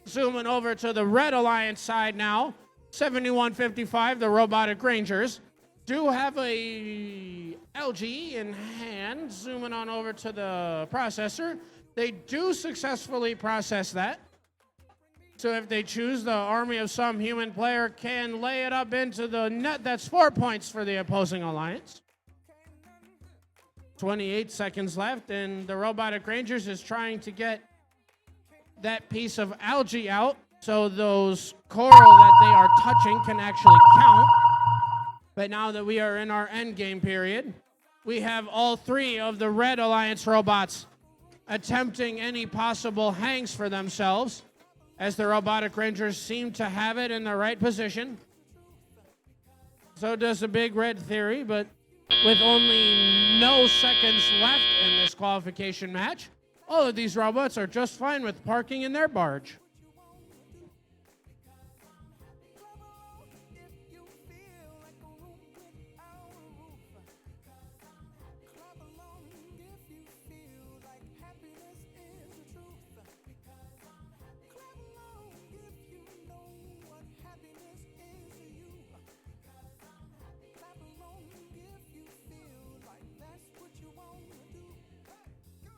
Zooming over to the Red Alliance side now, 7155, the Robotic Rangers do have a LG in hand. Zooming on over to the processor. They do successfully process that. So if they choose, the Army of Some human player can lay it up into the net. That's 4 points for the opposing alliance. 28 seconds left, and the Robotic Rangers is trying to get that piece of algae out So those coral that they are touching can actually count. But now that we are in our end game period, we have all three of the Red Alliance robots attempting any possible hangs for themselves, as the Robotic Rangers seem to have it in the right position. So does the Big Red Theory, but with only no seconds left in this qualification match, all of these robots are just fine with parking in their barge.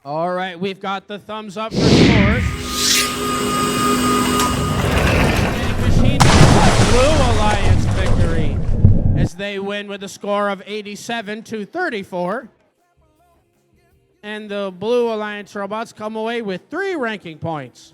All right, we've got the thumbs up for scores. Machine Blue Alliance victory as they win with a score of 87-34. And the Blue Alliance robots come away with 3 ranking points.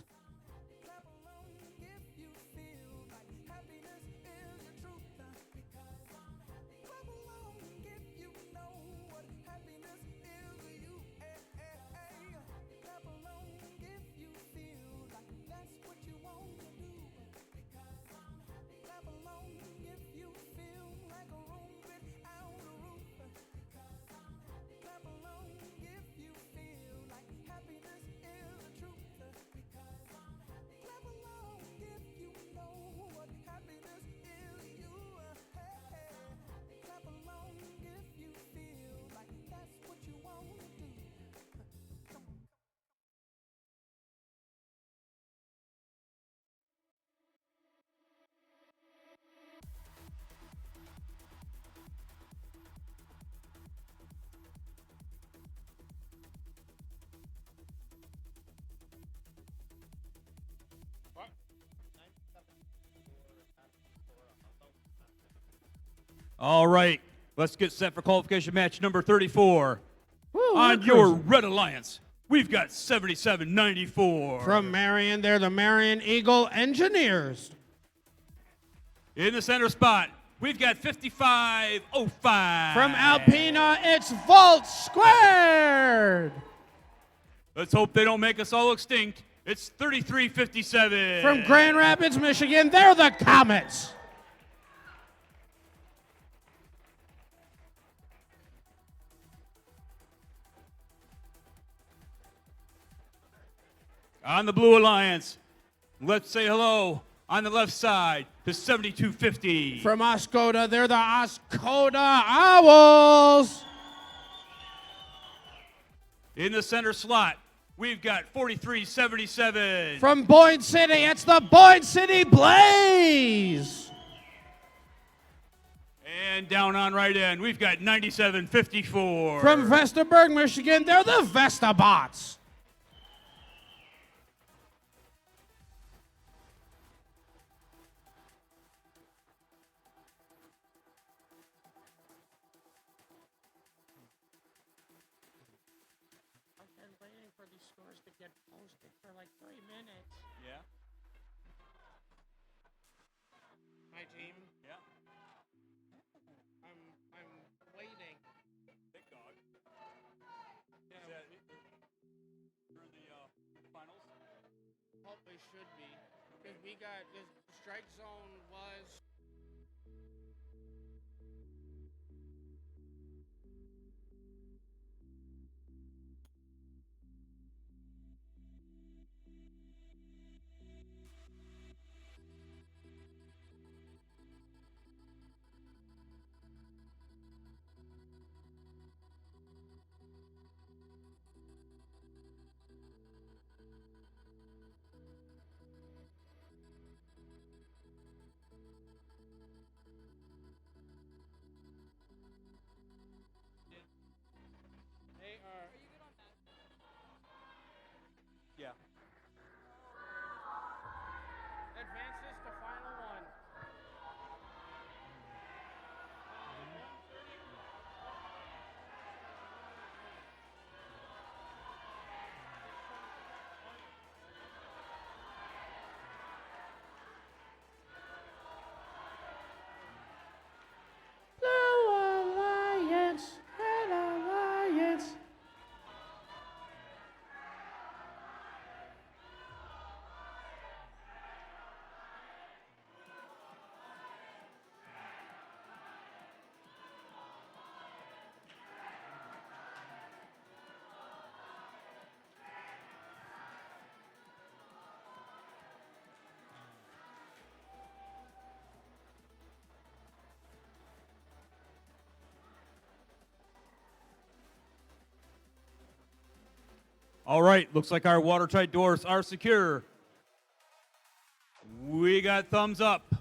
All right, let's get set for qualification match number 34. Woo, On your Red Alliance, we've got 7794. From Marion, they're the Marion Eagle Engineers. In the center spot, we've got 5505. From Alpena, it's Vault Squared. Let's hope they don't make us all extinct. It's 3357. From Grand Rapids, Michigan, they're the Comets. On the Blue Alliance, let's say hello on the left side to 7250. From Oscoda, they're the Oscoda Owls. In the center slot, we've got 4377. From Boyne City, it's the Boyne City Blaze. And down on right end, we've got 9754. From Vestaburg, Michigan, they're the Vestabots. Yeah. My team. Yeah. I'm waiting. Big dog. Yeah, Is that through the finals? Hopefully should be. Because we got the strike zone was. All right, looks like our watertight doors are secure. We got thumbs up.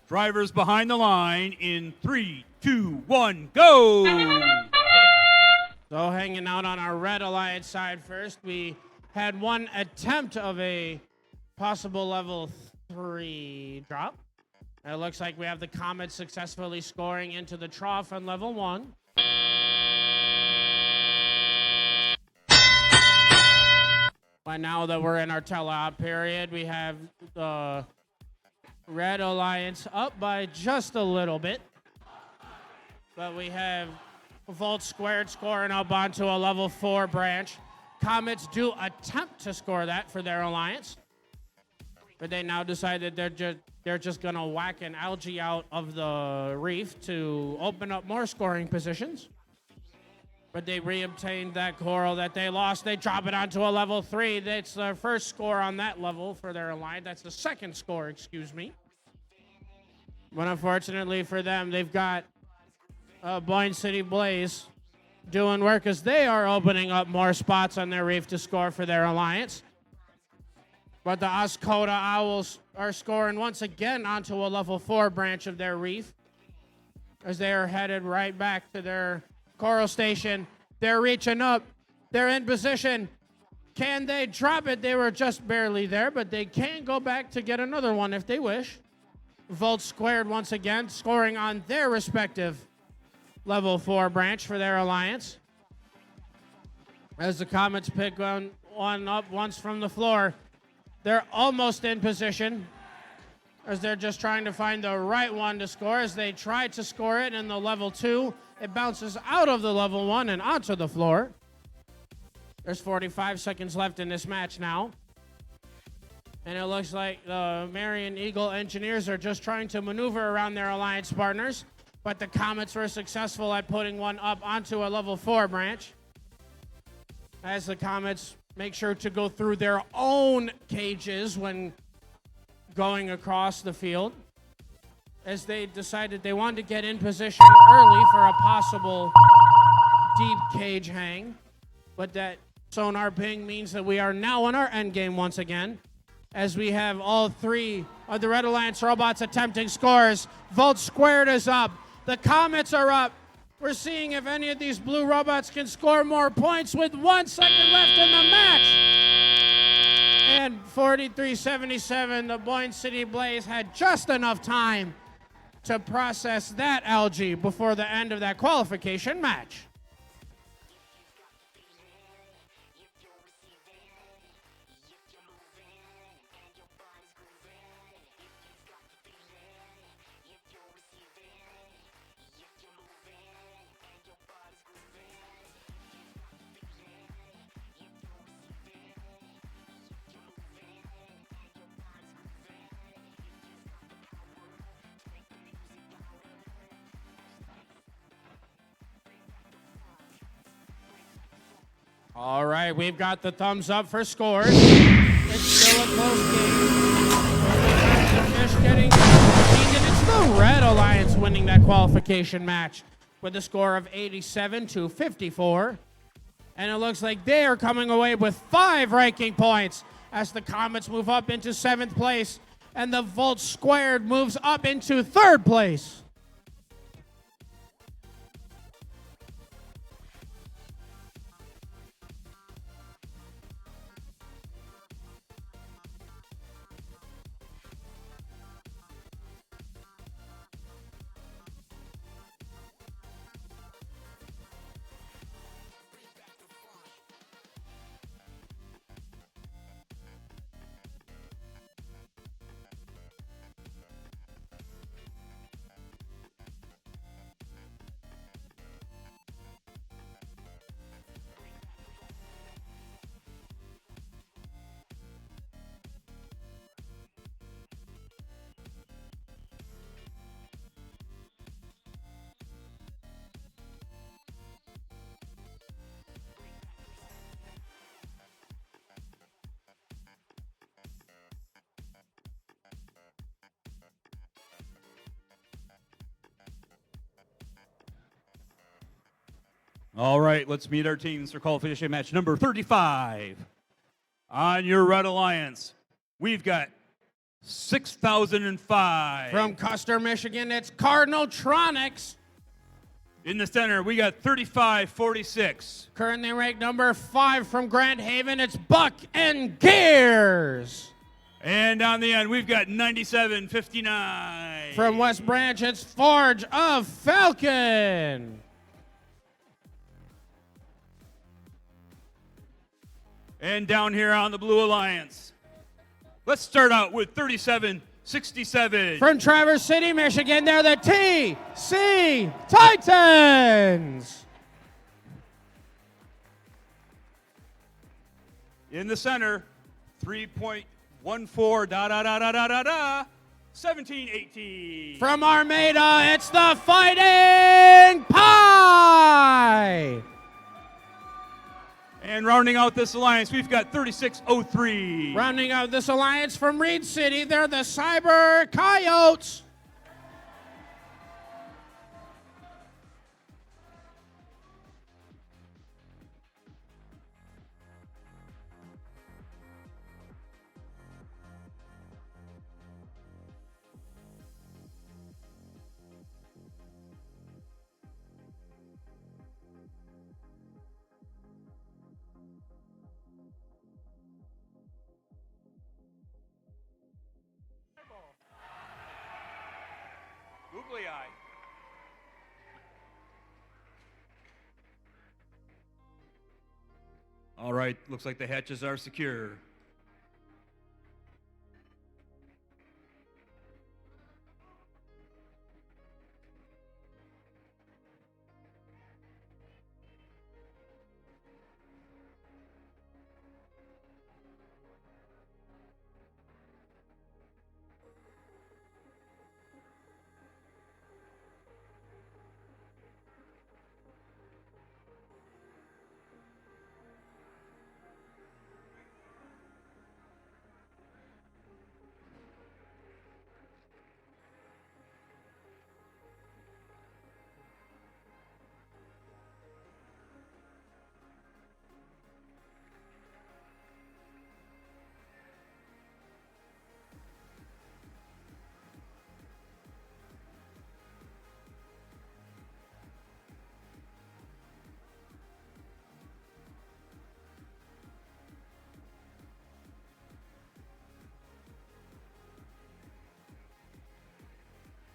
Drivers behind the line in 3, 2, 1, go! So hanging out on our Red Alliance side first, we had one attempt of a possible level 3 drop. It looks like we have the Comets successfully scoring into the trough on level 1. But now that we're in our tele-op period, we have the Red Alliance up by just a little bit. But we have Volt Squared scoring up onto a level 4 branch. Comets do attempt to score that for their alliance. But they now decided they're just going to whack an algae out of the reef to open up more scoring positions. But they reobtained that coral that they lost. They drop it onto a level 3. That's their first score on that level for their alliance. That's the second score, excuse me. But unfortunately for them, they've got Blind City Blaze doing work as they are opening up more spots on their reef to score for their alliance. But the Oscoda Owls are scoring once again onto a level 4 branch of their reef as they are headed right back to their coral station. They're reaching up. They're in position. Can they drop it? They were just barely there, but they can go back to get another one if they wish. Volt Squared once again, scoring on their respective level 4 branch for their alliance. As the Comets pick one up once from the floor, they're almost in position as they're just trying to find the right one to score. As they try to score it in the level 2, it bounces out of the level 1 and onto the floor. There's 45 seconds left in this match now. And it looks like the Marion Eagle Engineers are just trying to maneuver around their alliance partners. But the Comets were successful at putting one up onto a level 4 branch. As the Comets make sure to go through their own cages when going across the field. As they decided they wanted to get in position early for a possible deep cage hang. But that sonar ping means that we are now on our end game once again. As we have all 3 of the Red Alliance robots attempting scores. Volt Squared is up. The Comets are up. We're seeing if any of these blue robots can score more points with 1 second left in the match. And 43-77, the Blind City Blaze had just enough time to process that algae before the end of that qualification match. All right, we've got the thumbs up for scores. It's still a close game. The fish getting defeated. It's the Red Alliance winning that qualification match with a score of 87-54. And it looks like they are coming away with 5 ranking points as the Comets move up into 7th place and the Volt Squared moves up into 3rd place. All right, let's meet our teams for qualification match number 35. On your Red Alliance, we've got 6005. From Custer, Michigan, it's Cardinaltronics. In the center, we got 3546. Currently ranked number 5 from Grand Haven, it's Buck and Gears. And on the end, we've got 9759. From West Branch, it's Forge of Falcon. And down here on the Blue Alliance, let's start out with 3767. From Traverse City, Michigan, they're the TC Titans. In the center, 3.14, 1718. From Armada, it's the Fighting Pie. And rounding out this alliance, we've got 3603. Rounding out this alliance from Reed City, they're the Cyber Coyotes. Googly eye. All right, looks like the hatches are secure.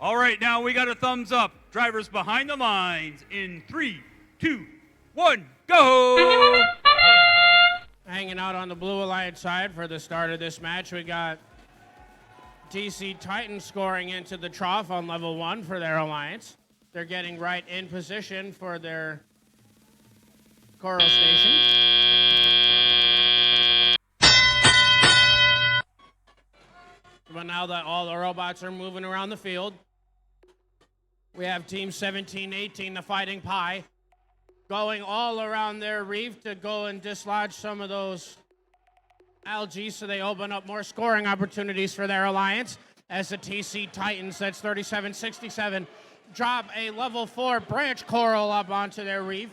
All right, now we got a thumbs up. Drivers behind the lines in 3, 2, 1, go! Hanging out on the Blue Alliance side for the start of this match, we got DC Titans scoring into the trough on level 1 for their alliance. They're getting right in position for their Coral Station. But now that all the robots are moving around the field, we have Team 1718, the Fighting Pie, going all around their reef to go and dislodge some of those algae so they open up more scoring opportunities for their alliance. As the TC Titans, that's 3767, drop a level 4 branch coral up onto their reef.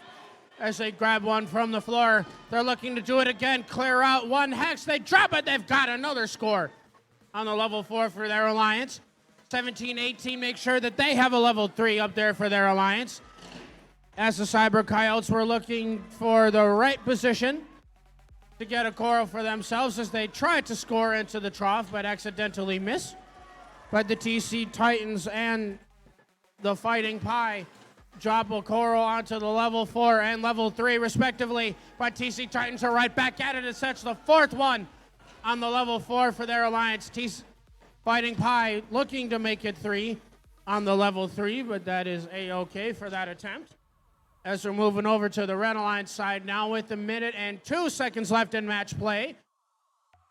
As they grab one from the floor, they're looking to do it again, clear out one hex, they drop it, they've got another score on the level 4 for their alliance. 1718 make sure that they have a level 3 up there for their alliance. As the Cyber Coyotes were looking for the right position to get a coral for themselves as they tried to score into the trough but accidentally miss. But the TC Titans and the Fighting Pie drop a coral onto the level 4 and level 3 respectively. But TC Titans are right back at it as such, the 4th one on the level 4 for their alliance. Fighting Pie looking to make it 3 on the level 3, but that is A-okay for that attempt. As we're moving over to the Red Alliance side now with a minute and 2 seconds left in match play.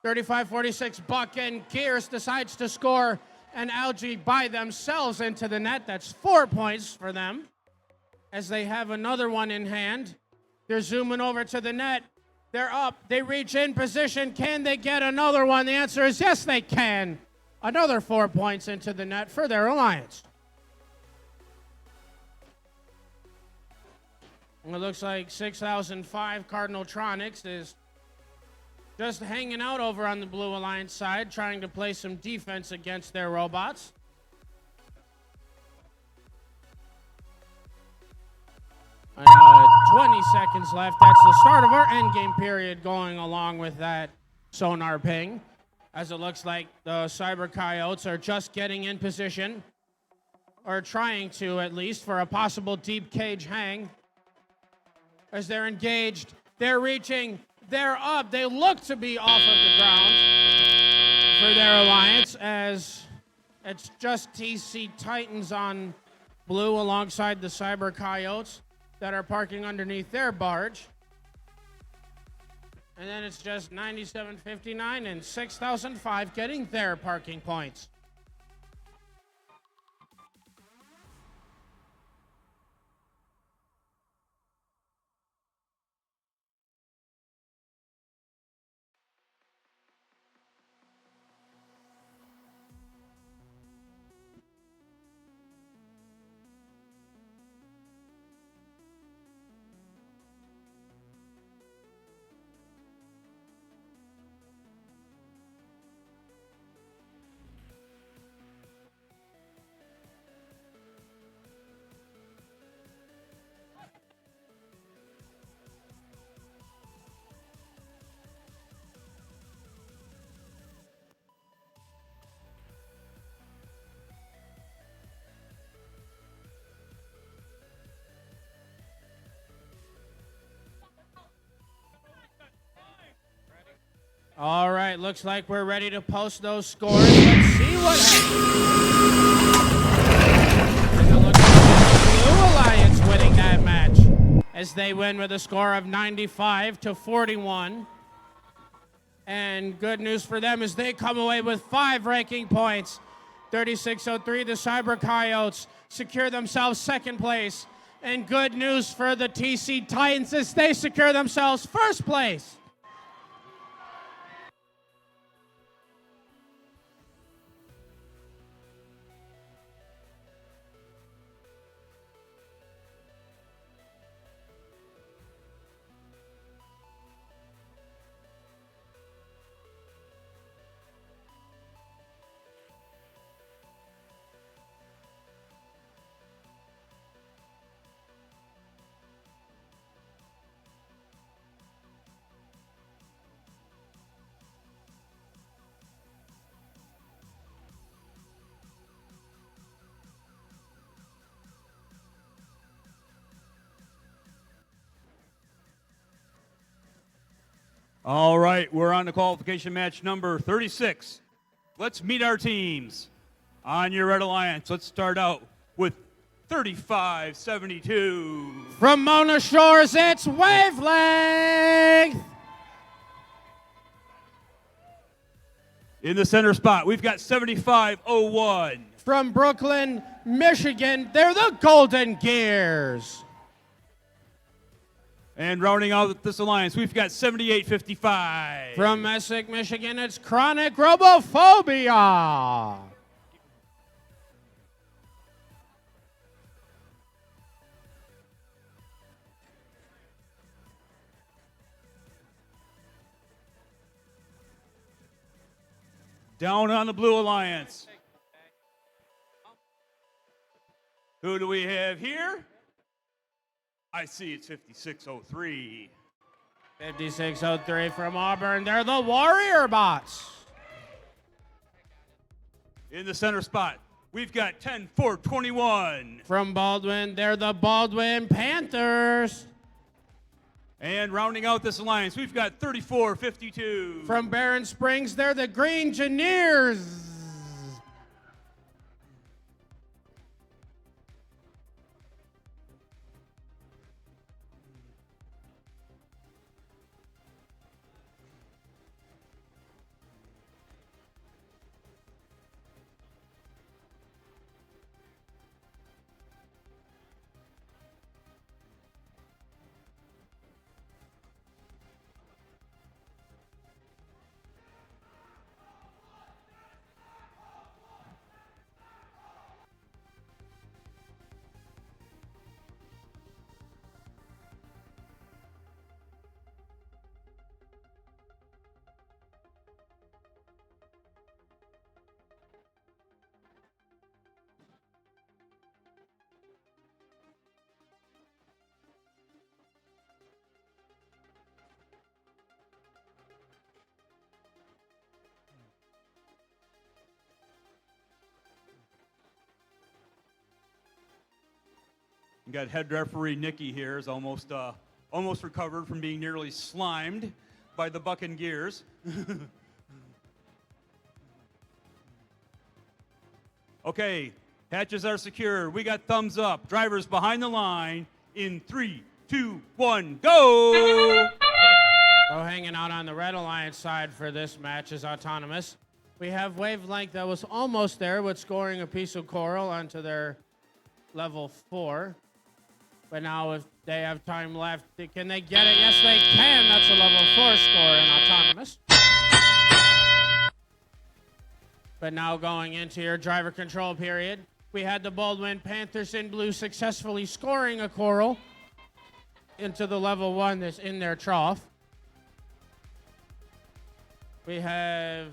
35-46, Buck and Gears decides to score an algae by themselves into the net. That's 4 points for them. As they have another one in hand, they're zooming over to the net. They're up, they reach in position. Can they get another one? The answer is yes, they can. Another 4 points into the net for their alliance. It looks like 6005 Cardinaltronics is just hanging out over on the Blue Alliance side, trying to play some defense against their robots. And 20 seconds left. That's the start of our endgame period, going along with that sonar ping, as it looks like the Cyber Coyotes are just getting in position, or trying to at least, for a possible deep cage hang. As they're engaged, they're reaching, they're up. They look to be off of the ground for their alliance, as it's just TC Titans on blue alongside the Cyber Coyotes that are parking underneath their barge. And then it's just 9759 and 6005 getting their parking points. All right, looks like we're ready to post those scores. Let's see what happens. It looks like the Blue Alliance winning that match, as they win with a score of 95-41. And good news for them is they come away with 5 ranking points. 3603, the Cyber Coyotes secure themselves second place. And good news for the TC Titans is they secure themselves first place. All right, we're on to qualification match number 36. Let's meet our teams. On your Red Alliance, let's start out with 3572. From Mona Shores, it's Wavelength. In the center spot, we've got 7501. From Brooklyn, Michigan, they're the Golden Gears. And rounding out this alliance, we've got 7855. From Messick, Michigan, it's Chronic Robophobia. Down on the Blue Alliance. Who do we have here? I see it's 5603. 5603 from Auburn, they're the Warrior Bots. In the center spot, we've got 10421. From Baldwin, they're the Baldwin Panthers. And rounding out this alliance, we've got 3452. From Barron Springs, they're the Green Engineers. You got head referee Nikki here is almost recovered from being nearly slimed by the bucking gears. Okay, hatches are secure. We got thumbs up. Drivers behind the line in 3, 2, 1, go! So hanging out on the Red Alliance side for this match is Autonomous. We have Wavelength that was almost there with scoring a piece of coral onto their level 4. But now if they have time left, can they get it? Yes, they can. That's a level 4 score in Autonomous. But now going into your driver control period, we had the Baldwin Panthers in blue successfully scoring a coral into the level 1 that's in their trough. We have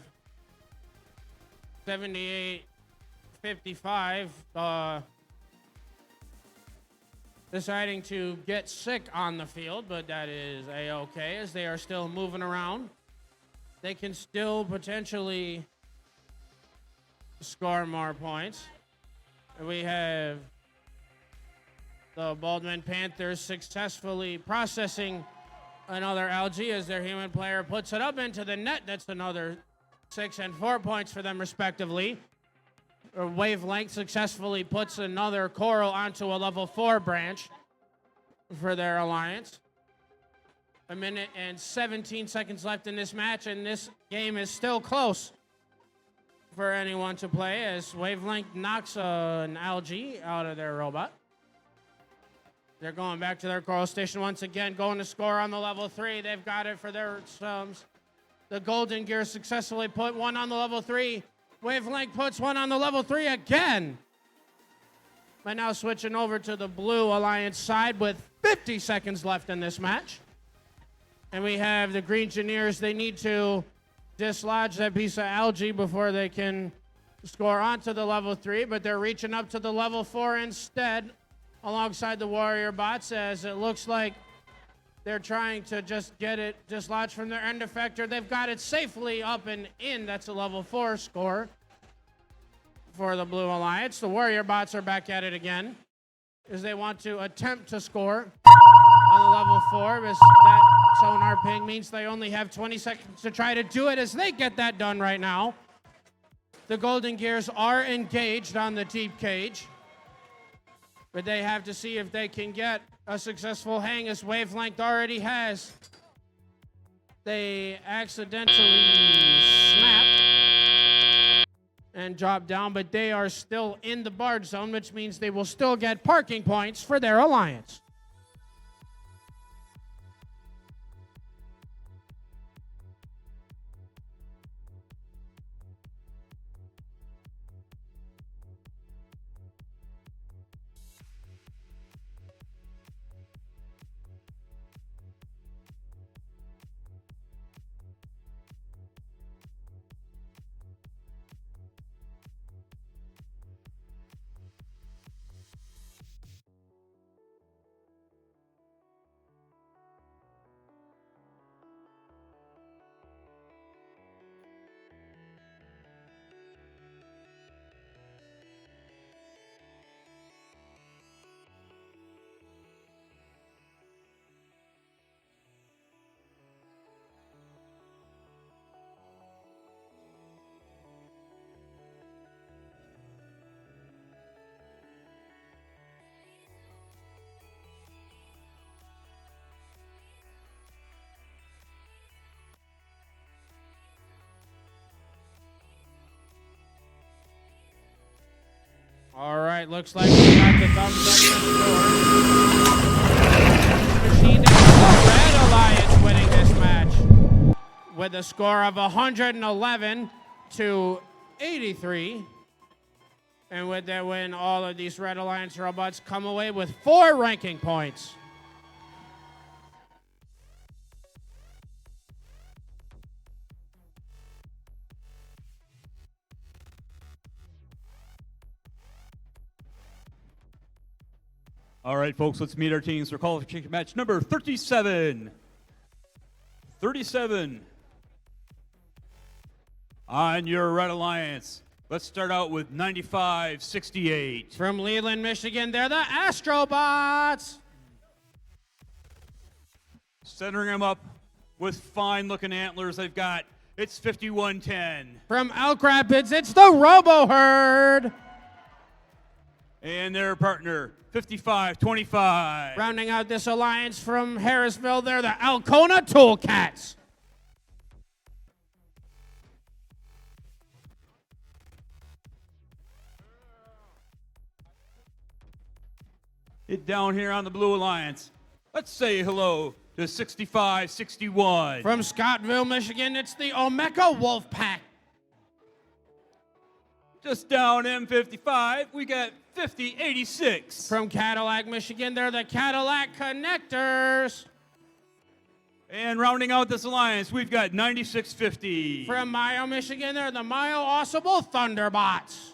78-55 deciding to get sick on the field, but that is A-okay as they are still moving around. They can still potentially score more points. We have the Baldwin Panthers successfully processing another algae as their human player puts it up into the net. That's another 6 and 4 points for them respectively. Wavelength successfully puts another coral onto a level 4 branch for their alliance. 1 minute and 17 seconds left in this match, and this game is still close for anyone to play as Wavelength knocks an algae out of their robot. They're going back to their coral station once again, going to score on the level 3. They've got it for their sums. The Golden Gear successfully put one on the level 3. Wavelength puts one on the level 3 again. But now switching over to the Blue Alliance side with 50 seconds left in this match. And we have the Green Engineers. They need to dislodge that piece of algae before they can score onto the level 3, but they're reaching up to the level 4 instead alongside the Warrior bots as it looks like they're trying to just get it dislodged from their end effector. They've got it safely up and in. That's a level 4 score for the Blue Alliance. The Warrior bots are back at it again as they want to attempt to score on the level 4. As that sonar ping means they only have 20 seconds to try to do it as they get that done right now. The Golden Gears are engaged on the deep cage, but they have to see if they can get a successful hang as Wavelength already has. They accidentally snap and drop down, but they are still in the barge zone, which means they will still get parking points for their alliance. All right, looks like we got the thumbs up for score. Machine the Red Alliance winning this match with a score of 111 to 83. And with that win, all of these Red Alliance robots come away with 4 ranking points. All right, folks, let's meet our teams for qualification match number 37. 37. On your Red Alliance, Let's start out with 9568. From Leland, Michigan, they're the Astrobots. Centering them up with fine-looking antlers they've got. It's 5110. From Elk Rapids, it's the Robo Herd. And their partner, 5525. Rounding out this alliance from Harrisville, they're the Alcona Toolcats. It down here on the Blue Alliance. Let's say hello to 6561. From Scottville, Michigan, it's the Omeka Wolfpack. Just down M55, we got 5086. From Cadillac, Michigan, they're the Cadillac Connectors. And rounding out this alliance, we've got 9650. From Mayo, Michigan, they're the Mayo Awesome Thunderbots.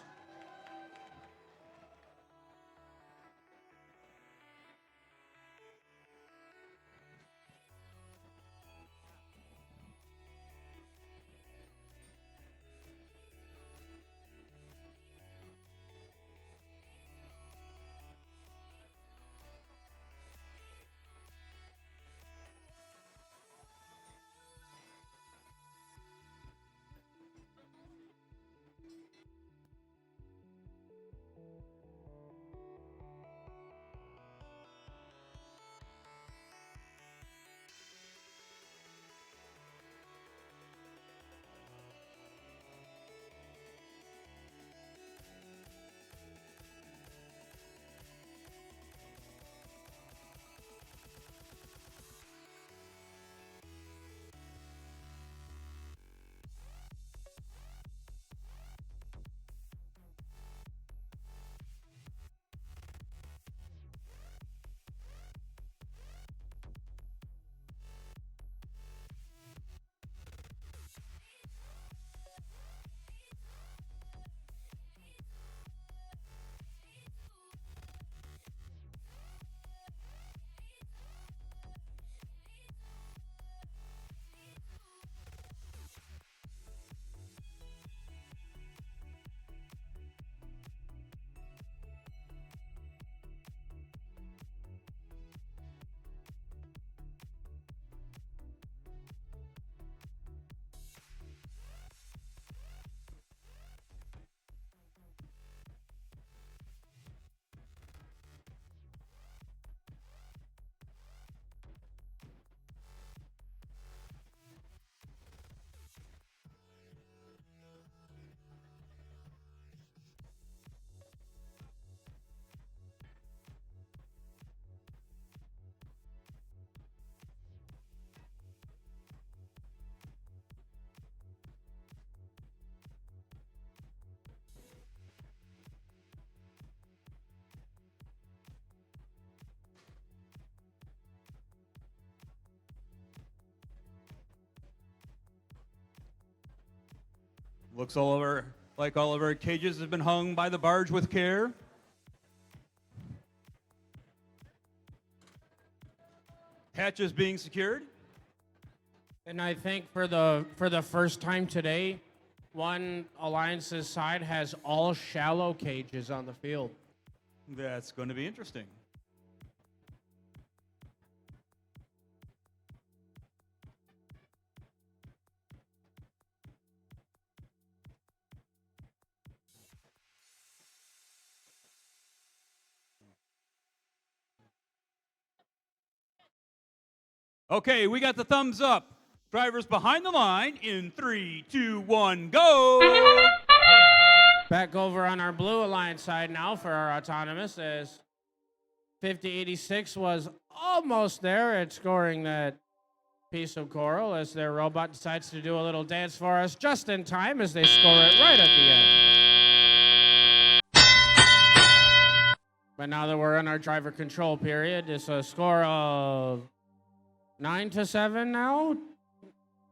Looks all over like all of our cages have been hung by the barge with care. Hatches being secured. And I think for the first time today, one Alliance's side has all shallow cages on the field. That's going to be interesting. Okay, we got the thumbs up. Drivers behind the line in 3, 2, 1, go! Back over on our Blue Alliance side now for our autonomous as 5086 was almost there at scoring that piece of coral as their robot decides to do a little dance for us just in time as they score it right at the end. But now that we're in our driver control period, it's a score of 9-7 now,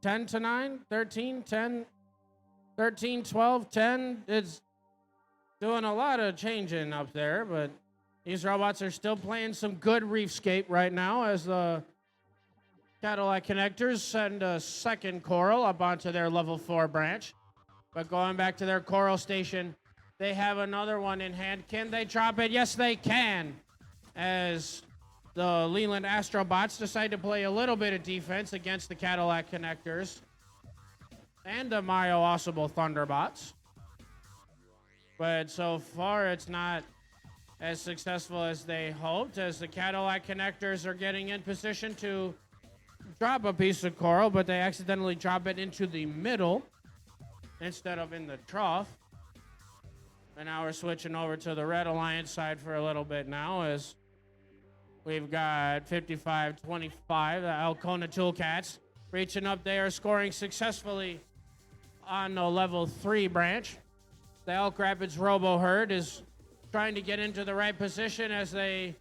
10-9, 13, 10, 13, 12, 10. It's doing a lot of changing up there, but these robots are still playing some good reefscape right now as the Cadillac Connectors send a second coral up onto their level 4 branch. But going back to their coral station, they have another one in hand. Can they drop it? Yes, they can. As the Leland Astrobots decide to play a little bit of defense against the Cadillac Connectors and the Mayo Ausable Thunderbots. But so far, it's not as successful as they hoped, as the Cadillac Connectors are getting in position to drop a piece of coral, but they accidentally drop it into the middle instead of in the trough. And now we're switching over to the Red Alliance side for a little bit now, as we've got 55-25, the Alcona Toolcats reaching up. They are scoring successfully on the level 3 branch. The Elk Rapids Robo Herd is trying to get into the right position, as they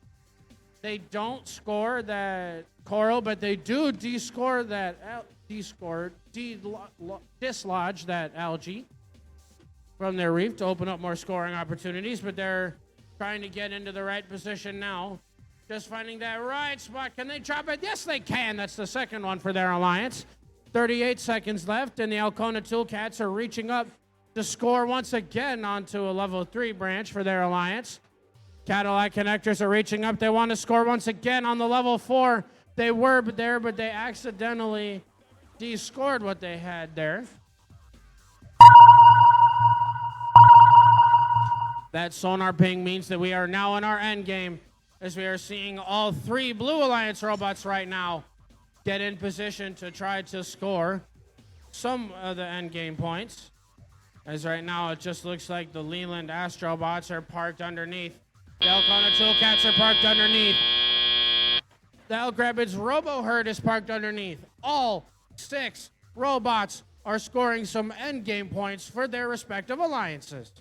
don't score that coral, but they do dislodge that algae from their reef to open up more scoring opportunities. But they're trying to get into the right position now, just finding that right spot. Can they drop it? Yes, they can. That's the second one for their alliance. 38 seconds left, and the Alcona Toolcats are reaching up to score once again onto a level 3 branch for their alliance. Cadillac Connectors are reaching up. They want to score once again on the level 4. They were there, but they accidentally de-scored what they had there. That sonar ping means that we are now in our end game, as we are seeing all 3 Blue Alliance robots right now get in position to try to score some of the end game points. As right now, it just looks like the Leland Astrobots are parked underneath. The Alcona Toolcats are parked underneath. The Elk Rapids Robo Herd is parked underneath. All 6 robots are scoring some end game points for their respective alliances.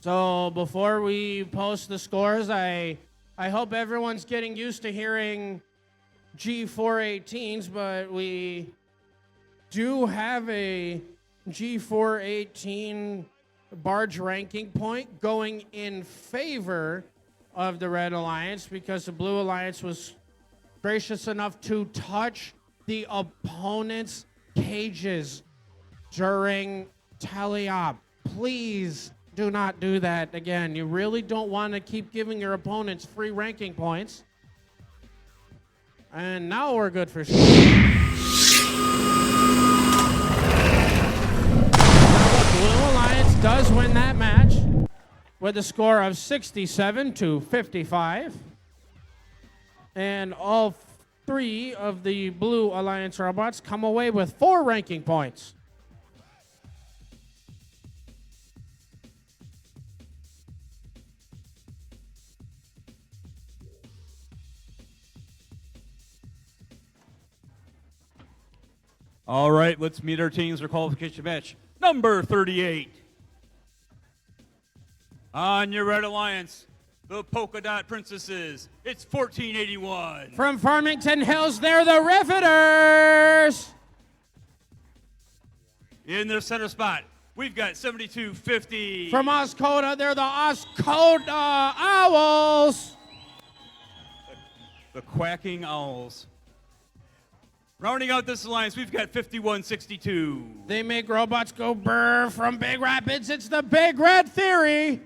So before we post the scores, I hope everyone's getting used to hearing G418s, but we do have a G418 barge ranking point going in favor of the Red Alliance, because the Blue Alliance was gracious enough to touch the opponent's cages during teleop. Please do not do that again. You really don't want to keep giving your opponents free ranking points. And now we're good for sure. The Blue Alliance does win that match with a score of 67-55. And all 3 of the Blue Alliance robots come away with 4 ranking points. All right, let's meet our teams for qualification match. Number 38. On your Red Alliance, the Polka Dot Princesses. It's 1481. From Farmington Hills, they're the Riveters. In their center spot, we've got 7250. From Oscoda, they're the Oscoda Owls. The Quacking Owls. Rounding out this alliance, we've got 5162. They make robots go brr. From Big Rapids, it's the Big Red Theory.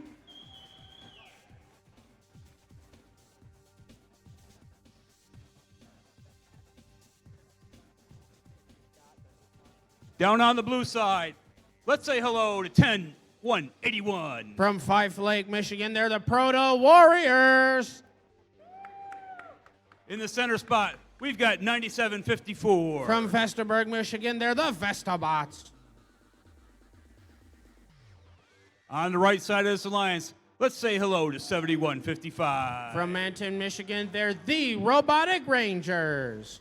Down on the blue side, let's say hello to 10181. From Fife Lake, Michigan, they're the Proto Warriors. In the center spot, we've got 9754. From Vesterberg, Michigan, they're the Vestabots. On the right side of this alliance, Let's say hello to 7155. From Manton, Michigan, they're the Robotic Rangers.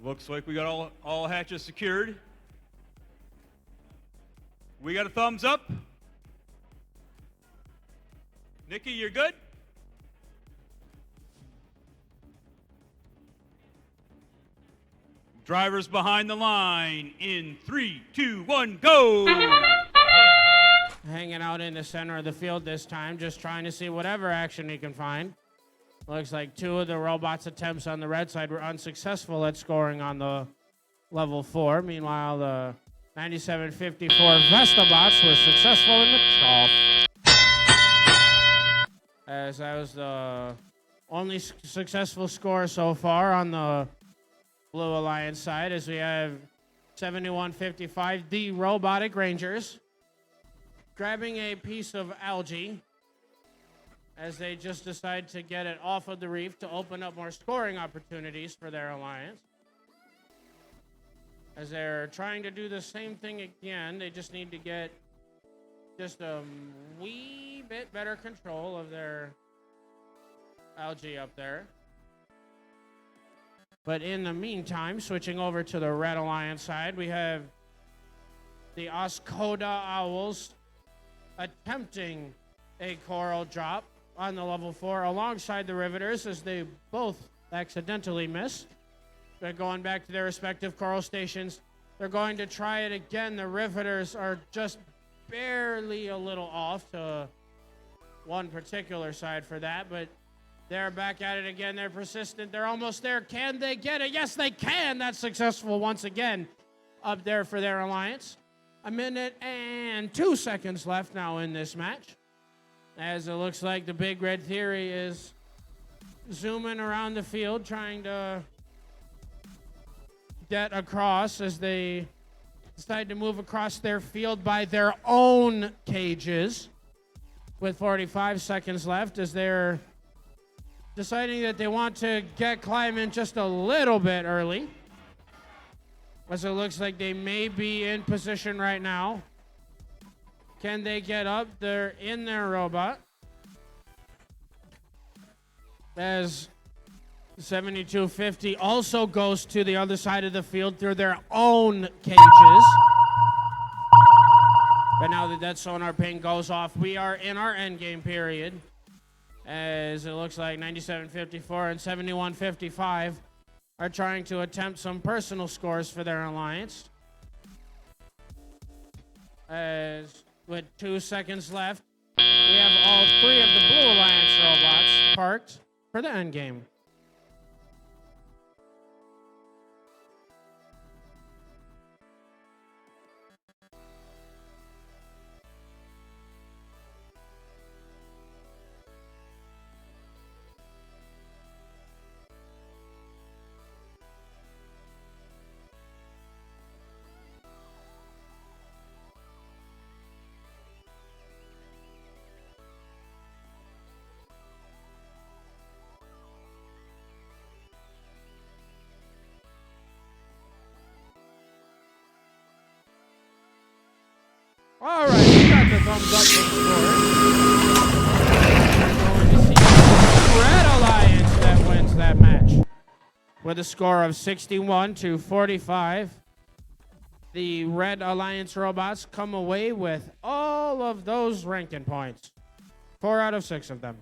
Looks like we got all hatches secured. We got a thumbs up. Nikki, you're good? Drivers behind the line in 3, 2, 1, go! Hanging out in the center of the field this time, just trying to see whatever action he can find. Looks like 2 of the robots' attempts on the red side were unsuccessful at scoring on the level 4. Meanwhile, the 9754 Vestabots were successful in the trough. As that was the only successful score so far on the Blue Alliance side, as we have 7155, the Robotic Rangers, grabbing a piece of algae as they just decide to get it off of the reef to open up more scoring opportunities for their alliance. As they're trying to do the same thing again, they just need to get just a wee bit better control of their algae up there. But in the meantime, switching over to the Red Alliance side, we have the Oscoda Owls attempting a coral drop on the level 4 alongside the Riveters as they both accidentally miss. They're going back to their respective coral stations. They're going to try it again. The Riveters are just barely a little off to one particular side for that, but they're back at it again. They're persistent. They're almost there. Can they get it? Yes, they can. That's successful once again up there for their alliance. 1 minute and 2 seconds left now in this match, as it looks like the Big Red Theory is zooming around the field trying to get across as they decide to move across their field by their own cages with 45 seconds left, as they're deciding that they want to get climbing just a little bit early, as it looks like they may be in position right now. Can they get up? They're in their robot, as 7250 also goes to the other side of the field through their own cages. But now that that sonar ping goes off, we are in our endgame period, as it looks like 97.54 and 71.55 are trying to attempt some personal scores for their alliance. As with 2 seconds left, we have all 3 of the Blue Alliance robots parked for the end game. All right, we got the thumbs up for the score. We're going to see the Red Alliance that wins that match with a score of 61-45. The Red Alliance robots come away with all of those ranking points. 4 out of 6 of them.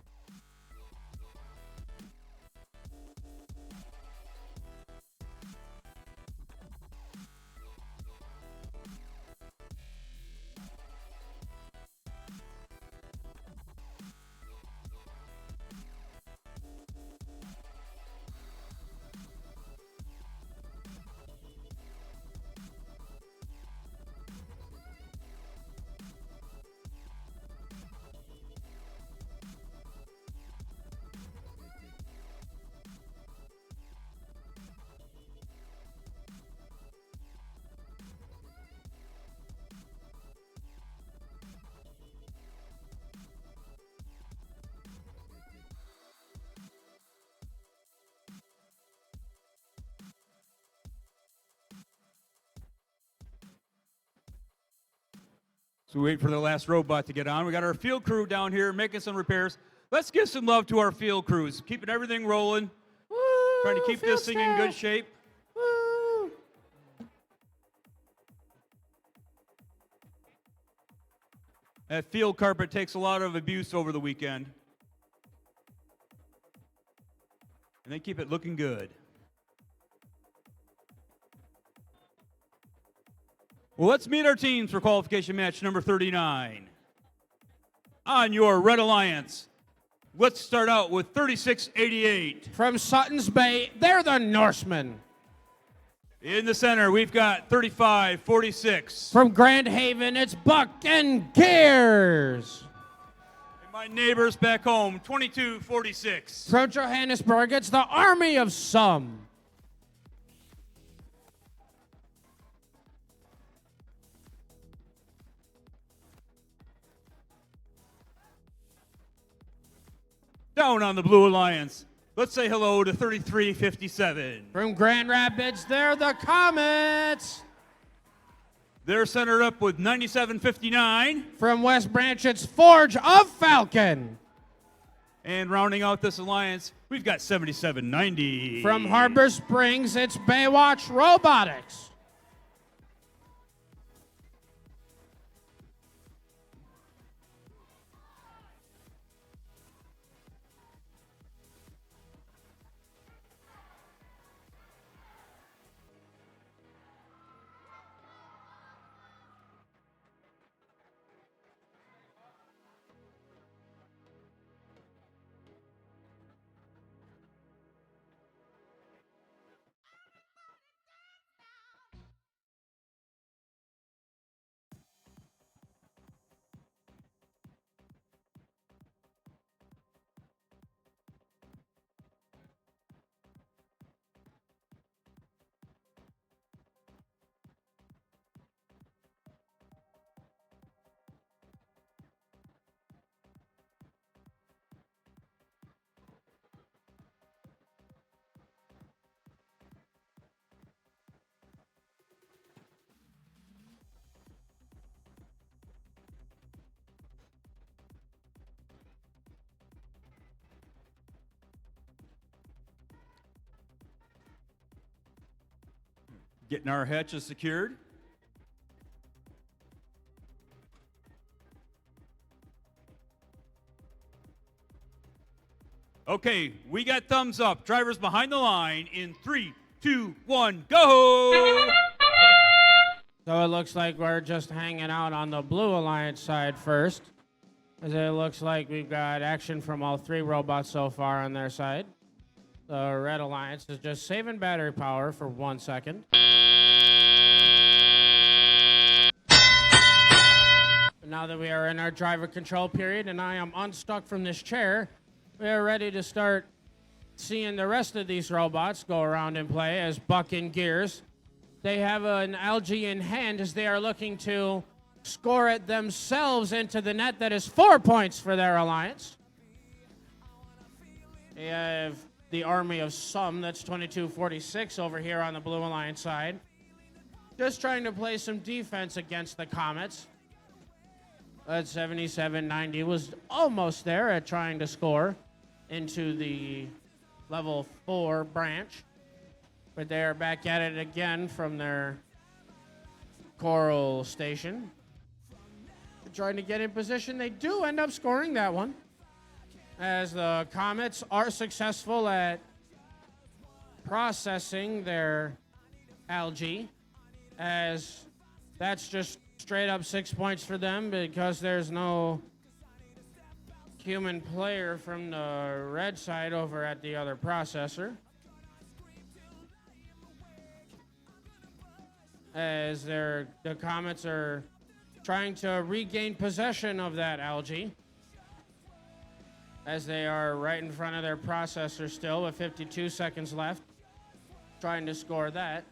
So we wait for the last robot to get on. We got our field crew down here making some repairs. Let's give some love to our field crews, keeping everything rolling, trying to keep this thing in good shape. Woo. That field carpet takes a lot of abuse over the weekend. And they keep it looking good. Well, let's meet our teams for qualification match number 39. On your Red Alliance, let's start out with 3688. From Sutton's Bay, they're the Norsemen. In the center, we've got 3546. From Grand Haven, it's Buck and Gears. And my neighbors back home, 2246. From Johannesburg, it's the Army of Some. Down on the Blue Alliance, let's say hello to 3357. From Grand Rapids, they're the Comets. They're centered up with 9759. From West Branch, it's Forge of Falcon. And rounding out this alliance, we've got 7790. From Harbor Springs, it's Baywatch Robotics. Getting our hatches secured. Okay, we got thumbs up. Drivers behind the line in 3, 2, 1, go! So it looks like we're just hanging out on the Blue Alliance side first, as it looks like we've got action from all three robots so far on their side. The Red Alliance is just saving battery power for 1 second. Now that we are in our driver control period and I am unstuck from this chair, we are ready to start seeing the rest of these robots go around and play as Buck and Gears. They have an algae in hand as they are looking to score it themselves into the net. That is 4 points for their alliance. They have the army of some, that's 2246 over here on the Blue Alliance side. Just trying to play some defense against the Comets. That 7790 was almost there at trying to score into the level 4 branch. But they are back at it again from their coral station. Trying to get in position. They do end up scoring that one, as the Comets are successful at processing their algae, as that's just straight up 6 points for them because there's no human player from the red side over at the other processor. As the Comets are trying to regain possession of that algae, as they are right in front of their processor still with 52 seconds left, trying to score that.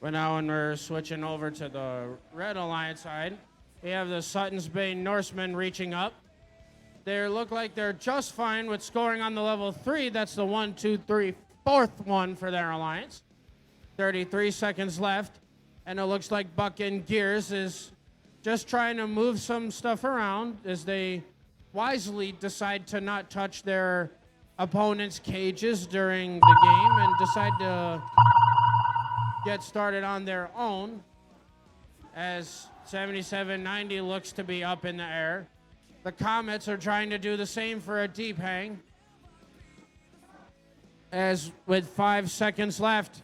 But now when we're switching over to the Red Alliance side, we have the Sutton's Bay Norsemen reaching up. They look like they're just fine with scoring on the level 3. That's the 1, 2, 3, 4th one for their alliance. 33 seconds left, and it looks like Buck and Gears is just trying to move some stuff around as they wisely decide to not touch their opponent's cages during the game and decide to get started on their own, as 7790 looks to be up in the air. The Comets are trying to do the same for a deep hang, as with 5 seconds left,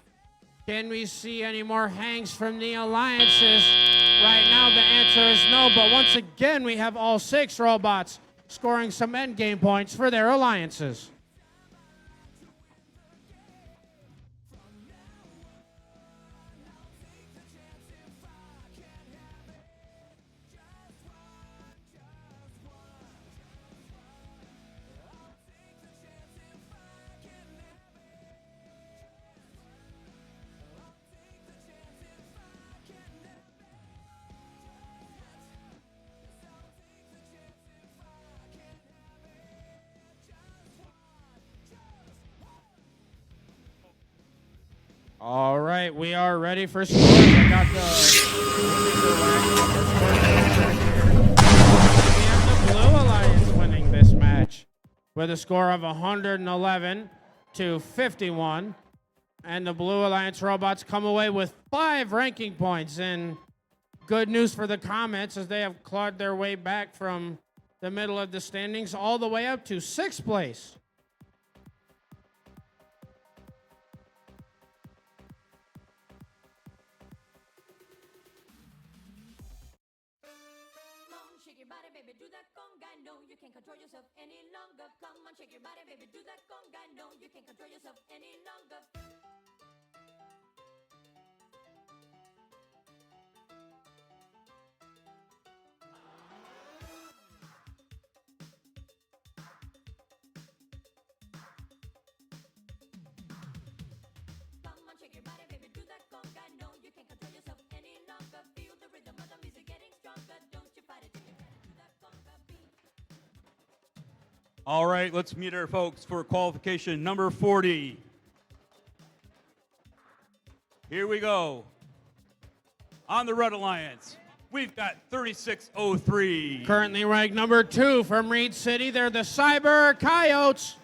can we see any more hangs from the alliances? Right now the answer is no, but once again we have all 6 robots scoring some endgame points for their alliances. All right, we are ready for scores. I got we have the Blue Alliance winning this match with a score of 111 to 51. And the Blue Alliance robots come away with 5 ranking points. And good news for the Comets, as they have clawed their way back from the middle of the standings all the way up to 6th place. Shake your body, baby, do that conga. No, you can't control yourself any longer. Come on, shake your body, baby, do that conga. No, you can't control yourself any longer. Come on, shake your body, baby, do that conga. No, you can't control yourself any longer. Feel the rhythm of the music getting stronger. Don't you fight it, take it, do that conga beat. All right, let's meet our folks for qualification number 40. Here we go. On the Red Alliance, we've got 3603. Currently ranked number 2 from Reed City. They're the Cyber Coyotes.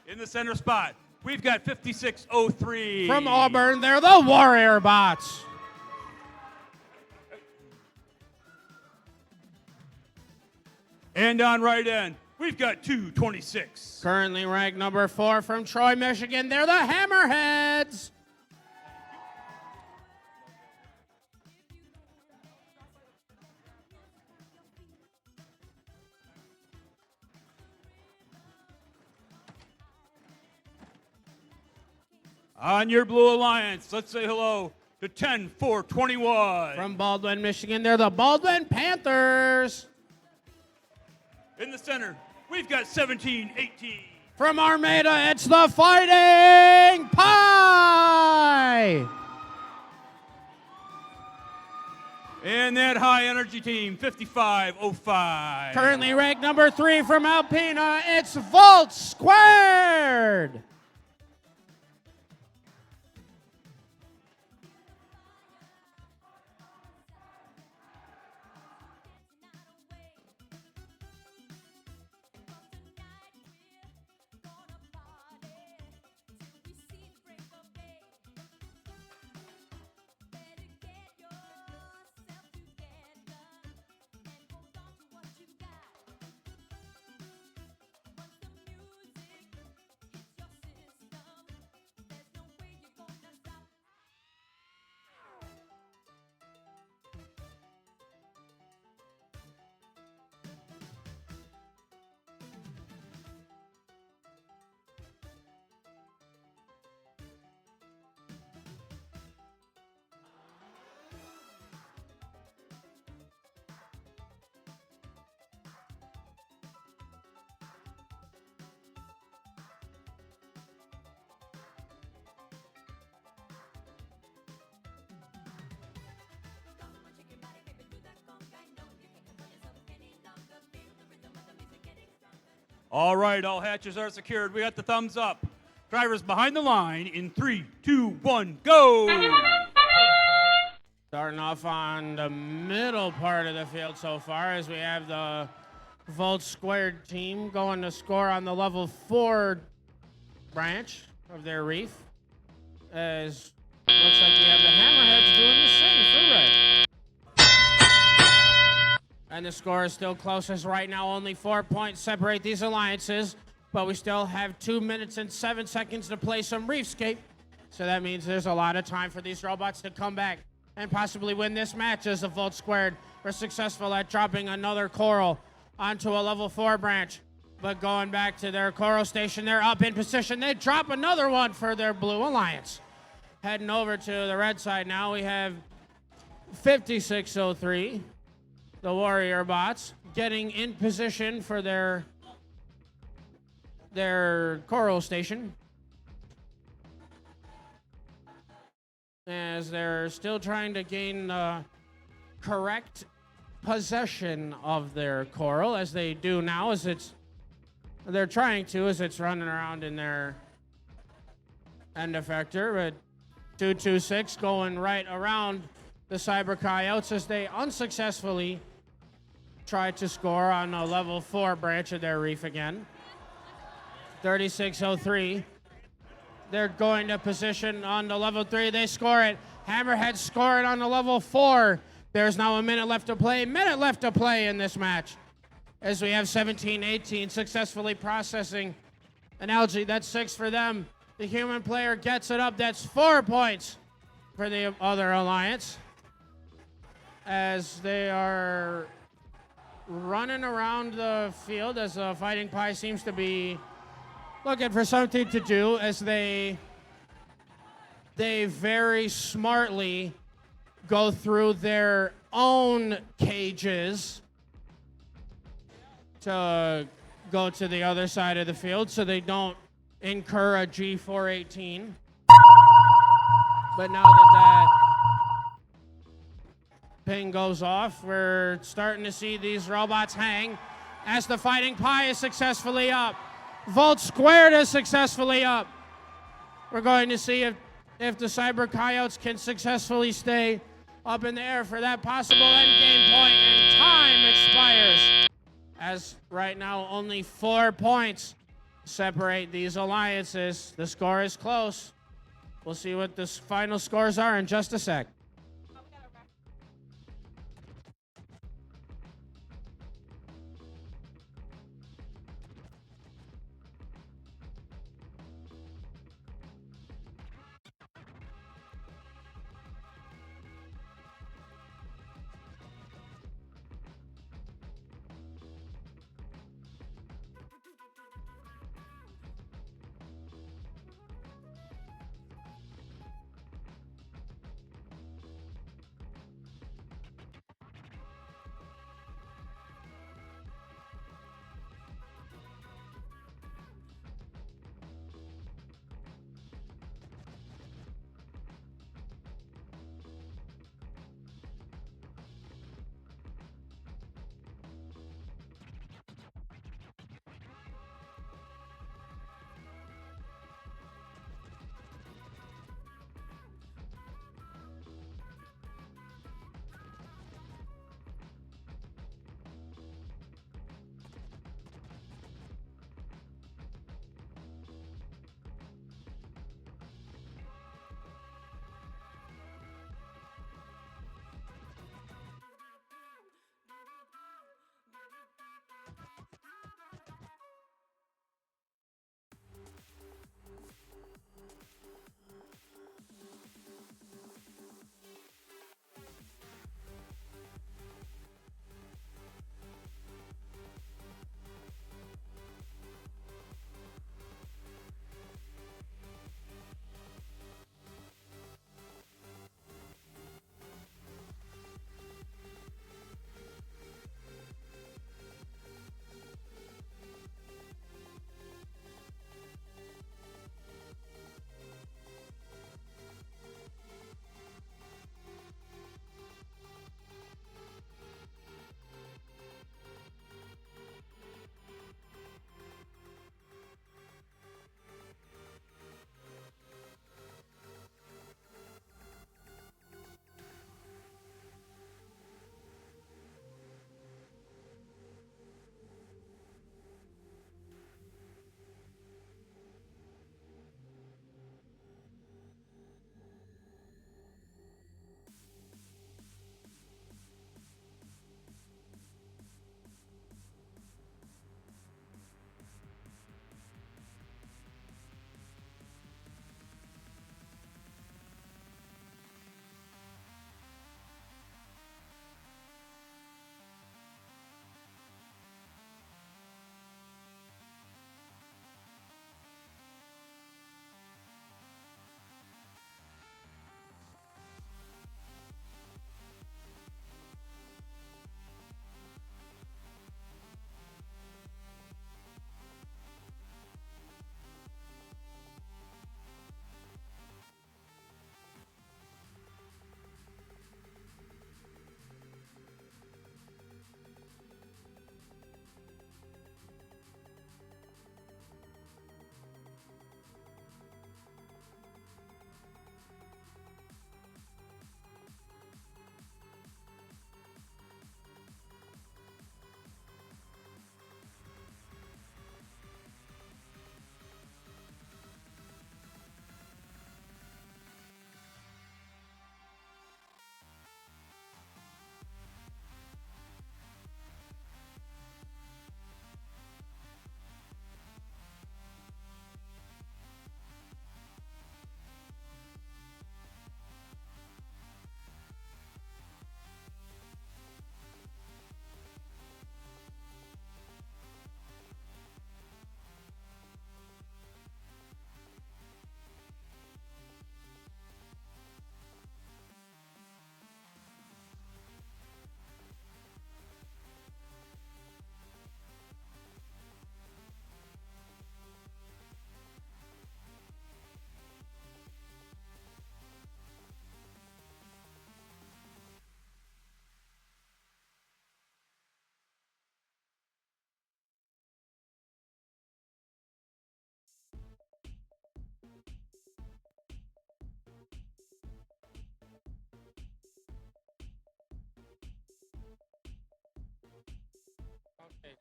In the center spot, we've got 5603. From Auburn, they're the Warrior Bots. And on right end, we've got 226. Currently ranked number 4 from Troy, Michigan. They're the Hammerheads. On your Blue Alliance, let's say hello to 10-4-21. From Baldwin, Michigan, they're the Baldwin Panthers. In the center, we've got 17-18. From Armada, it's the Fighting Pie. And that high energy team, 55-05. Currently ranked number 3 from Alpena, it's Vault Squared. All right, all hatches are secured. We got the thumbs up. Drivers behind the line in 3, 2, 1, go! Starting off on the middle part of the field so far as we have the Volt Squared team going to score on the level 4 branch of their reef. As looks like we have the Hammerheads doing the same for red. And the score is still close as right now only 4 points separate these alliances, but we still have 2 minutes and 7 seconds to play some Reefscape. So that means there's a lot of time for these robots to come back and possibly win this match as the Volt Squared were successful at dropping another coral onto a level 4 branch. But going back to their coral station, they're up in position. They drop another one for their Blue Alliance. Heading over to the red side now, we have 5603. The Warrior bots getting in position for their coral station. As they're still trying to gain correct possession of their coral, as they do now, as they're trying to, as it's running around in their end effector. But 226 going right around the Cyber Coyotes as they unsuccessfully try to score on a level 4 branch of their reef again. 3603. They're going to position on the level 3. They score it. Hammerhead score it on the level 4. There's now a minute left to play. Minute left to play in this match. As we have 17-18 successfully processing an algae. That's 6 for them. The human player gets it up. That's 4 points for the other alliance. As they are running around the field as the Fighting Pie seems to be looking for something to do as they very smartly go through their own cages to go to the other side of the field so they don't incur a G418. But now that ping goes off, we're starting to see these robots hang as the Fighting Pie is successfully up. Volt Squared is successfully up. We're going to see if the Cyber Coyotes can successfully stay up in the air for that possible endgame point, and time expires. As right now only 4 points separate these alliances. The score is close. We'll see what the final scores are in just a sec.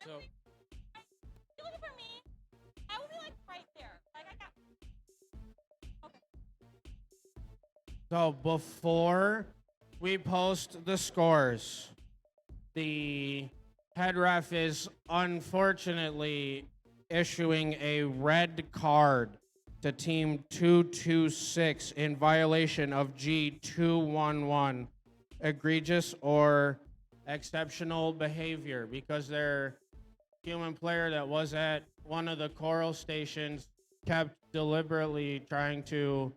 So, You looking for me? I will be like right there. Like I got. Okay. so before we post the scores, the head ref is unfortunately issuing a red card to Team 226 in violation of G211, egregious or exceptional behavior, because their human player that was at one of the choral stations kept deliberately trying to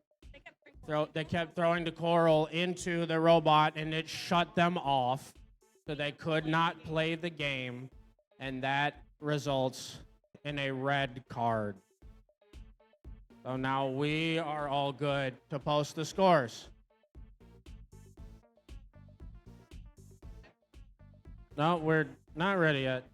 they kept throwing the coral into the robot, and it shut them off, so they could not play the game, and that results in a red card. So now we are all good to post the scores. No, we're not ready yet.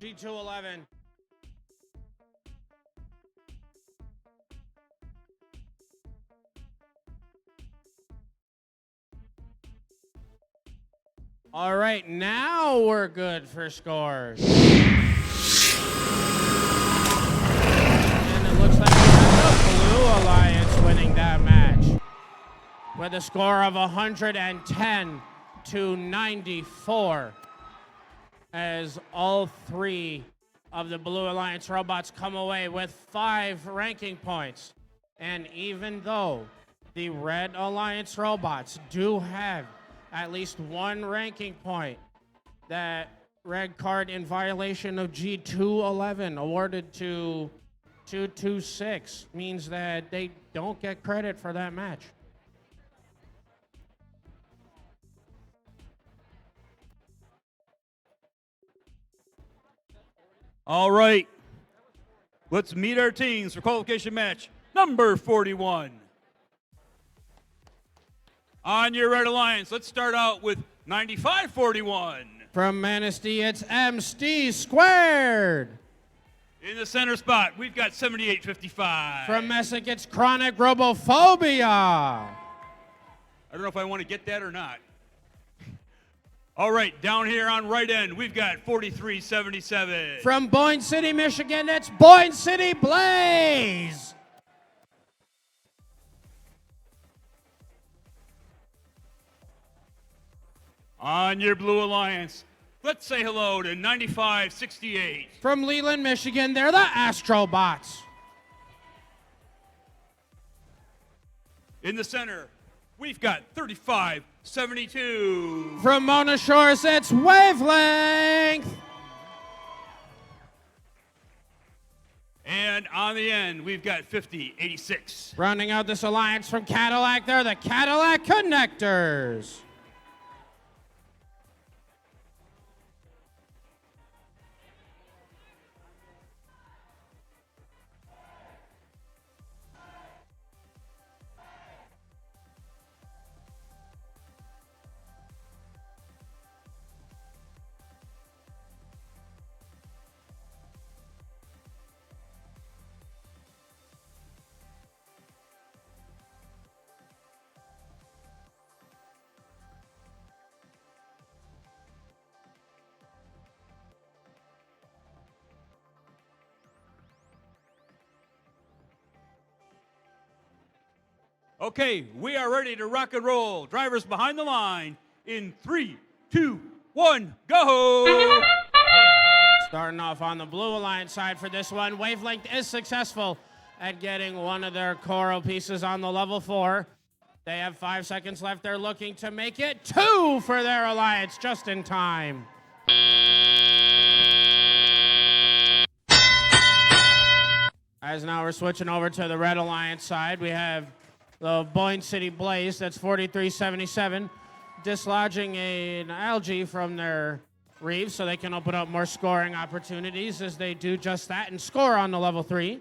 G211. All right, now we're good for scores. And it looks like we have the Blue Alliance winning that match with a score of 110 to 94, as all three of the Blue Alliance robots come away with 5 ranking points. And even though the Red Alliance robots do have at least 1 ranking point, that red card in violation of G211 awarded to 226 means that they don't get credit for that match. All right. Let's meet our teams for qualification match number 41. On your Red Alliance, let's start out with 9541. From Manistee, it's MST squared. In the center spot, we've got 7855. From Messick, it's Chronic Robophobia. I don't know if I want to get that or not. All right, down here on right end, we've got 4377. From Boyne City, Michigan, it's Boyne City Blaze. On your Blue Alliance, let's say hello to 9568. From Leland, Michigan, they're the Astrobots. In the center, we've got 3572. From Mona Shores, it's Wavelength. And on the end, we've got 5086. Rounding out this alliance from Cadillac, they're the Cadillac Connectors. Okay, we are ready to rock and roll. Drivers behind the line in 3, 2, 1, go! Starting off on the Blue Alliance side for this one, Wavelength is successful at getting one of their coral pieces on the level 4. They have 5 seconds left. They're looking to make it 2 for their Alliance just in time. As now we're switching over to the Red Alliance side, we have the Boyne City Blaze, that's 4377, dislodging an algae from their reef so they can open up more scoring opportunities as they do just that and score on the level 3.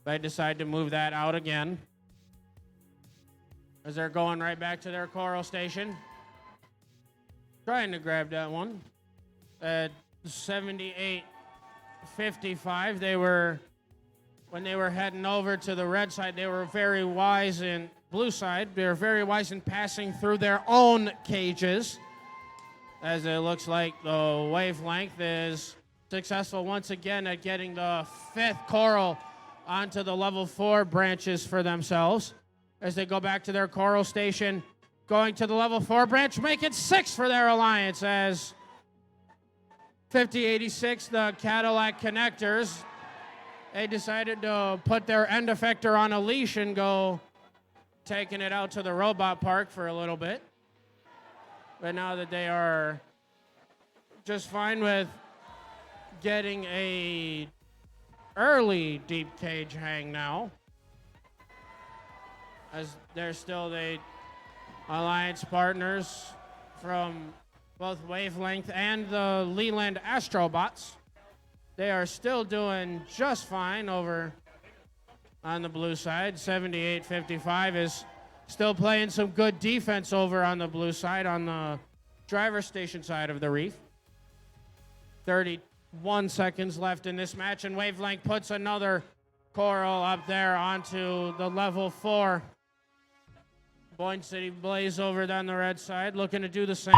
They decide to move that out again as they're going right back to their coral station. Trying to grab that one. At 78-55, when they were heading over to the red side, they were very wise in blue side. They were very wise in passing through their own cages, as it looks like the Wavelength is successful once again at getting the 5th coral onto the level 4 branches for themselves. As they go back to their coral station, going to the level 4 branch, make it 6 for their Alliance as 5086, the Cadillac Connectors, they decided to put their end effector on a leash and go taking it out to the robot park for a little bit. But now that they are just fine with getting a early deep cage hang now, as they're still the Alliance partners from both Wavelength and the Leland Astrobots. They are still doing just fine over on the blue side. 78-55 is still playing some good defense over on the blue side on the driver station side of the reef. 31 seconds left in this match, and Wavelength puts another coral up there onto the level 4. Boyne City Blaze over on the red side, looking to do the same.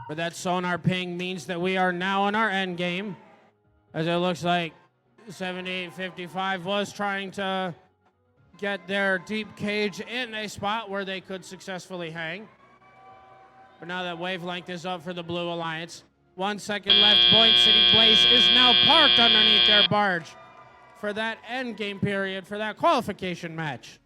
But that sonar ping means that we are now in our end game, as it looks like 78-55 was trying to get their deep cage in a spot where they could successfully hang. But now that Wavelength is up for the Blue Alliance, 1 second left. Boyne City Blaze is now parked underneath their barge for that end game period, for that qualification match.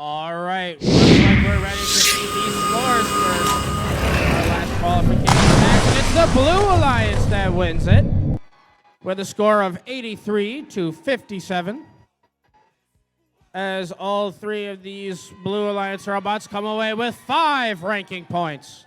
All right, looks like we're ready to see these scores for our last qualification match. And it's the Blue Alliance that wins it with a score of 83-57. As all three of these Blue Alliance robots come away with 5 ranking points.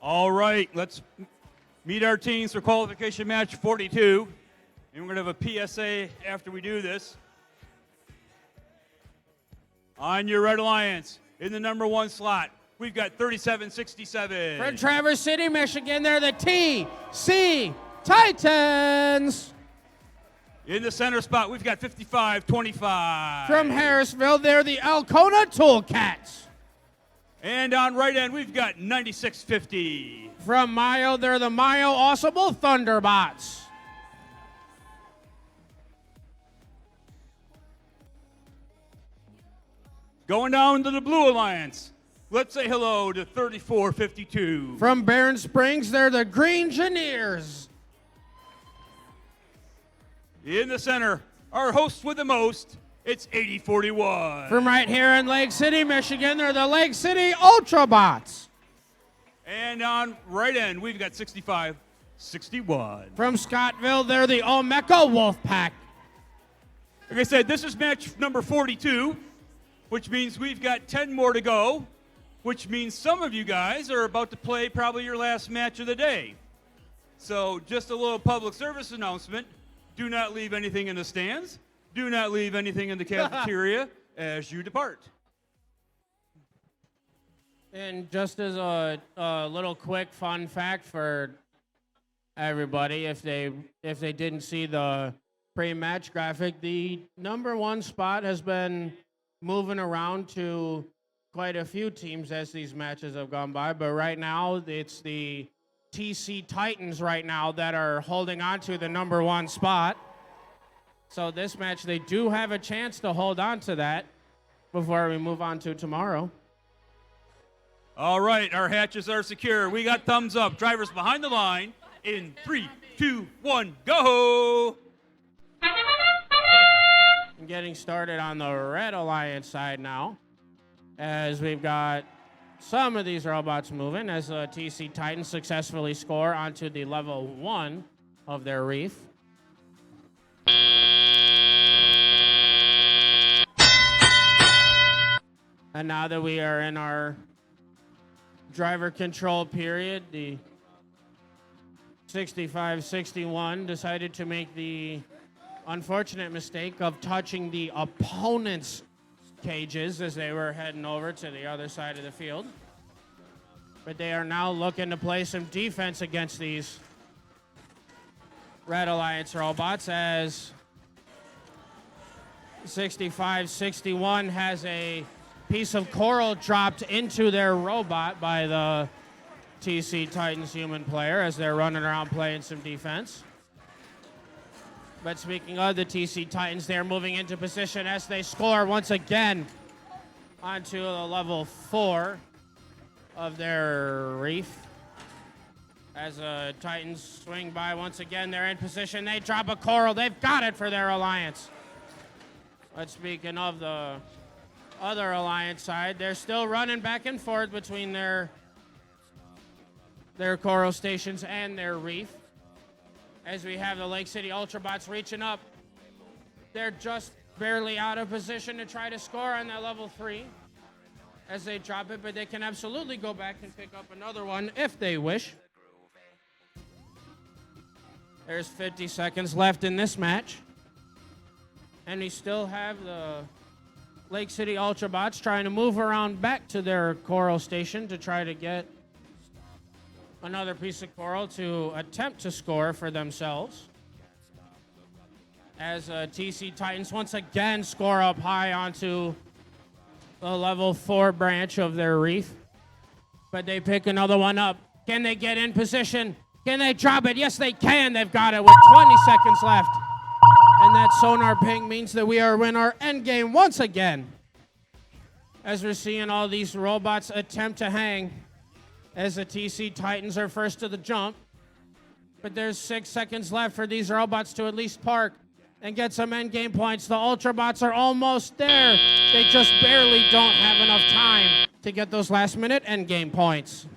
All right, let's meet our teams for qualification match 42. And we're going to have a PSA after we do this. On your Red Alliance, in the number 1 slot, we've got 3767. From Traverse City, Michigan, they're the TC Titans. In the center spot, we've got 5525. From Harrisville, they're the Alcona Toolcats. And on right end, we've got 9650. From Mayo, they're the Mayo Awesome Thunderbots. Going down to the Blue Alliance, let's say hello to 3452. From Barron Springs, they're the Green Engineers. In the center, our host with the most, it's 8041. From right here in Lake City, Michigan, they're the Lake City Ultrabots. And on right end, we've got 6561. From Scottville, they're the Olmeca Wolfpack. Like I said, this is match number 42, which means we've got 10 more to go, which means some of you guys are about to play probably your last match of the day. So just a little public service announcement. Do not leave anything in the stands. Do not leave anything in the cafeteria as you depart. And just as a little quick fun fact for everybody, if they didn't see the pre-match graphic, the number 1 spot has been moving around to quite a few teams as these matches have gone by. But right now, it's the TC Titans right now that are holding on to the number 1 spot. So this match, they do have a chance to hold on to that before we move on to tomorrow. All right, our hatches are secure. We got thumbs up. Drivers behind the line in 3, 2, 1, go! And getting started on the Red Alliance side now, as we've got some of these robots moving as the TC Titans successfully score onto the level 1 of their reef. And now that we are in our driver control period, the 6561 decided to make the unfortunate mistake of touching the opponent's cages as they were heading over to the other side of the field. But they are now looking to play some defense against these Red Alliance robots, as 6561 has a piece of coral dropped into their robot by the TC Titans human player as they're running around playing some defense. But speaking of the TC Titans, they're moving into position as they score once again onto the level 4 of their reef. As the Titans swing by once again, they're in position. They drop a coral. They've got it for their alliance. But speaking of the other alliance side, they're still running back and forth between their coral stations and their reef. As we have the Lake City Ultrabots reaching up. They're just barely out of position to try to score on that level 3 as they drop it, but they can absolutely go back and pick up another one if they wish. There's 50 seconds left in this match. And we still have the Lake City Ultrabots trying to move around back to their coral station to try to get another piece of coral to attempt to score for themselves. As TC Titans once again score up high onto the level 4 branch of their reef. but they pick another one up. Can they get in position? Can they drop it? Yes, they can. They've got it with 20 seconds left. And that sonar ping means that we are in our end game once again. As we're seeing all these robots attempt to hang as the TC Titans are first to the jump. But there's 6 seconds left for these robots to at least park and get some end game points. The Ultrabots are almost there. They just barely don't have enough time to get those last minute end game points.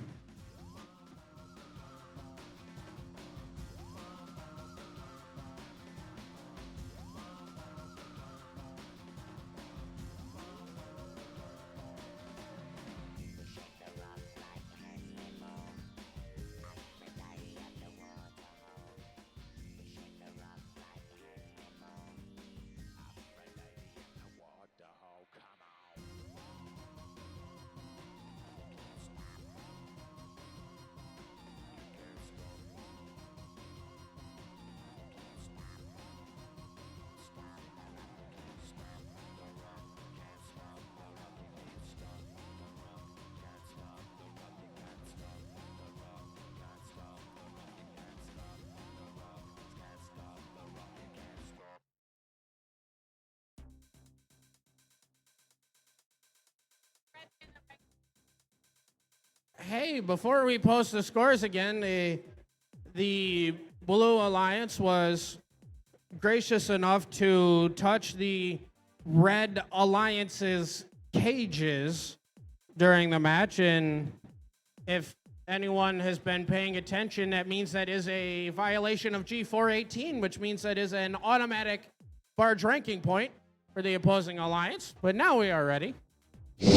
Hey, before we post the scores again, the Blue Alliance was gracious enough to touch the Red Alliance's cages during the match, and if anyone has been paying attention, that means that is a violation of G418, which means that is an automatic barge ranking point for the opposing alliance. But now we are ready. The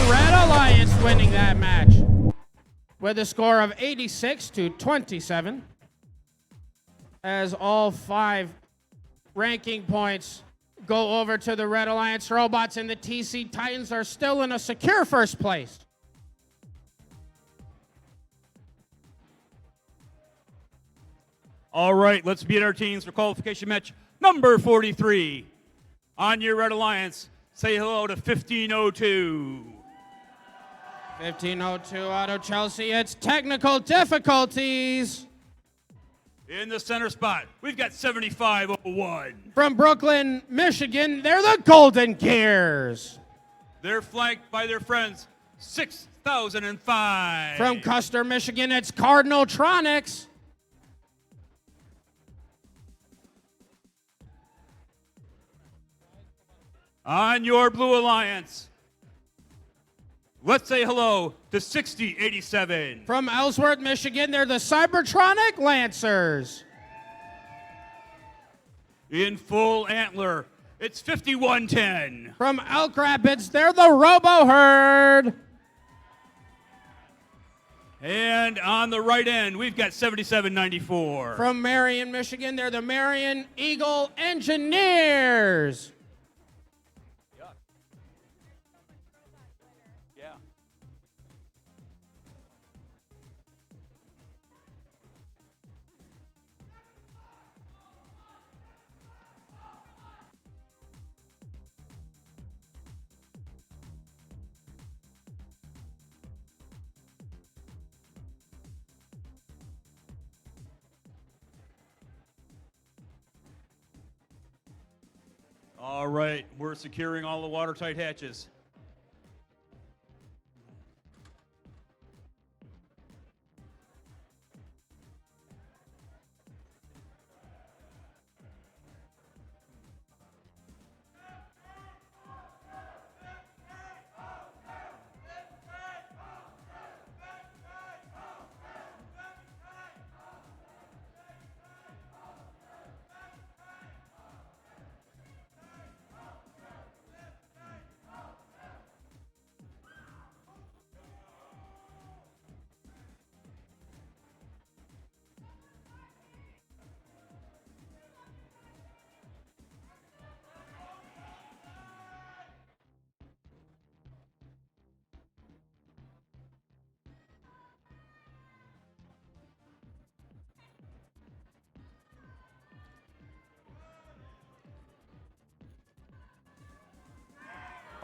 Red Alliance winning that match with a score of 86-27, as all 5 ranking points go over to the Red Alliance robots, and the TC Titans are still in a secure first place. All right, let's beat our teams for qualification match number 43. On your Red Alliance, say hello to 1502. 1502 Auto Chelsea, it's technical difficulties. In the center spot, we've got 7501. From Brooklyn, Michigan, they're the Golden Gears. They're flanked by their friends, 6005. From Custer, Michigan, it's Cardinaltronics. On your Blue Alliance, let's say hello to 6087. From Ellsworth, Michigan, they're the Cybertronic Lancers. In full antler, it's 5110. From Elk Rapids, they're the Robo Herd. And on the right end, we've got 7794. From Marion, Michigan, they're the Marion Eagle Engineers. All right, we're securing all the watertight hatches.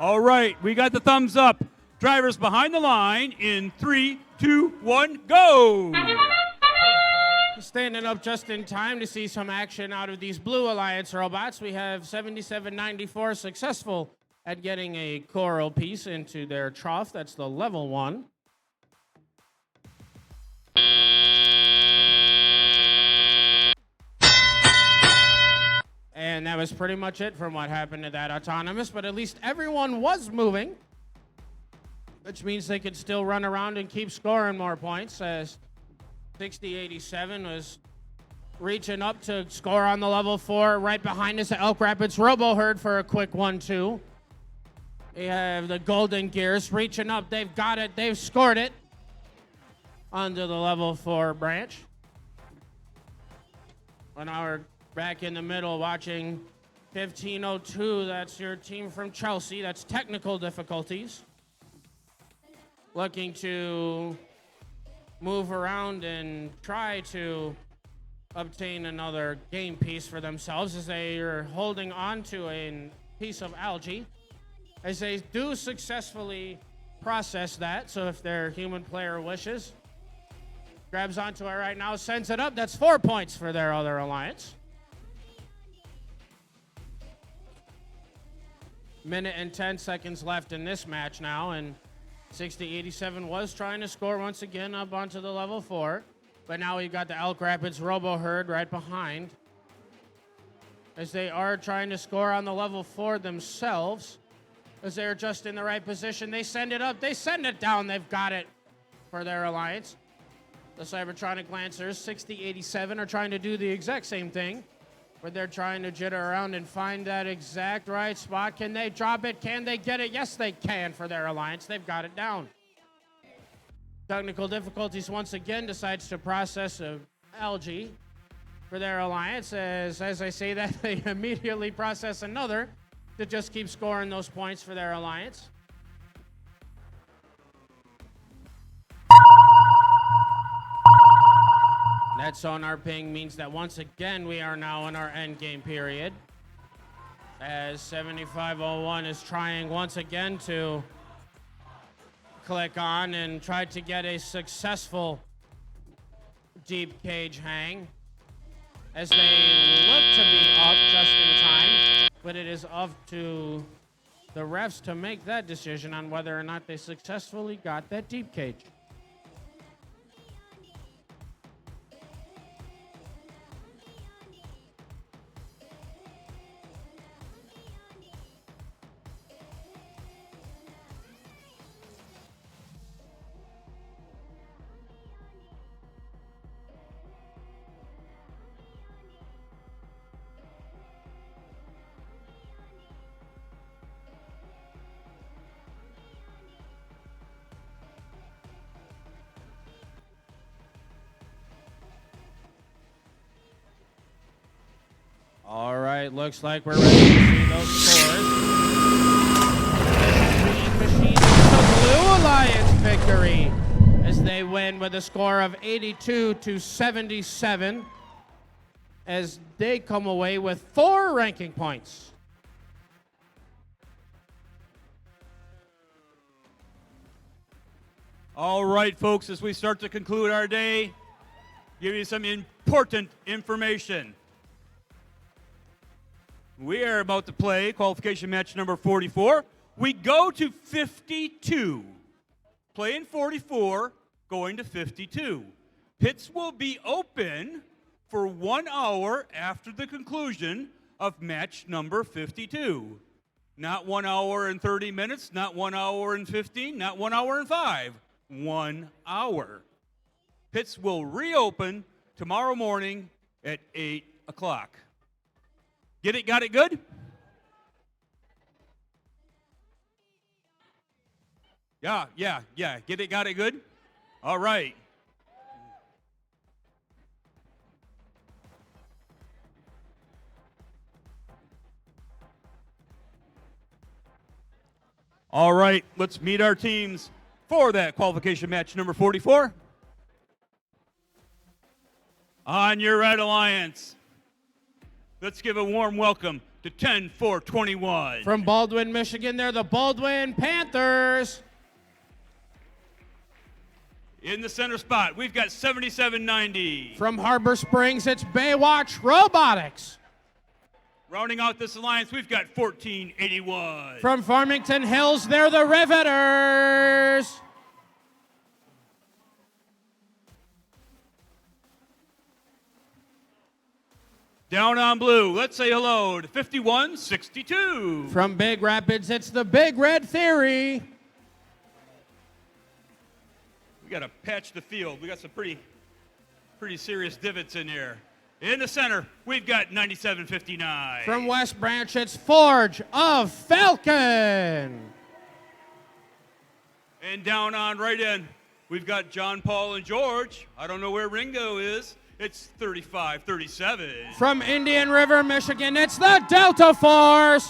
All right, we got the thumbs up. Drivers behind the line in 3, 2, 1, go! Standing up just in time to see some action out of these Blue Alliance robots. We have 7794 successful at getting a coral piece into their trough. That's the level 1. And that was pretty much it from what happened to that autonomous, but at least everyone was moving, which means they could still run around and keep scoring more points, as 6087 was reaching up to score on the level 4. Right behind us, Elk Rapids Robo Herd for a quick 1-2. We have the Golden Gears reaching up. They've got it. They've scored it onto the level 4 branch. And now we're back in the middle watching 1502. That's your team from Chelsea. That's technical difficulties. Looking to move around and try to obtain another game piece for themselves as they are holding on to a piece of algae. As they do successfully process that, so if their human player wishes, grabs onto it right now, sends it up. That's 4 points for their other alliance. Minute and 10 seconds left in this match now, and 6087 was trying to score once again up onto the level 4, but now we've got the Elk Rapids Robo Herd right behind, as they are trying to score on the level 4 themselves, as they're just in the right position. They send it up, they send it down, they've got it for their alliance. The Cybertronic Lancers, 6087, are trying to do the exact same thing, where they're trying to jitter around and find that exact right spot. Can they drop it? Can they get it? Yes, they can for their alliance. They've got it down. Technical difficulties once again decides to process algae for their alliance. As I say that, they immediately process another to just keep scoring those points for their alliance. That sonar ping means that once again we are now in our end game period, as 7501 is trying once again to click on and try to get a successful deep cage hang, as they look to be up just in time, but it is up to the refs to make that decision on whether or not they successfully got that deep cage. All right, looks like we're ready to see those scores. Machine the Blue Alliance victory as they win with a score of 82-77 as they come away with 4 ranking points. All right, folks, as we start to conclude our day, give you some important information. We are about to play qualification match number 44. We go to 52. Playing 44, going to 52. Pits will be open for 1 hour after the conclusion of match number 52. Not 1 hour and 30 minutes, not 1 hour and 15, not 1 hour and 5. 1 hour. Pits will reopen tomorrow morning at 8 o'clock. Get it? Got it good? Yeah. Get it? Got it good? All right. All right, let's meet our teams for that qualification match number 44. On your red alliance, Let's give a warm welcome to 10-4-21. From Baldwin, Michigan, they're the Baldwin Panthers. In the center spot, we've got 7790. From Harbor Springs, it's Baywatch Robotics. Rounding out this alliance, we've got 1481. From Farmington Hills, they're the Riveters. Down on blue, let's say hello to 5162. From Big Rapids, it's the Big Red Theory. We got to patch the field. We got some pretty serious divots in here. In the center, we've got 9759. From West Branch, it's Forge of Falcon. And down on right in, we've got John Paul and George. I don't know where Ringo is. It's 3537. From Indian River, Michigan, it's the Delta Force.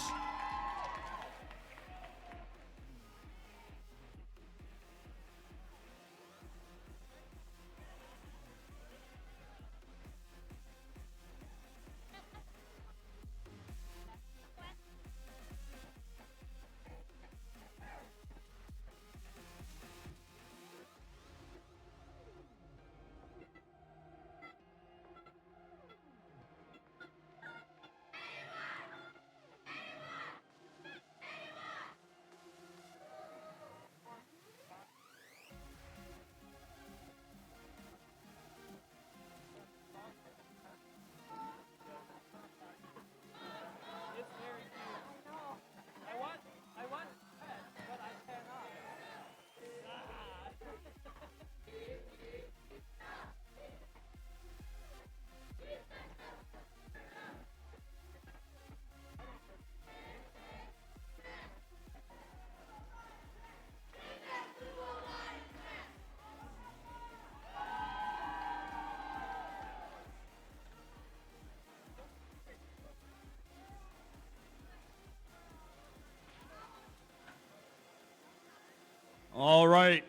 All right.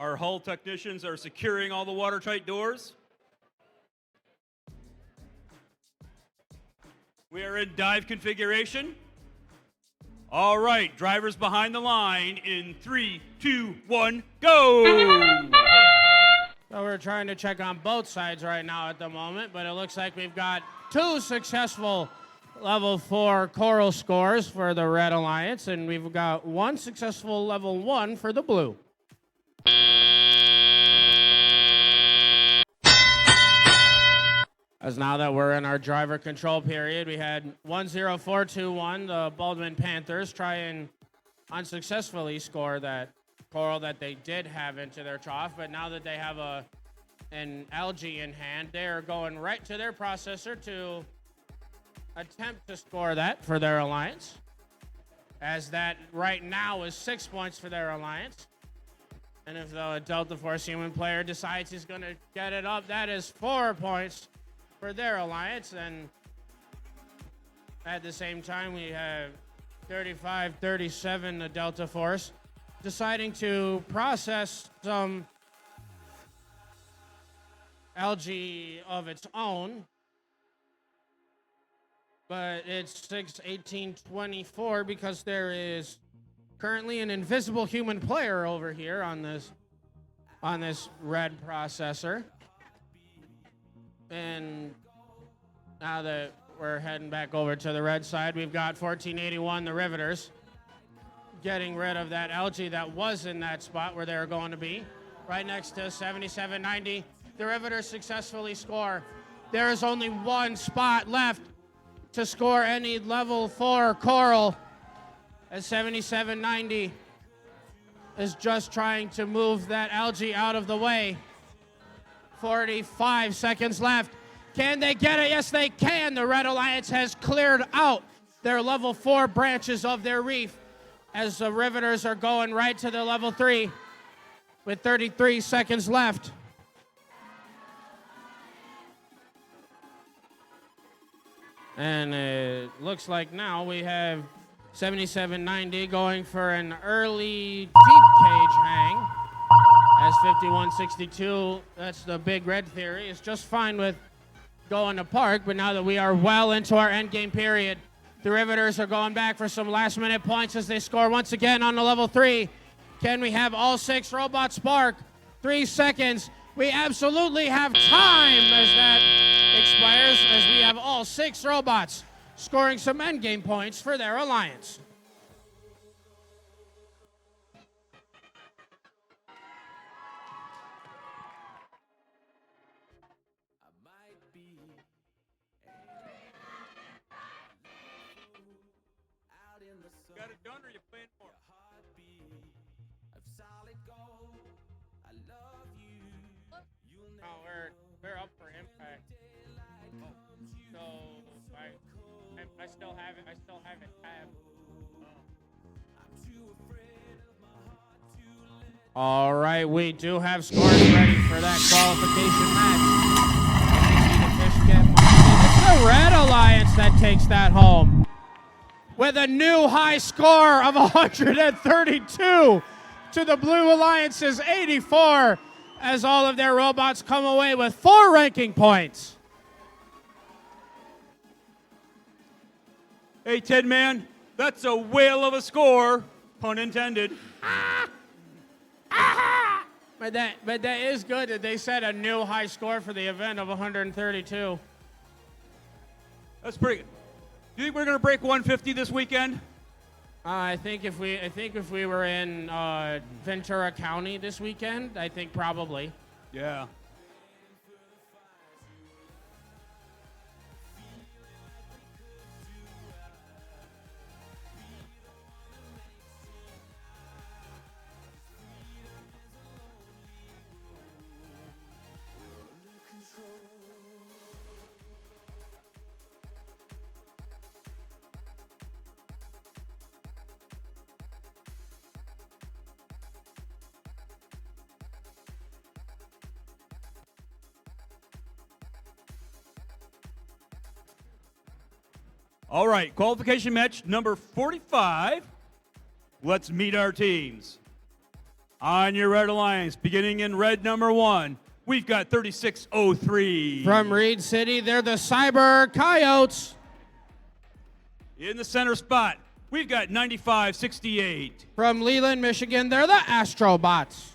Our hull technicians are securing all the watertight doors. We are in dive configuration. All right, drivers behind the line in 3, 2, 1, go! So we're trying to check on both sides right now at the moment, but it looks like we've got 2 successful level 4 coral scores for the Red Alliance, and we've got 1 successful level 1 for the blue. As now that we're in our driver control period, we had 10421, the Baldwin Panthers, try and unsuccessfully score that coral that they did have into their trough, but now that they have an algae in hand, they are going right to their processor to attempt to score that for their alliance, as that right now is 6 points for their alliance. And if the Delta Force human player decides he's going to get it up, that is 4 points for their alliance. And at the same time, we have 35-37, the Delta Force, deciding to process some algae of its own. But it's 6-18-24 because there is currently an invisible human player over here on this red processor. And now that we're heading back over to the red side, we've got 1481, the Riveters, getting rid of that algae that was in that spot where they were going to be, right next to 7790. The Riveters successfully score. There is only 1 spot left to score any level 4 coral, as 7790 is just trying to move that algae out of the way. 45 seconds left. Can they get it? Yes, they can. The Red Alliance has cleared out their level 4 branches of their reef, as the Riveters are going right to the level 3 with 33 seconds left. And it looks like now we have 7790 going for an early deep cage hang, as 5162, that's the Big Red Theory, is just fine with go in the park, but now that we are well into our endgame period, the Riveters are going back for some last-minute points as they score once again on the level 3. Can we have all 6 robots spark? 3 seconds. We absolutely have time as that expires, as we have all 6 robots scoring some endgame points for their alliance. Got it done, or you playing more? No, we're up for impact. So I still have it. I still have it tabbed. All right, we do have scores ready for that qualification match. You see the fish get money. It's the Red Alliance that takes that home with a new high score of 132 to the Blue Alliance's 84, as all of their robots come away with 4 ranking points. Hey, Ted Man, that's a whale of a score, pun intended. But that is good that they set a new high score for the event of 132. That's pretty good. Do you think we're going to break 150 this weekend? I think if we were in Ventura County this weekend, I think probably. Yeah. All right, qualification match number 45. Let's meet our teams. On your Red Alliance, beginning in red number 1, we've got 3603. From Reed City, they're the Cyber Coyotes. In the center spot, we've got 9568. From Leland, Michigan, they're the Astrobots.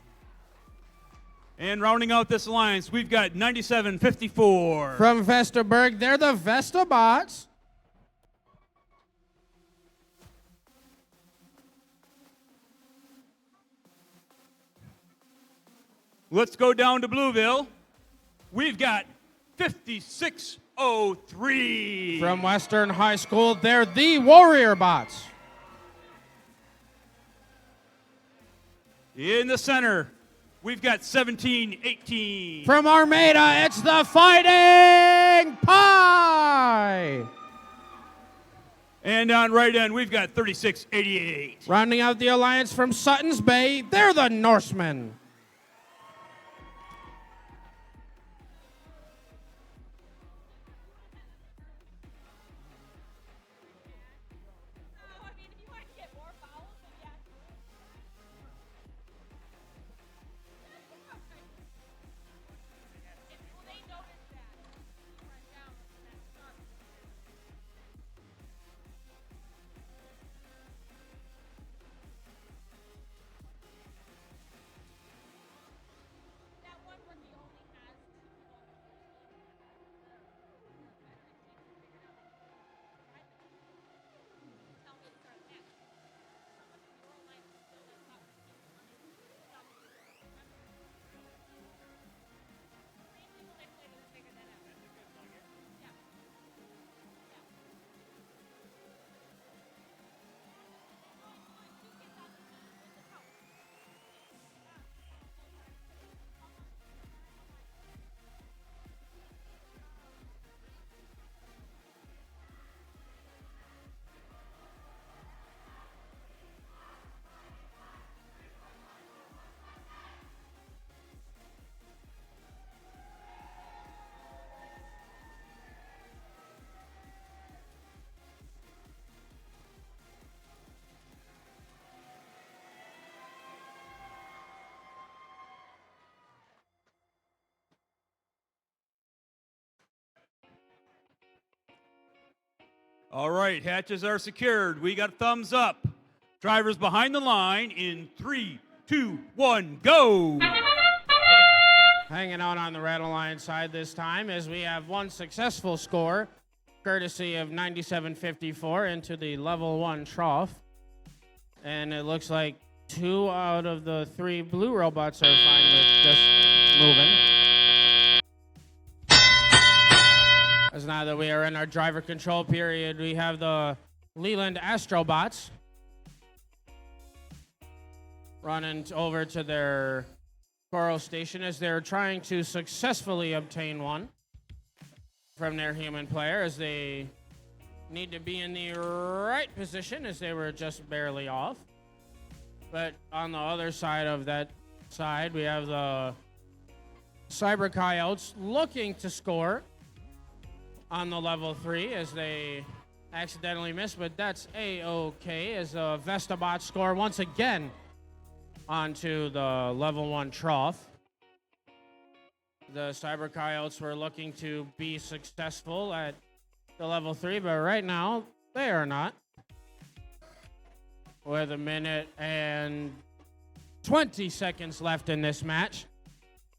And rounding out this alliance, we've got 9754. From Vestaburg, they're the Vestabots. Let's go down to Blueville. We've got 5603. From Western High School, they're the Warrior Bots. In the center, we've got 1718. From Armada, it's the Fighting Pie. And on right end, we've got 3688. Rounding out the alliance from Sutton's Bay, they're the Norsemen. I mean, if you want to get more fouls, then yeah. Well, they noticed that. Right down in that start. All right, hatches are secured. We got thumbs up. Drivers behind the line in 3, 2, 1, go! Hanging out on the Red Alliance side this time as we have one successful score, courtesy of 9754 into the level 1 trough. And it looks like 2 out of the 3 blue robots are fine with just moving. As now that we are in our driver control period, we have the Leland Astrobots running over to their Coral Station as they're trying to successfully obtain one from their human player, as they need to be in the right position as they were just barely off. But on the other side of that side, we have the Cyber Coyotes looking to score on the level 3 as they accidentally missed, but that's A-okay as the Vestabots score once again onto the level 1 trough. The Cyber Coyotes were looking to be successful at the level 3, but right now they are not. With 1 minute and 20 seconds left in this match,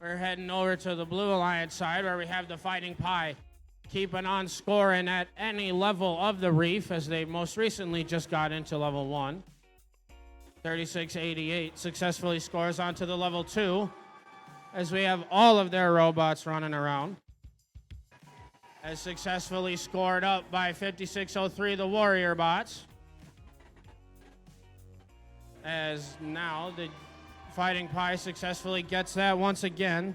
we're heading over to the Blue Alliance side where we have the Fighting Pie keeping on scoring at any level of the reef as they most recently just got into level 1. 3688 successfully scores onto the level 2 as we have all of their robots running around. As successfully scored up by 5603, the Warrior Bots. As now the Fighting Pie successfully gets that once again.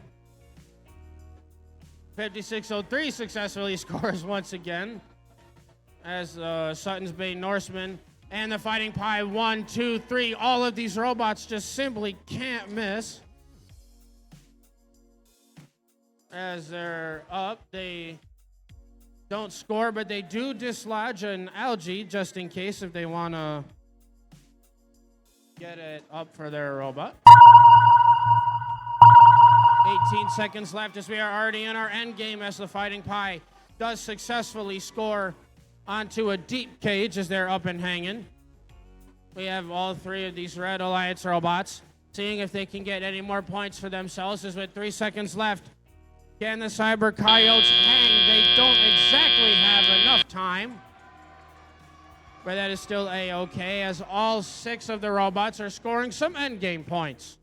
5603 successfully scores once again as Sutton's Bay Norseman and the Fighting Pie 1, 2, 3. All of these robots just simply can't miss. As they're up, they don't score, but they do dislodge an algae just in case if they want to get it up for their robot. 18 seconds left as we are already in our end game as the Fighting Pie does successfully score onto a deep cage as they're up and hanging. We have all 3 of these Red Alliance robots seeing if they can get any more points for themselves as with 3 seconds left. Can the Cyber Coyotes hang? They don't exactly have enough time, but that is still A-okay as all 6 of the robots are scoring some endgame points.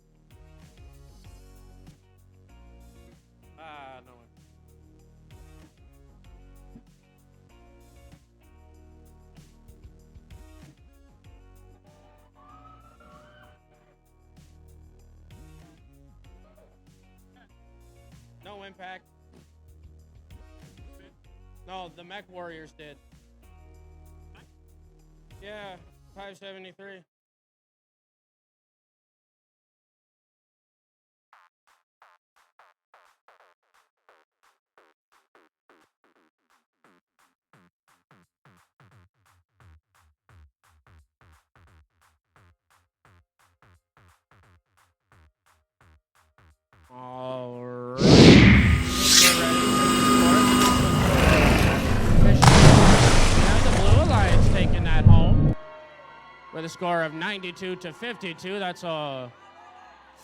No impact. No, the Mech Warriors did. Yeah, 573. All right. Now the Blue Alliance taking that home with a score of 92-52. That's a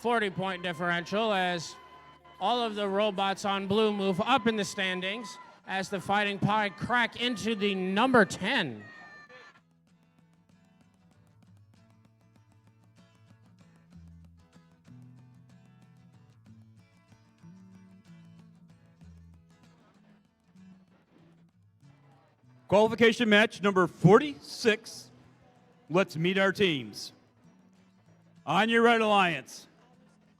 40-point differential as all of the robots on blue move up in the standings as the Fighting Pie crack into the number 10. Qualification match number 46. Let's meet our teams. On your Red Alliance,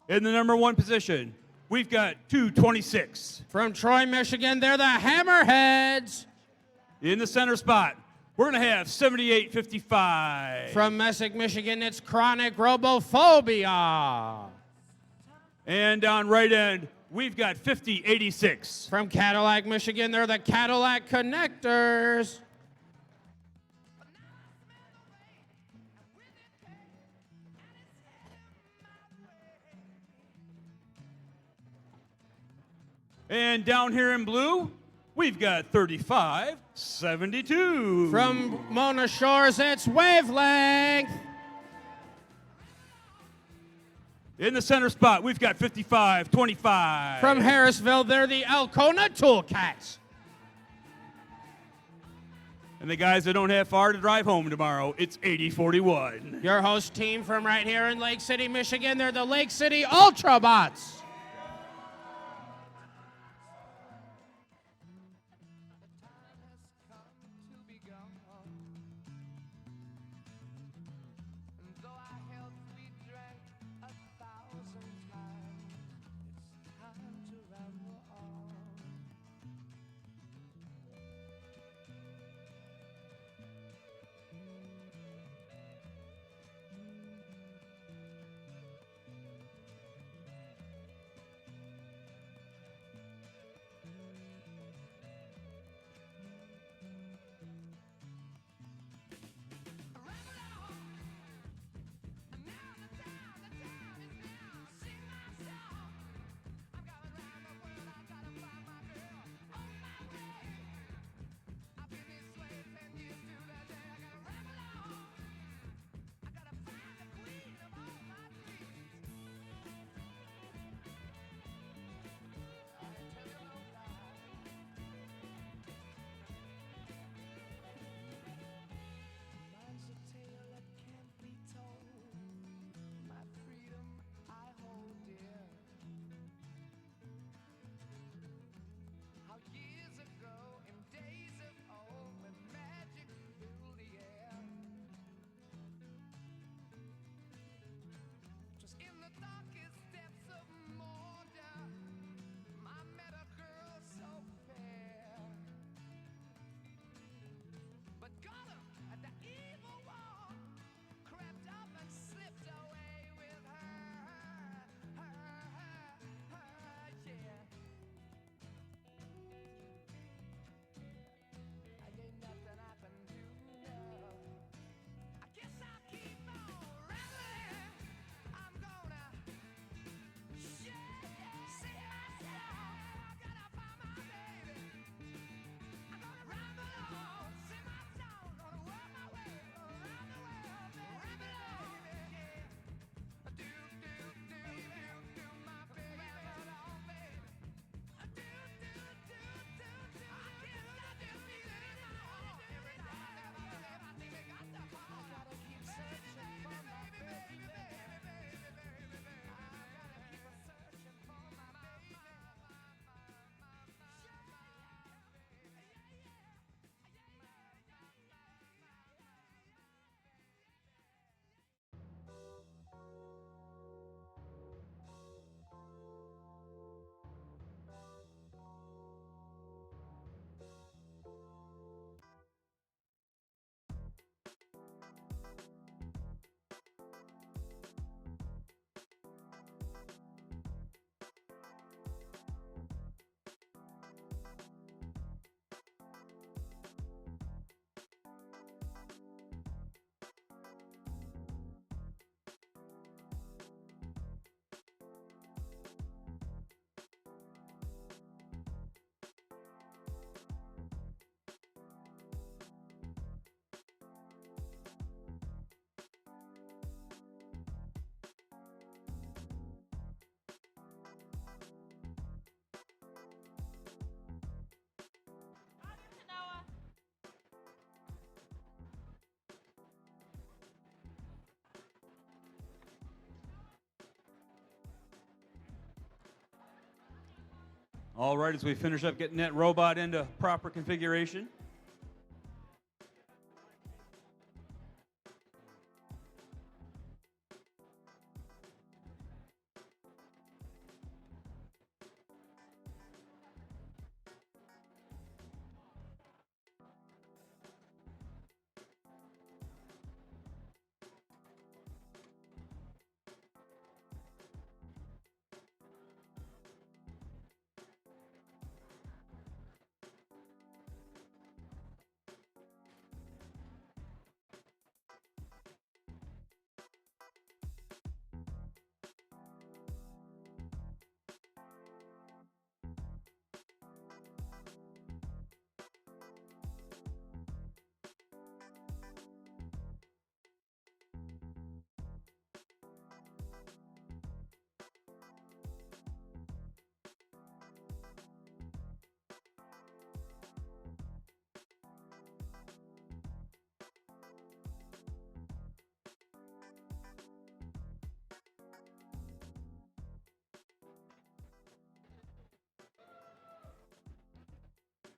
in the number 1 position, we've got 226. From Troy, Michigan, they're the Hammerheads. In the center spot, we're going to have 7855. From Messick, Michigan, it's Chronic Robophobia. And on right end, we've got 5086. From Cadillac, Michigan, they're the Cadillac Connectors. And down here in blue, we've got 35-72. From Mona Shores, it's Wavelength. In the center spot, we've got 55-25. From Harrisville, they're the Alcona Toolcats. And the guys that don't have far to drive home tomorrow, it's 80-41. Your host team from right here in Lake City, Michigan, they're the Lake City Ultrabots. All right, as we finish up getting that robot into proper configuration.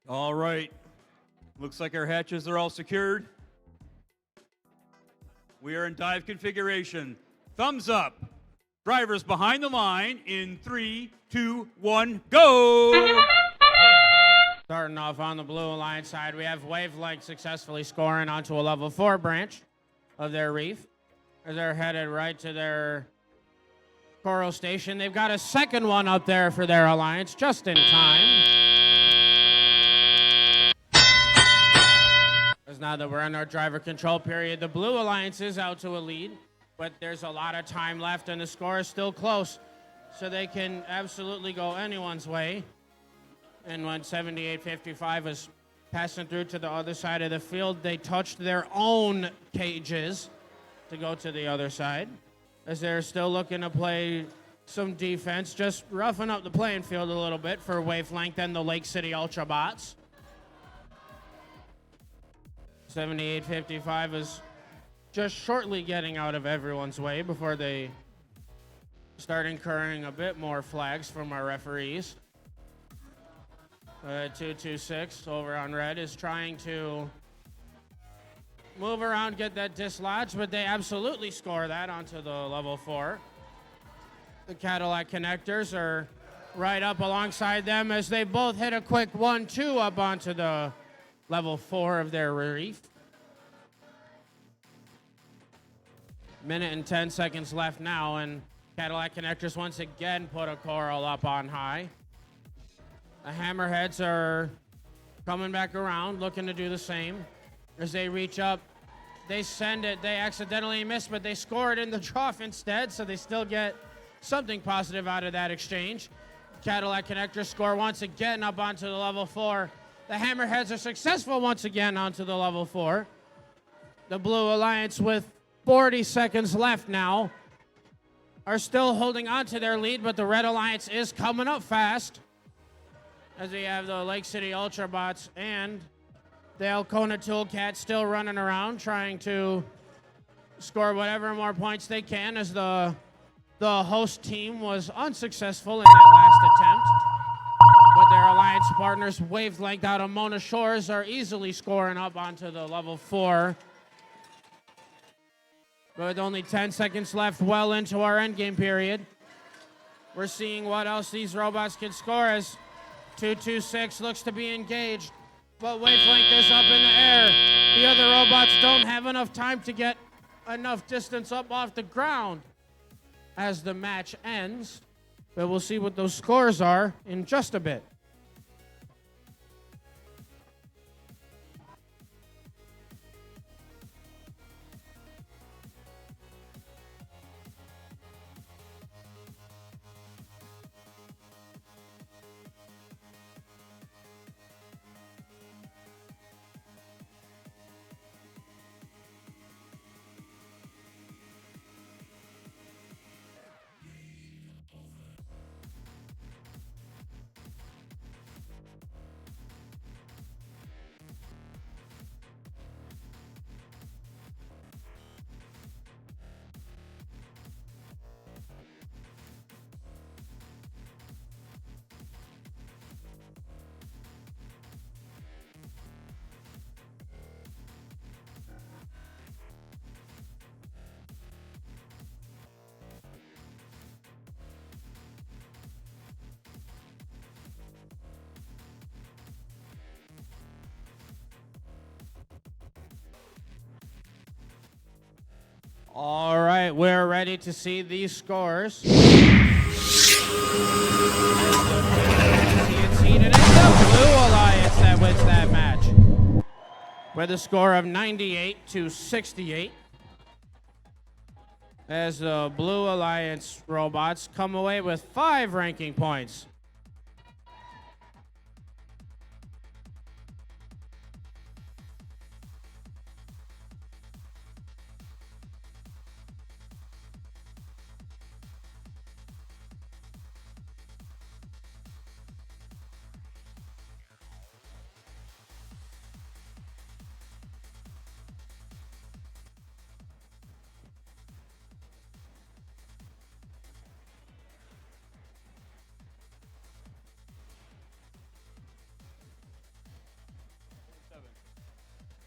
All right. Looks like our hatches are all secured. We are in dive configuration. Thumbs up. Drivers behind the line in 3, 2, 1, go! Starting off on the Blue Alliance side, we have Wavelength successfully scoring onto a level 4 branch of their reef as they're headed right to their coral station. They've got a second one up there for their alliance just in time. As now that we're in our driver control period, the Blue Alliance is out to a lead, but there's a lot of time left and the score is still close, so they can absolutely go anyone's way. And when 78-55 was passing through to the other side of the field, they touched their own cages to go to the other side, as they're still looking to play some defense, just roughing up the playing field a little bit for Wavelength and the Lake City Ultrabots. 78-55 is just shortly getting out of everyone's way before they start incurring a bit more flags from our referees. 226 over on red is trying to move around, get that dislodged, but they absolutely score that onto the level 4. The Cadillac Connectors are right up alongside them as they both hit a quick 1-2 up onto the level 4 of their reef. Minute and 10 seconds left now, and Cadillac Connectors once again put a coral up on high. The Hammerheads are coming back around, looking to do the same. As they reach up, they send it. They accidentally miss, but they score it in the trough instead, so they still get something positive out of that exchange. Cadillac Connectors score once again up onto the level 4. The Hammerheads are successful once again onto the level 4. The Blue Alliance, with 40 seconds left now, are still holding on to their lead, but the Red Alliance is coming up fast, as we have the Lake City Ultrabots and the Alcona Toolcat still running around trying to score whatever more points they can, as the host team was unsuccessful in that last attempt. But their alliance partners, Wavelength out of Mona Shores, are easily scoring up onto the level 4. But with only 10 seconds left, well into our endgame period, we're seeing what else these robots can score, as 226 looks to be engaged, but Wavelength is up in the air. The other robots don't have enough time to get enough distance up off the ground as the match ends, but we'll see what those scores are in just a bit. All right, we're ready to see these scores. It's the Blue Alliance that wins that match with a score of 98-68. As the Blue Alliance robots come away with 5 ranking points.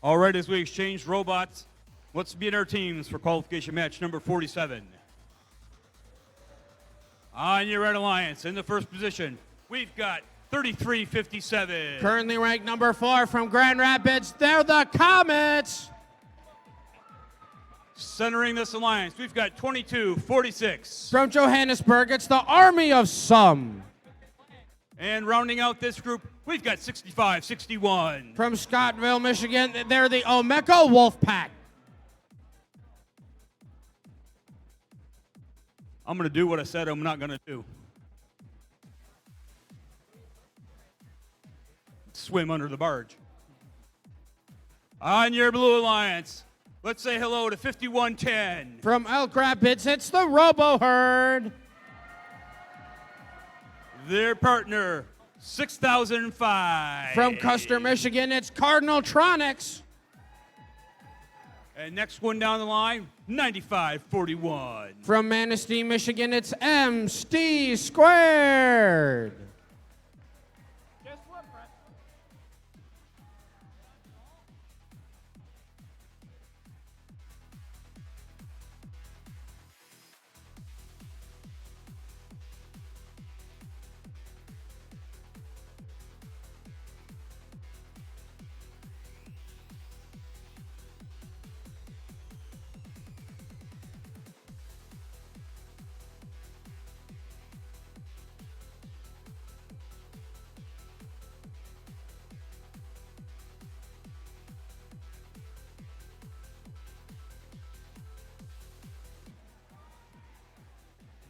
All right, as we exchange robots, let's meet our teams for qualification match number 47. On your Red Alliance, in the first position, we've got 3357. Currently ranked number 4 from Grand Rapids, they're the Comets. Centering this alliance, we've got 2246. From Johannesburg, it's the Army of Some. And rounding out this group, we've got 6561. From Scottville, Michigan, they're the Omeka Wolfpack. I'm going to do what I said I'm not going to do. Swim under the barge. On your Blue Alliance, let's say hello to 5110. From Elk Rapids, it's the Robo Herd. Their partner, 6005. From Custer, Michigan, it's Cardinaltronics. And next one down the line, 9541. From Manistee, Michigan, it's MST Squared.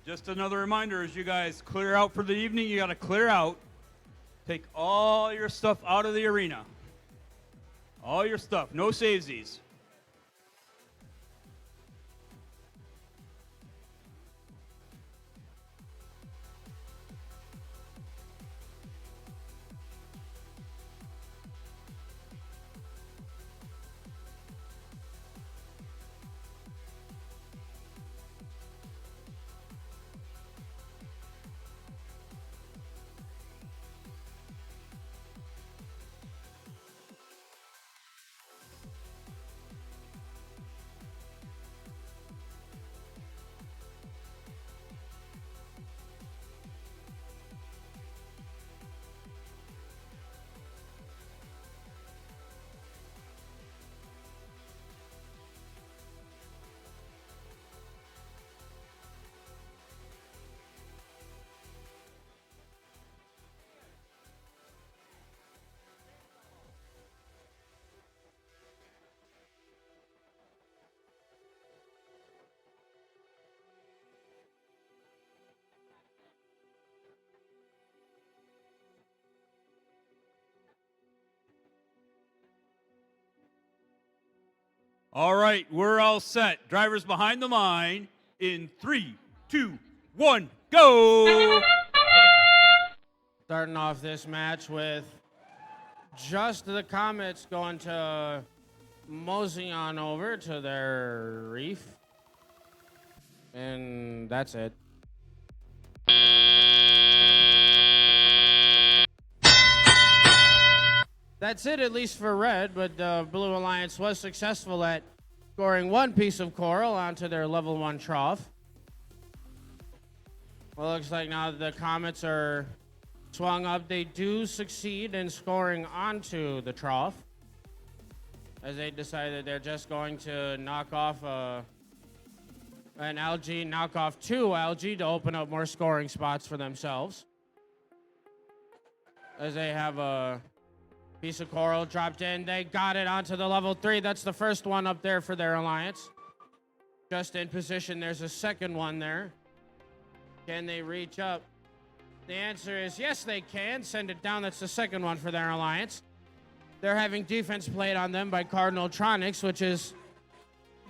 Just another reminder, as you guys clear out for the evening, you got to clear out. Take all your stuff out of the arena. All your stuff, no savesies. All right, we're all set. Drivers behind the line in 3, 2, 1, go! Starting off this match with just the Comets going to mosey on over to their reef. And that's it. That's it, at least for red, but the Blue Alliance was successful at scoring one piece of coral onto their level 1 trough. Well, looks like now the Comets are swung up. They do succeed in scoring onto the trough, as they decided they're just going to knock off an algae, knock off 2 algae to open up more scoring spots for themselves. As they have a piece of coral dropped in. They got it onto the level 3. That's the first one up there for their alliance. Just in position. There's a second one there. Can they reach up? The answer is yes, they can. Send it down. That's the second one for their alliance. They're having defense played on them by Cardinaltronics, which is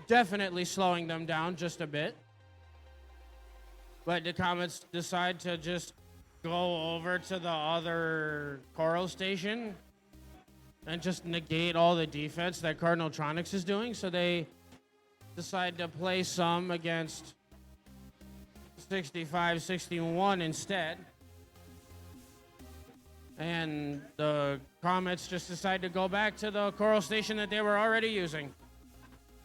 definitely slowing them down just a bit. But the Comets decide to just go over to the other coral station and just negate all the defense that Cardinaltronics is doing. So they decide to play some against 65-61 instead. And the Comets just decided to go back to the coral station that they were already using.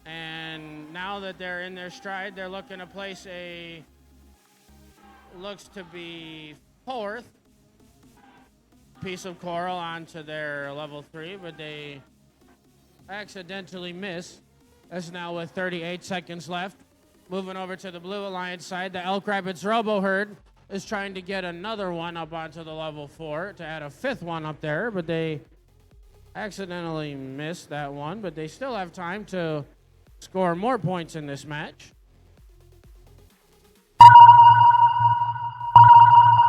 And now that they're in their stride, they're looking to place looks to be 4th piece of coral onto their level 3, but they accidentally miss. That's now with 38 seconds left. Moving over to the Blue Alliance side, the Elk Rapids Robo Herd is trying to get another one up onto the level 4 to add a 5th one up there, but they accidentally missed that one, but they still have time to score more points in this match.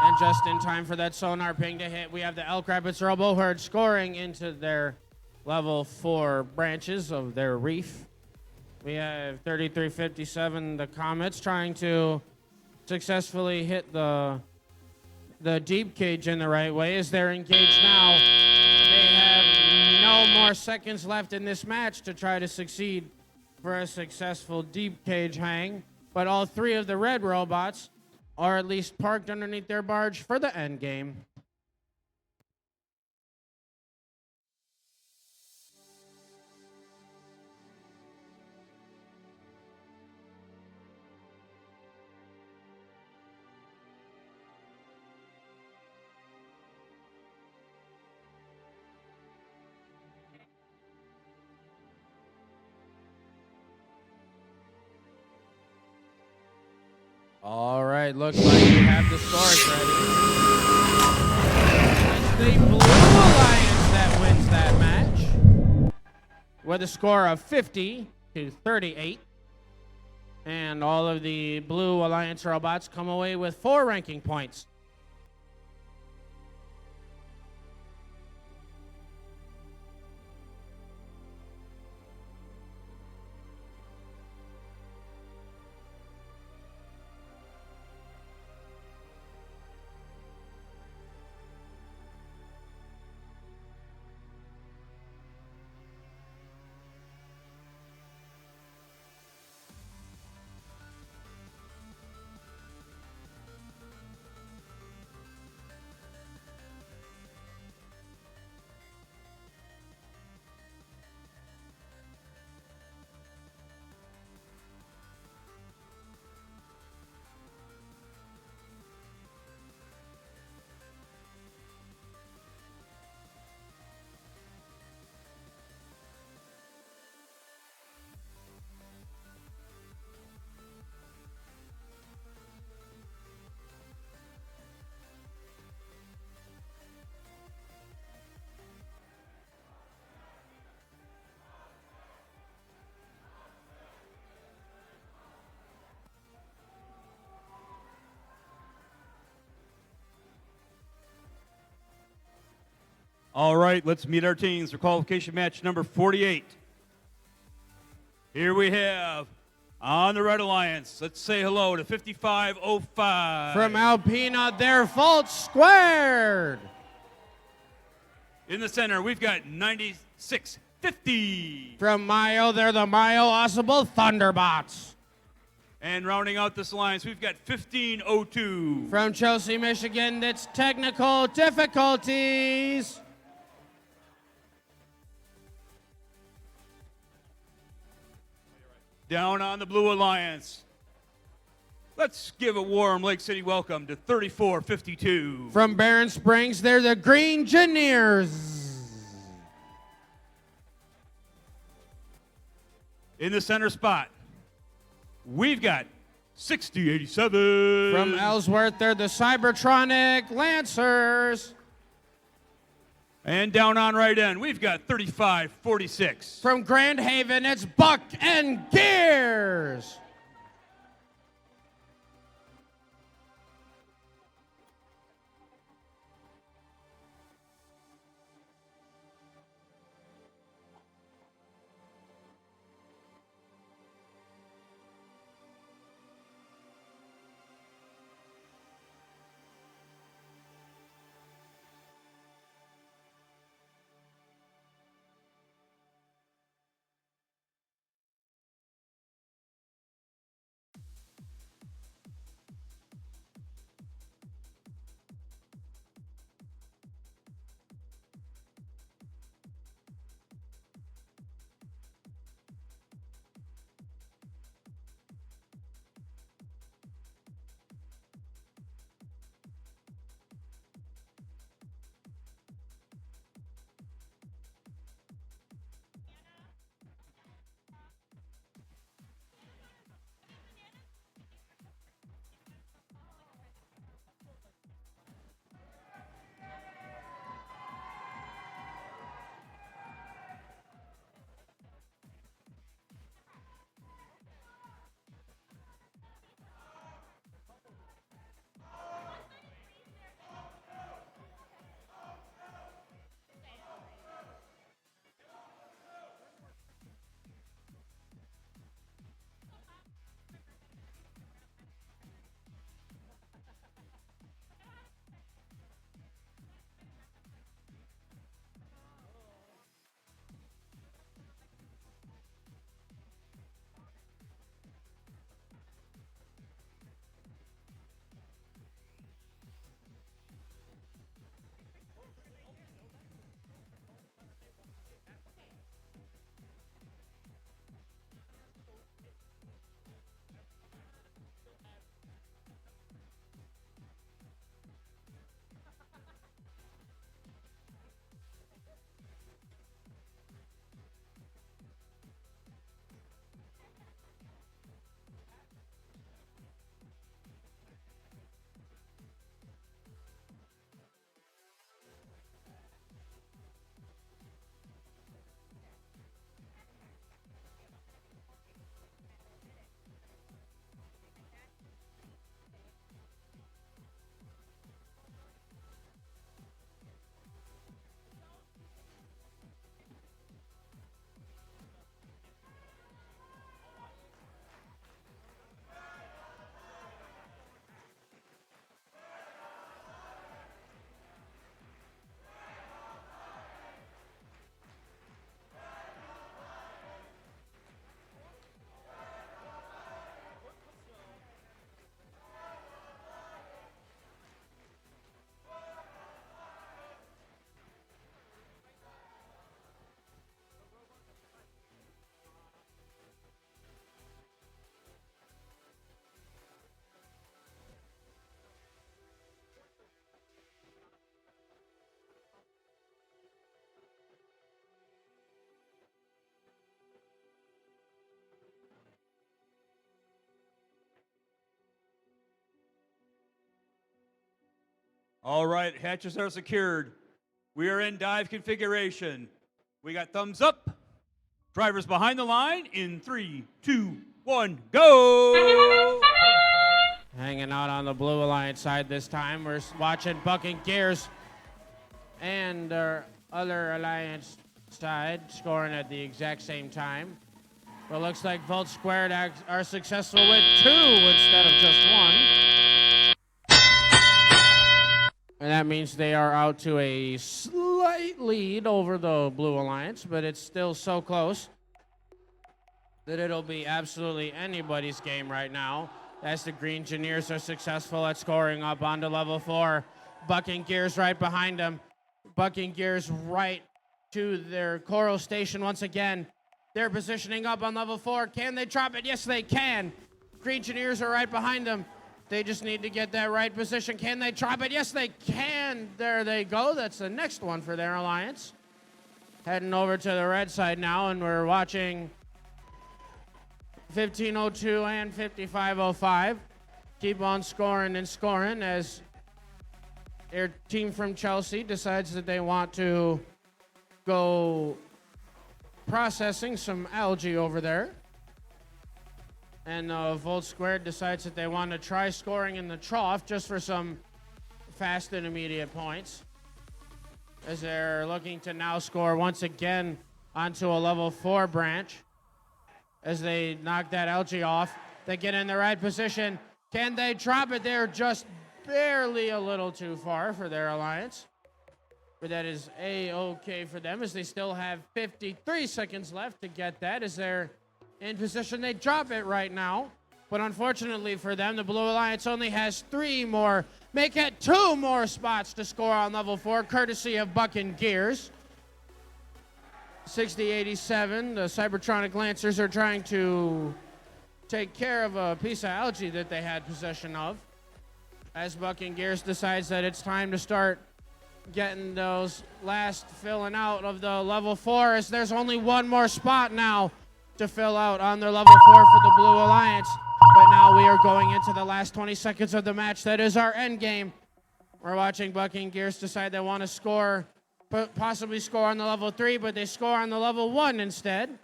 And just in time for that sonar ping to hit, we have the Elk Rapids Robo Herd scoring into their level 4 branches of their reef. We have 3357, the Comets, trying to successfully hit the deep cage in the right way as they're engaged now. They have no more seconds left in this match to try to succeed for a successful deep cage hang, but all 3 of the red robots are at least parked underneath their barge for the end game. All right, looks like we have the scores ready. It's the Blue Alliance that wins that match with a score of 50-38. And all of the Blue Alliance robots come away with 4 ranking points. All right, let's meet our teams for qualification match number 48. Here we have on the Red Alliance, let's say hello to 5505. From Alpina, their fault squared. In the center, we've got 9650. From Mayo, they're the Mayo Possible Thunderbots. And rounding out this alliance, we've got 1502. From Chelsea, Michigan, it's Technical Difficulties. Down on the Blue Alliance, let's give a warm Lake City welcome to 3452. From Barron Springs, they're the Green Engineers. In the center spot, we've got 6087. From Ellsworth, they're the Cybertronic Lancers. And down on right end, we've got 3546. From Grand Haven, it's Buck and Gears. All right, hatches are secured. We are in dive configuration. We got thumbs up. Drivers behind the line in 3, 2, 1, go! Hanging out on the Blue Alliance side this time. We're watching bucking gears and our other Alliance side scoring at the exact same time. But looks like Volt Squared are successful with 2 instead of just 1. And that means they are out to a slight lead over the Blue Alliance, but it's still so close that it'll be absolutely anybody's game right now, as the Green Engineers are successful at scoring up onto level 4. Bucking Gears right behind them. Bucking Gears right to their Coral Station once again. They're positioning up on level 4. Can they drop it? Yes, they can. Green Engineers are right behind them. They just need to get that right position. Can they drop it? Yes, they can. There they go. That's the next one for their alliance. Heading over to the red side now, and we're watching 15:02 and 55:05 keep on scoring and scoring as their team from Chelsea decides that they want to go processing some algae over there. And Volt Squared decides that they want to try scoring in the trough just for some fast and immediate points, as they're looking to now score once again onto a level 4 branch. As they knock that algae off, they get in the right position. Can they drop it? They're just barely a little too far for their alliance. But that is A-okay for them, as they still have 53 seconds left to get that, as they're in position. They drop it right now. But unfortunately for them, the Blue Alliance only has 3 more, make it 2 more spots to score on level 4, courtesy of Bucking Gears. 60-87, the Cybertronic Lancers are trying to take care of a piece of algae that they had possession of, as Bucking Gears decides that it's time to start getting those last filling out of the level 4, as there's only 1 more spot now to fill out on their level 4 for the Blue Alliance. But now we are going into the last 20 seconds of the match. That is our end game. We're watching Bucking Gears decide they want to score, possibly score on the level 3, but they score on the level 1 instead.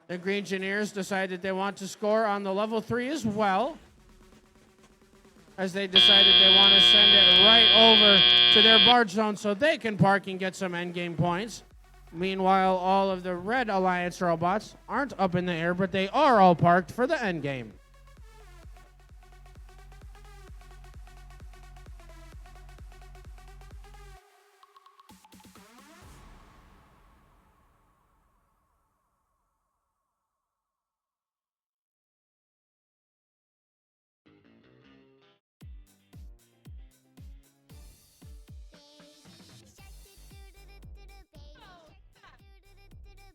The Green Engineers decide that they want to score on the level 3 as well, as they decide that they want to send it right over to their barge zone so they can park and get some endgame points. Meanwhile, all of the Red Alliance robots aren't up in the air, but they are all parked for the endgame.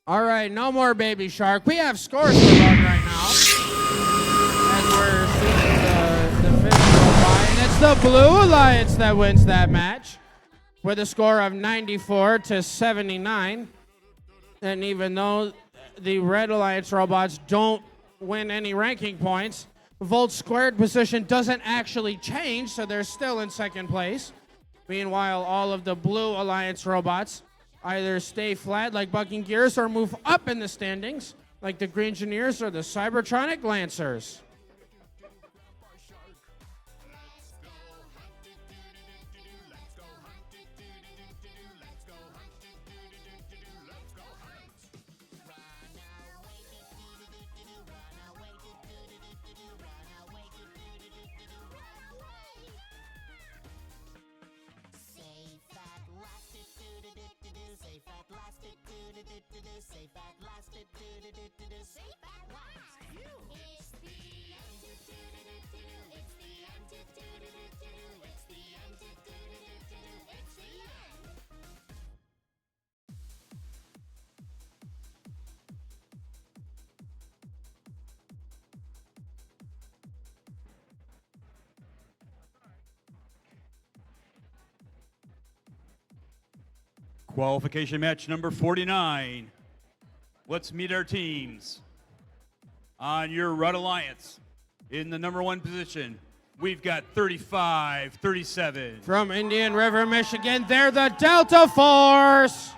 All right, no more Baby Shark. We have scores to run right now, as we're seeing the fifth go by, and it's the Blue Alliance that wins that match with a score of 94-79. And even though the Red Alliance robots don't win any ranking points, Volt Squared position doesn't actually change, so they're still in second place. Meanwhile, all of the Blue Alliance robots either stay flat like Bucking Gears or move up in the standings like the Green Engineers or the Cybertronic Lancers. Qualification match number 49. Let's meet our teams. On your Red Alliance, in the number 1 position, we've got 35-37. From Indian River, Michigan, they're the Delta Force.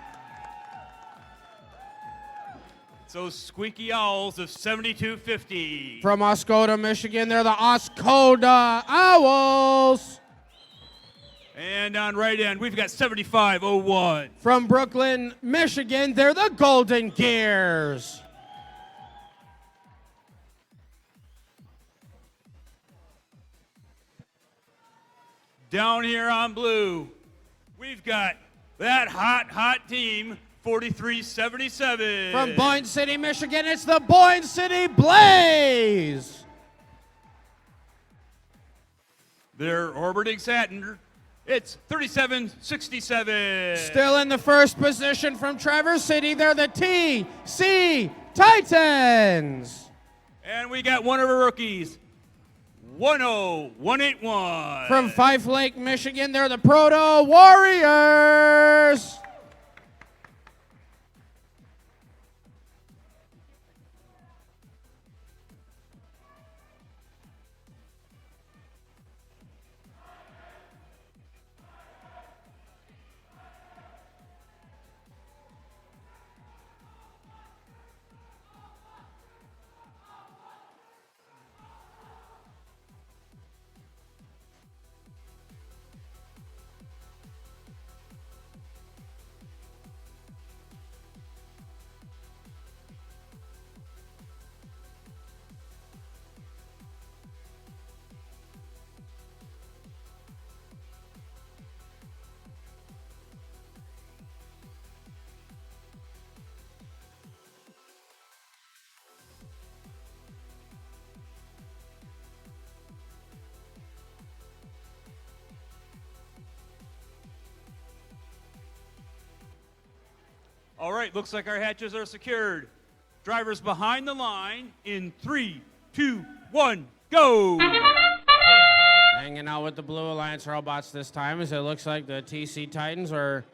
Those squeaky owls of 72-50. From Oscoda, Michigan, they're the Oscoda Owls. And on right end, we've got 75-01. From Brooklyn, Michigan, they're the Golden Gears. Down here on blue, we've got that hot team, 43-77. From Boyne City, Michigan, it's the Boyne City Blaze. They're orbiting Saturn. It's 37-67. Still in the first position from Traverse City, they're the TC Titans. And we got one of our rookies, 10181. From Fife Lake, Michigan, they're the Proto Warriors. All right, looks like our hatches are secured. Drivers behind the line in 3, 2, 1, go! Hanging out with the Blue Alliance robots this time, as it looks like the TC Titans are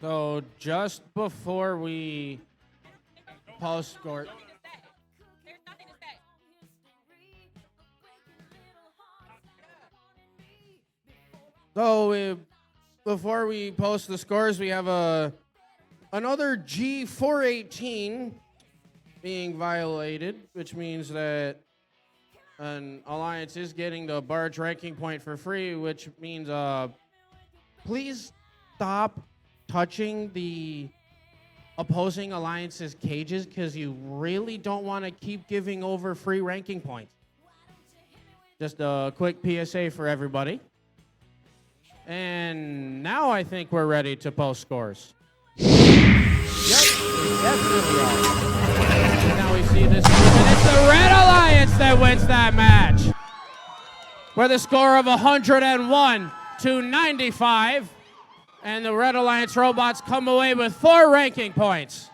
So just before we post score, There's nothing to say. before we post the scores, we have another G418 being violated, which means that an alliance is getting the barge ranking point for free, which means please stop touching the opposing alliance's cages because you really don't want to keep giving over free ranking points. Just a quick PSA for everybody. And now I think we're ready to post scores. Yep, we definitely are. And now we see this move, and it's the Red Alliance that wins that match. With a score of 101 to 95. And the Red Alliance robots come away with 4 ranking points.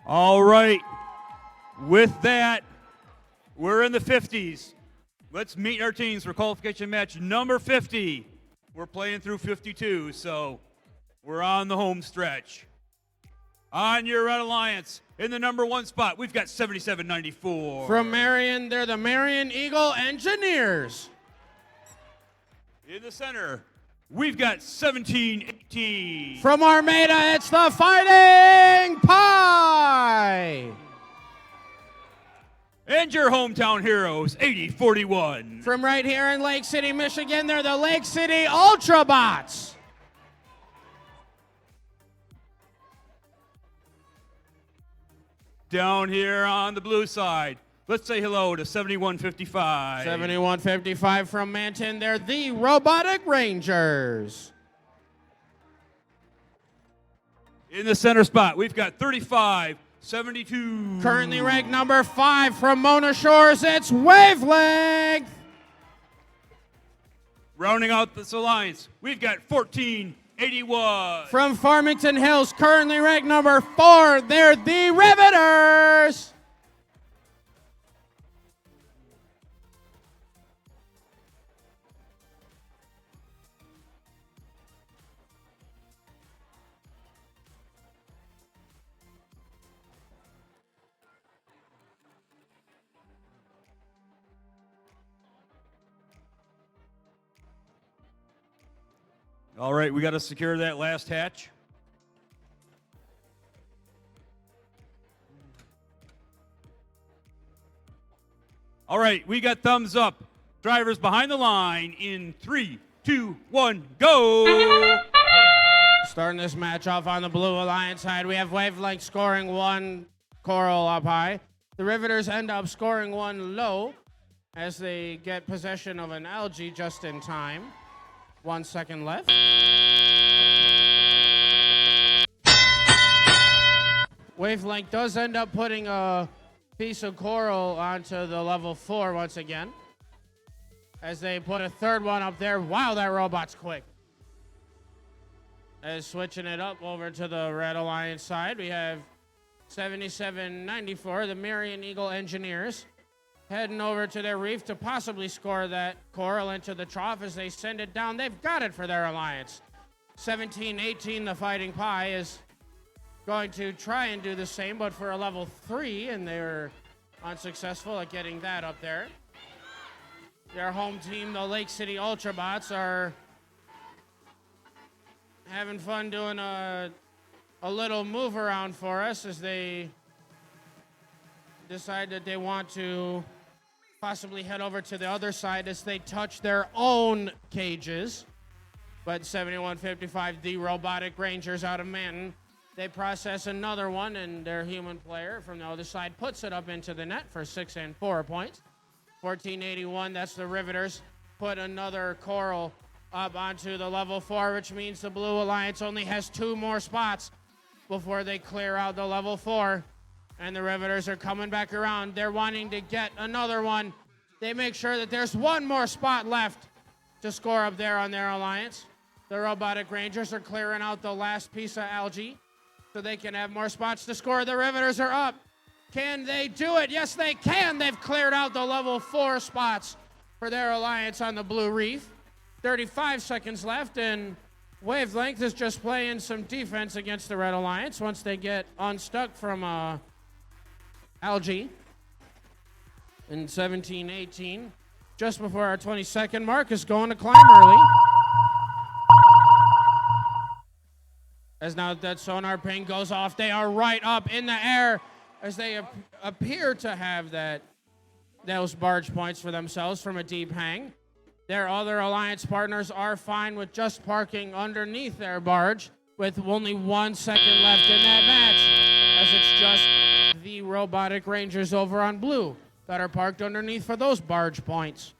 All right. With that, we're in the 50s. Let's meet our teams for qualification match number 50. We're playing through 52, so we're on the home stretch. On your Red Alliance, in the number 1 spot, we've got 7794. From Marion, they're the Marion Eagle Engineers. In the center, we've got 1718. From Armada, it's the Fighting Pie. And your hometown heroes, 8041. From right here in Lake City, Michigan, they're the Lake City Ultrabots. Down here on the blue side, let's say hello to 7155. 7155 from Manton, they're the Robotic Rangers. In the center spot, we've got 3572. Currently ranked number 5 from Mona Shores, it's Wavelength. Rounding out this alliance, we've got 1481. From Farmington Hills, currently ranked number 4, they're the Riveters. All right, we got to secure that last hatch. All right, we got thumbs up. Drivers behind the line in 3, 2, 1, go! Starting this match off on the Blue Alliance side, we have Wavelength scoring 1 coral up high. The Riveters end up scoring 1 low as they get possession of an algae just in time. 1 second left. Wavelength does end up putting a piece of coral onto the level 4 once again. As they put a 3rd one up there. Wow, that robot's quick. As switching it up over to the Red Alliance side, we have 7794, the Marion Eagle Engineers, heading over to their reef to possibly score that coral into the trough as they send it down. They've got it for their alliance. 1718, the Fighting Pie, is going to try and do the same, but for a level 3, and they were unsuccessful at getting that up there. Their home team, the Lake City Ultrabots, are having fun doing a little move around for us as they decide that they want to possibly head over to the other side as they touch their own cages. But 7155, the Robotic Rangers out of Manton, they process another one, and their human player from the other side puts it up into the net for 6 and 4 points. 1481, that's the Riveters, put another coral up onto the level 4, which means the Blue Alliance only has 2 more spots before they clear out the level 4. And the Riveters are coming back around. They're wanting to get another one. They make sure that there's 1 more spot left to score up there on their alliance. The Robotic Rangers are clearing out the last piece of algae so they can have more spots to score. The Riveters are up Can they do it? Yes, they can. They've cleared out the level 4 spots for their alliance on the blue reef. 35 seconds left, and Wavelength is just playing some defense against the red alliance once they get unstuck from algae in 17-18. Just before our 20-second mark is going to climb early. As now that sonar ping goes off, they are right up in the air as they appear to have those barge points for themselves from a deep hang. Their other alliance partners are fine with just parking underneath their barge with only 1 second left in that match, as it's just the Robotic Rangers over on blue that are parked underneath for those barge points.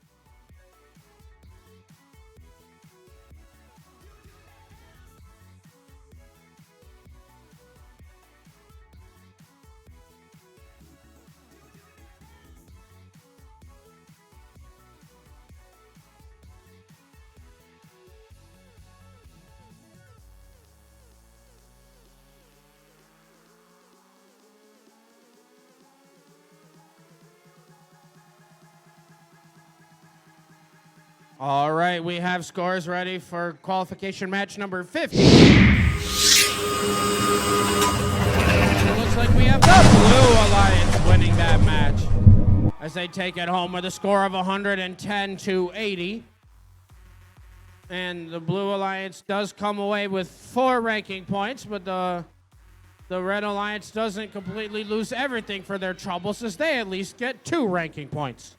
All right, we have scores ready for qualification match number 50. It looks like we have the Blue Alliance winning that match as they take it home with a score of 110-80. And the Blue Alliance does come away with 4 ranking points, but the Red Alliance doesn't completely lose everything for their troubles, as they at least get 2 ranking points.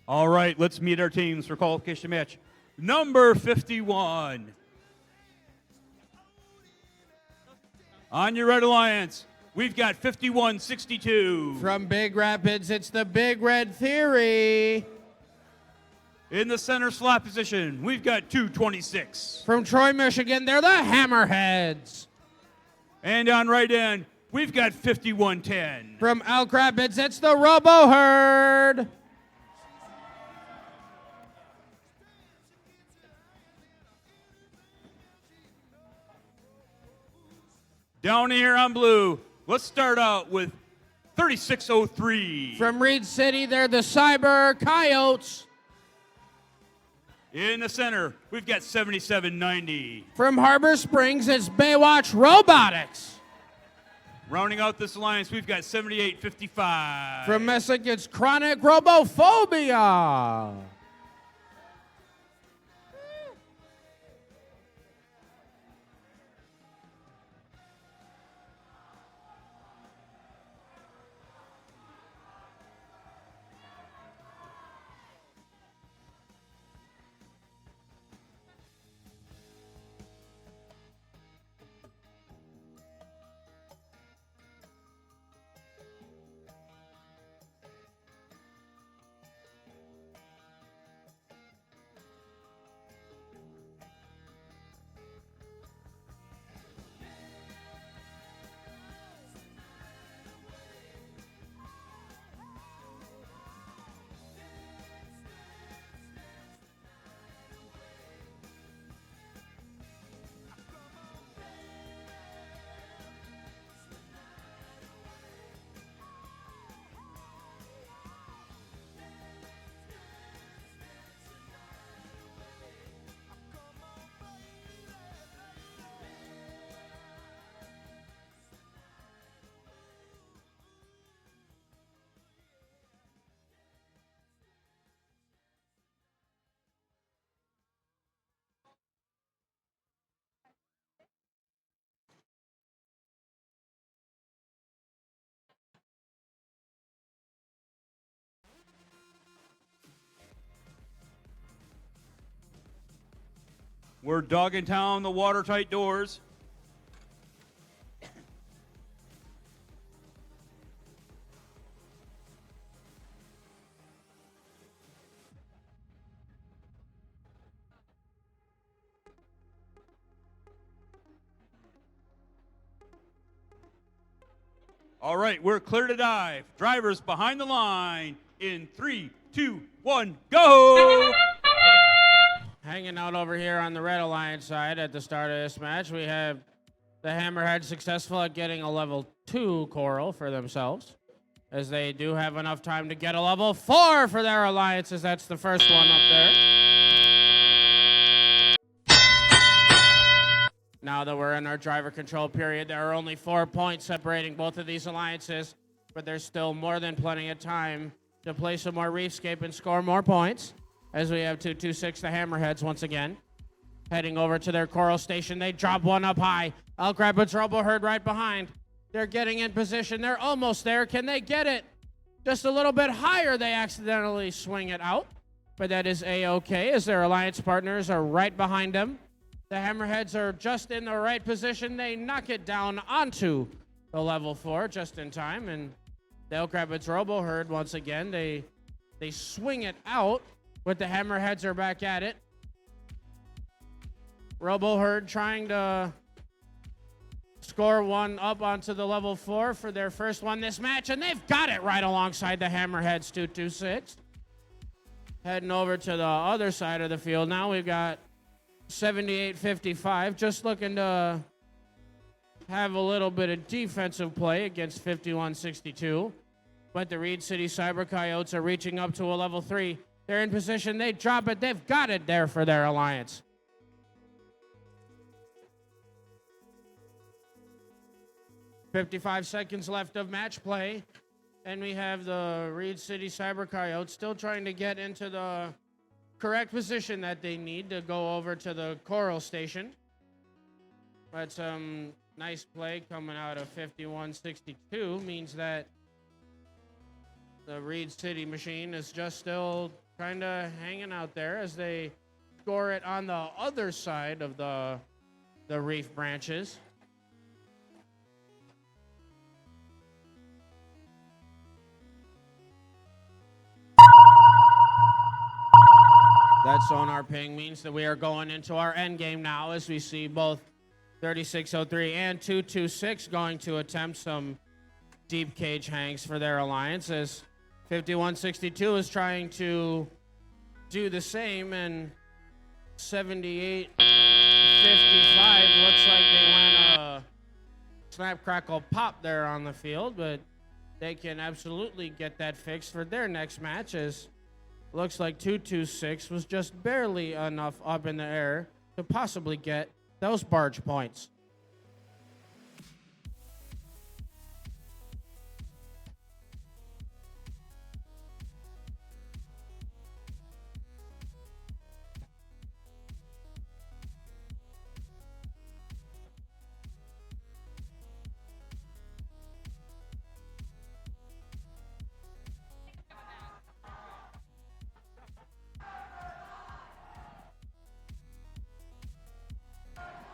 All right, let's meet our teams for qualification match number 51. On your Red Alliance, we've got 51-62. From Big Rapids, it's the Big Red Theory. In the center slot position, we've got 226. From Troy, Michigan, they're the Hammerheads. And on right end, we've got 51-10. From Elk Rapids, it's the Robo Herd. Down here on blue, let's start out with 3603. From Reed City, they're the Cyber Coyotes. In the center, we've got 7790. From Harbor Springs, it's Baywatch Robotics. Rounding out this alliance, we've got 7855. From Messick, it's Chronic Robophobia. We're dogging down the watertight doors. All right, we're clear to dive. Drivers behind the line in 3, 2, 1, go! Hanging out over here on the Red Alliance side at the start of this match, we have the Hammerhead successful at getting a level 2 coral for themselves, as they do have enough time to get a level 4 for their alliances. That's the first one up there. Now that we're in our driver control period, there are only 4 points separating both of these alliances, but there's still more than plenty of time to play some more Reefscape and score more points, as we have 226 the Hammerheads once again. Heading over to their coral station, they drop one up high. I'll grab a Robo Herd right behind. They're getting in position. They're almost there. Can they get it? Just a little bit higher, they accidentally swing it out, but that is A-okay, as their alliance partners are right behind them. The Hammerheads are just in the right position. They knock it down onto the level 4 just in time, and they'll grab its Robo Herd once again. They swing it out, but the Hammerheads are back at it. Robo Herd trying to score one up onto the level 4 for their first one this match, and they've got it right alongside the Hammerheads 226. Heading over to the other side of the field now, we've got 78-55, just looking to have a little bit of defensive play against 51-62. But the Reed City Cyber Coyotes are reaching up to a level 3. They're in position, they drop it, they've got it there for their alliance. "55 seconds left of match play, and we have the Reed City Cyber Coyotes still trying to get into the correct position that they need to go over to the coral station. But some nice play coming out of 51-62 means that the Reed City machine is just still kind of hanging out there as they score it on the other side of the reef branches. That sonar ping means that we are going into our end game now, as we see both 3603 and 226 going to attempt some deep cage hangs for their alliance, as 5162 is trying to do the same, and 7855 looks like they went a snap, crackle, pop there on the field, but they can absolutely get that fixed for their next match, as looks like 226 was just barely enough up in the air to possibly get those barge points.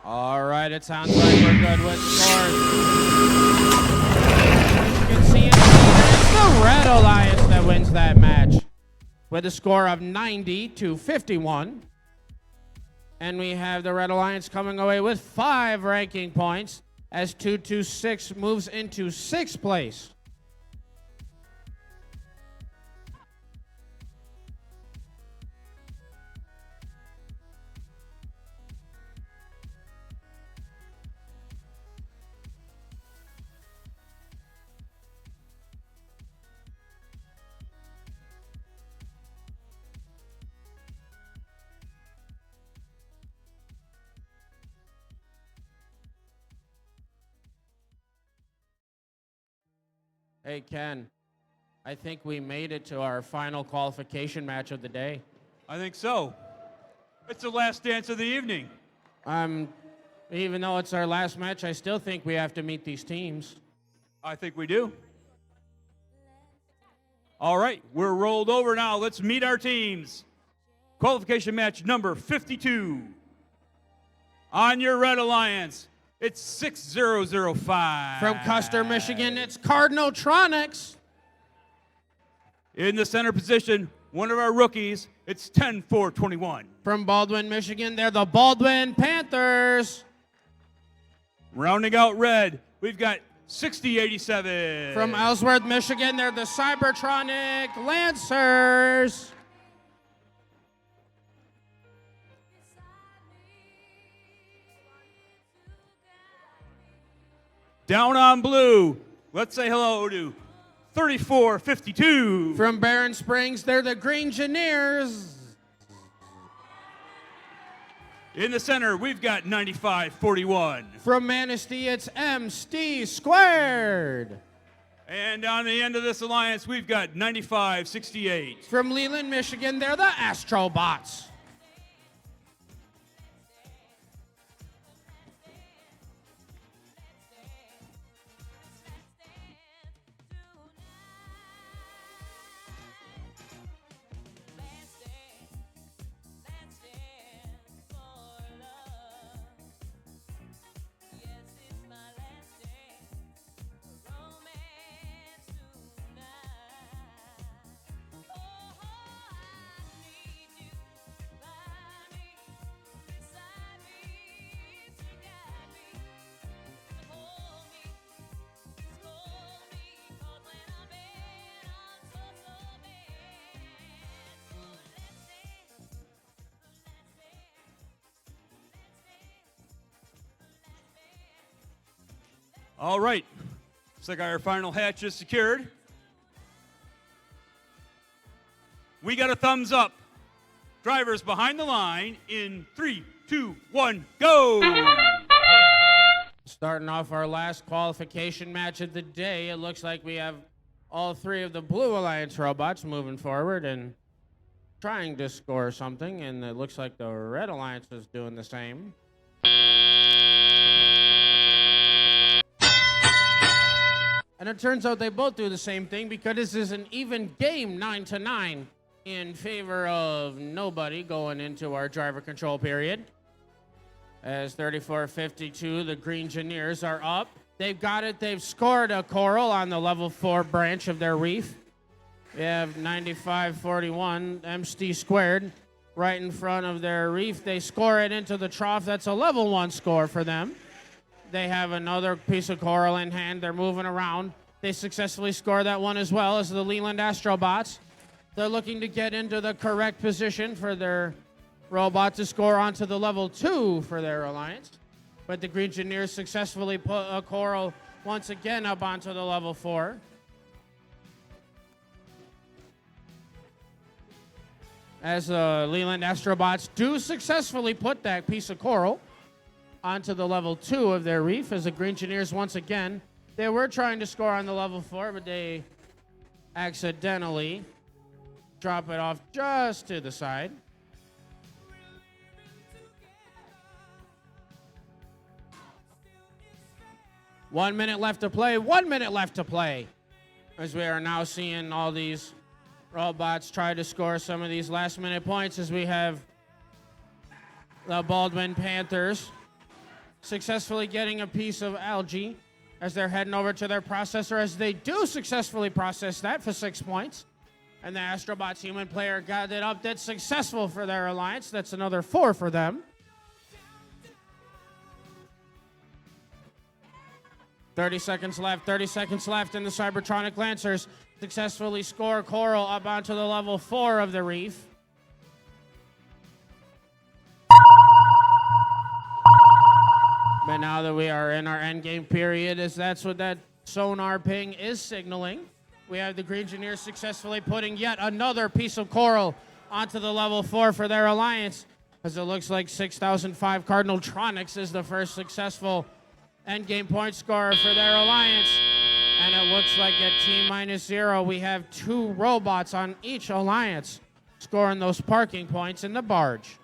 All right, it sounds like we're good with scores. You can see it's the Red Alliance that wins that match with a score of 90-51. And we have the Red Alliance coming away with 5 ranking points as 226 moves into 6th place. Hey, Ken, I think we made it to our final qualification match of the day. I think so. It's the last dance of the evening. Even though it's our last match, I still think we have to meet these teams. I think we do. All right, we're rolled over now. Let's meet our teams. Qualification match number 52. On your Red Alliance, it's 6005. From Custer, Michigan, it's Cardinaltronics. In the center position, one of our rookies, it's 10421. From Baldwin, Michigan, they're the Baldwin Panthers. Rounding out red, we've got 6087. From Ellsworth, Michigan, they're the Cybertronic Lancers. Down on blue, let's say hello to 3452. From Barron Springs, they're the Greengineers. In the center, we've got 9541. From Manistee, it's MC Squared. And on the end of this alliance, we've got 9568. From Leland, Michigan, they're the Astrobots. All right, looks like our final hatch is secured. We got a thumbs up. Drivers behind the line in 3, 2, 1, go! Starting off our last qualification match of the day, it looks like we have all three of the Blue Alliance robots moving forward and trying to score something, and it looks like the Red Alliance is doing the same. And it turns out they both do the same thing because this is an even game, 9-9, in favor of nobody going into our driver control period. As 34-52, the Greengineers are up. They've got it. They've scored a coral on the level 4 branch of their reef. We have 95-41, MC Squared, right in front of their reef. They score it into the trough. That's a level 1 score for them. They have another piece of coral in hand. They're moving around. They successfully score that one as well as the Leland Astrobots. They're looking to get into the correct position for their robot to score onto the level 2 for their alliance. But the Greengineers successfully put a coral once again up onto the level 4. As the Leland Astrobots do successfully put that piece of coral onto the level 2 of their reef, as the Greengineers once again, they were trying to score on the level 4, but they accidentally drop it off just to the side. One minute left to play. 1 minute left to play. As we are now seeing all these robots try to score some of these last-minute points, as we have the Baldwin Panthers successfully getting a piece of algae as they're heading over to their processor, as they do successfully process that for 6 points. And the Astrobots human player got it up. That's successful for their alliance. That's another 4 for them. 30 seconds left, 30 seconds left, and the Cybertronic Lancers successfully score coral up onto the level 4 of the reef. But now that we are in our endgame period, as that's what that sonar ping is signaling, we have the Greengineers successfully putting yet another piece of coral onto the level 4 for their alliance, as it looks like 6005 Cardinaltronics is the first successful endgame point scorer for their alliance. And it looks like at T-0, we have 2 robots on each alliance scoring those parking points in the barge.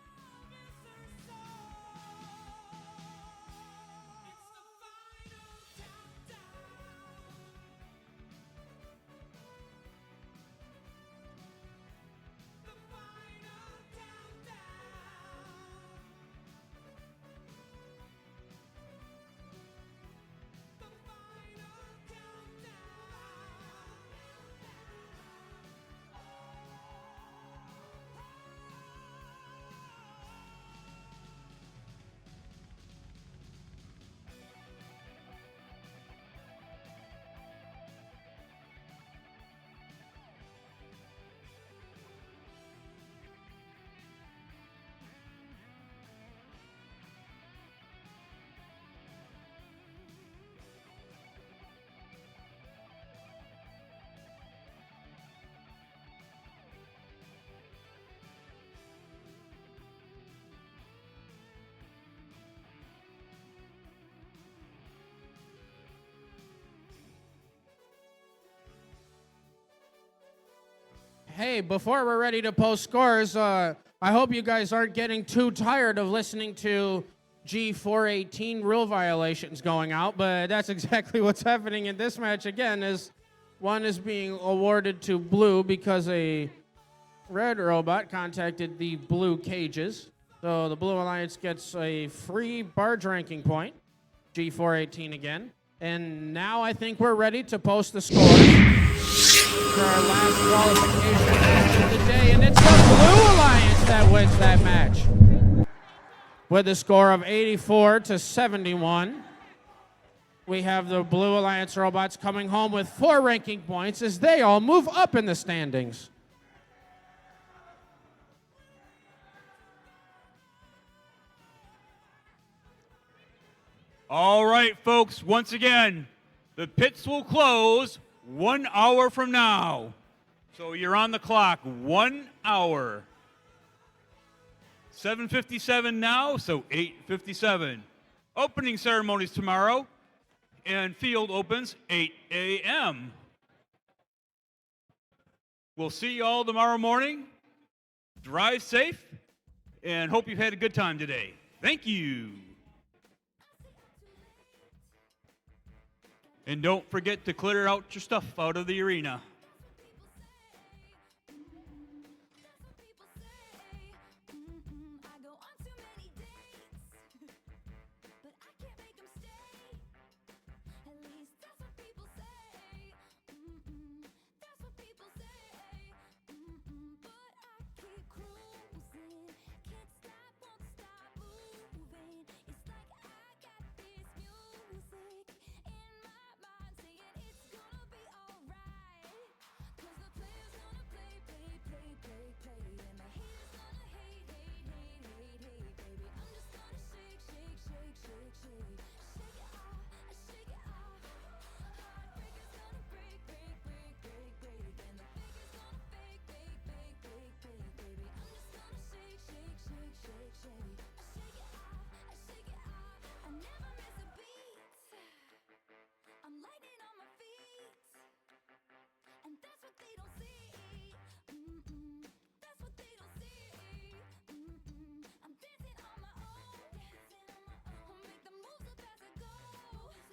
Hey, before we're ready to post scores, I hope you guys aren't getting too tired of listening to G418 rule violations going out, but that's exactly what's happening in this match again, is one is being awarded to blue because a red robot contacted the blue cages. So the Blue Alliance gets a free barge ranking point, G418 again. And now I think we're ready to post the scores for our last qualification match of the day. And it's the Blue Alliance that wins that match with a score of 84-71. We have the Blue Alliance robots coming home with 4 ranking points as they all move up in the standings. All right, folks, once again, the pits will close 1 hour from now. So you're on the clock, 1 hour. 7:57 now, so 8:57. Opening ceremonies tomorrow, and field opens 8 a.m. We'll see you all tomorrow morning. Drive safe, and hope you've had a good time today. Thank you. And don't forget to clear out your stuff out of the arena.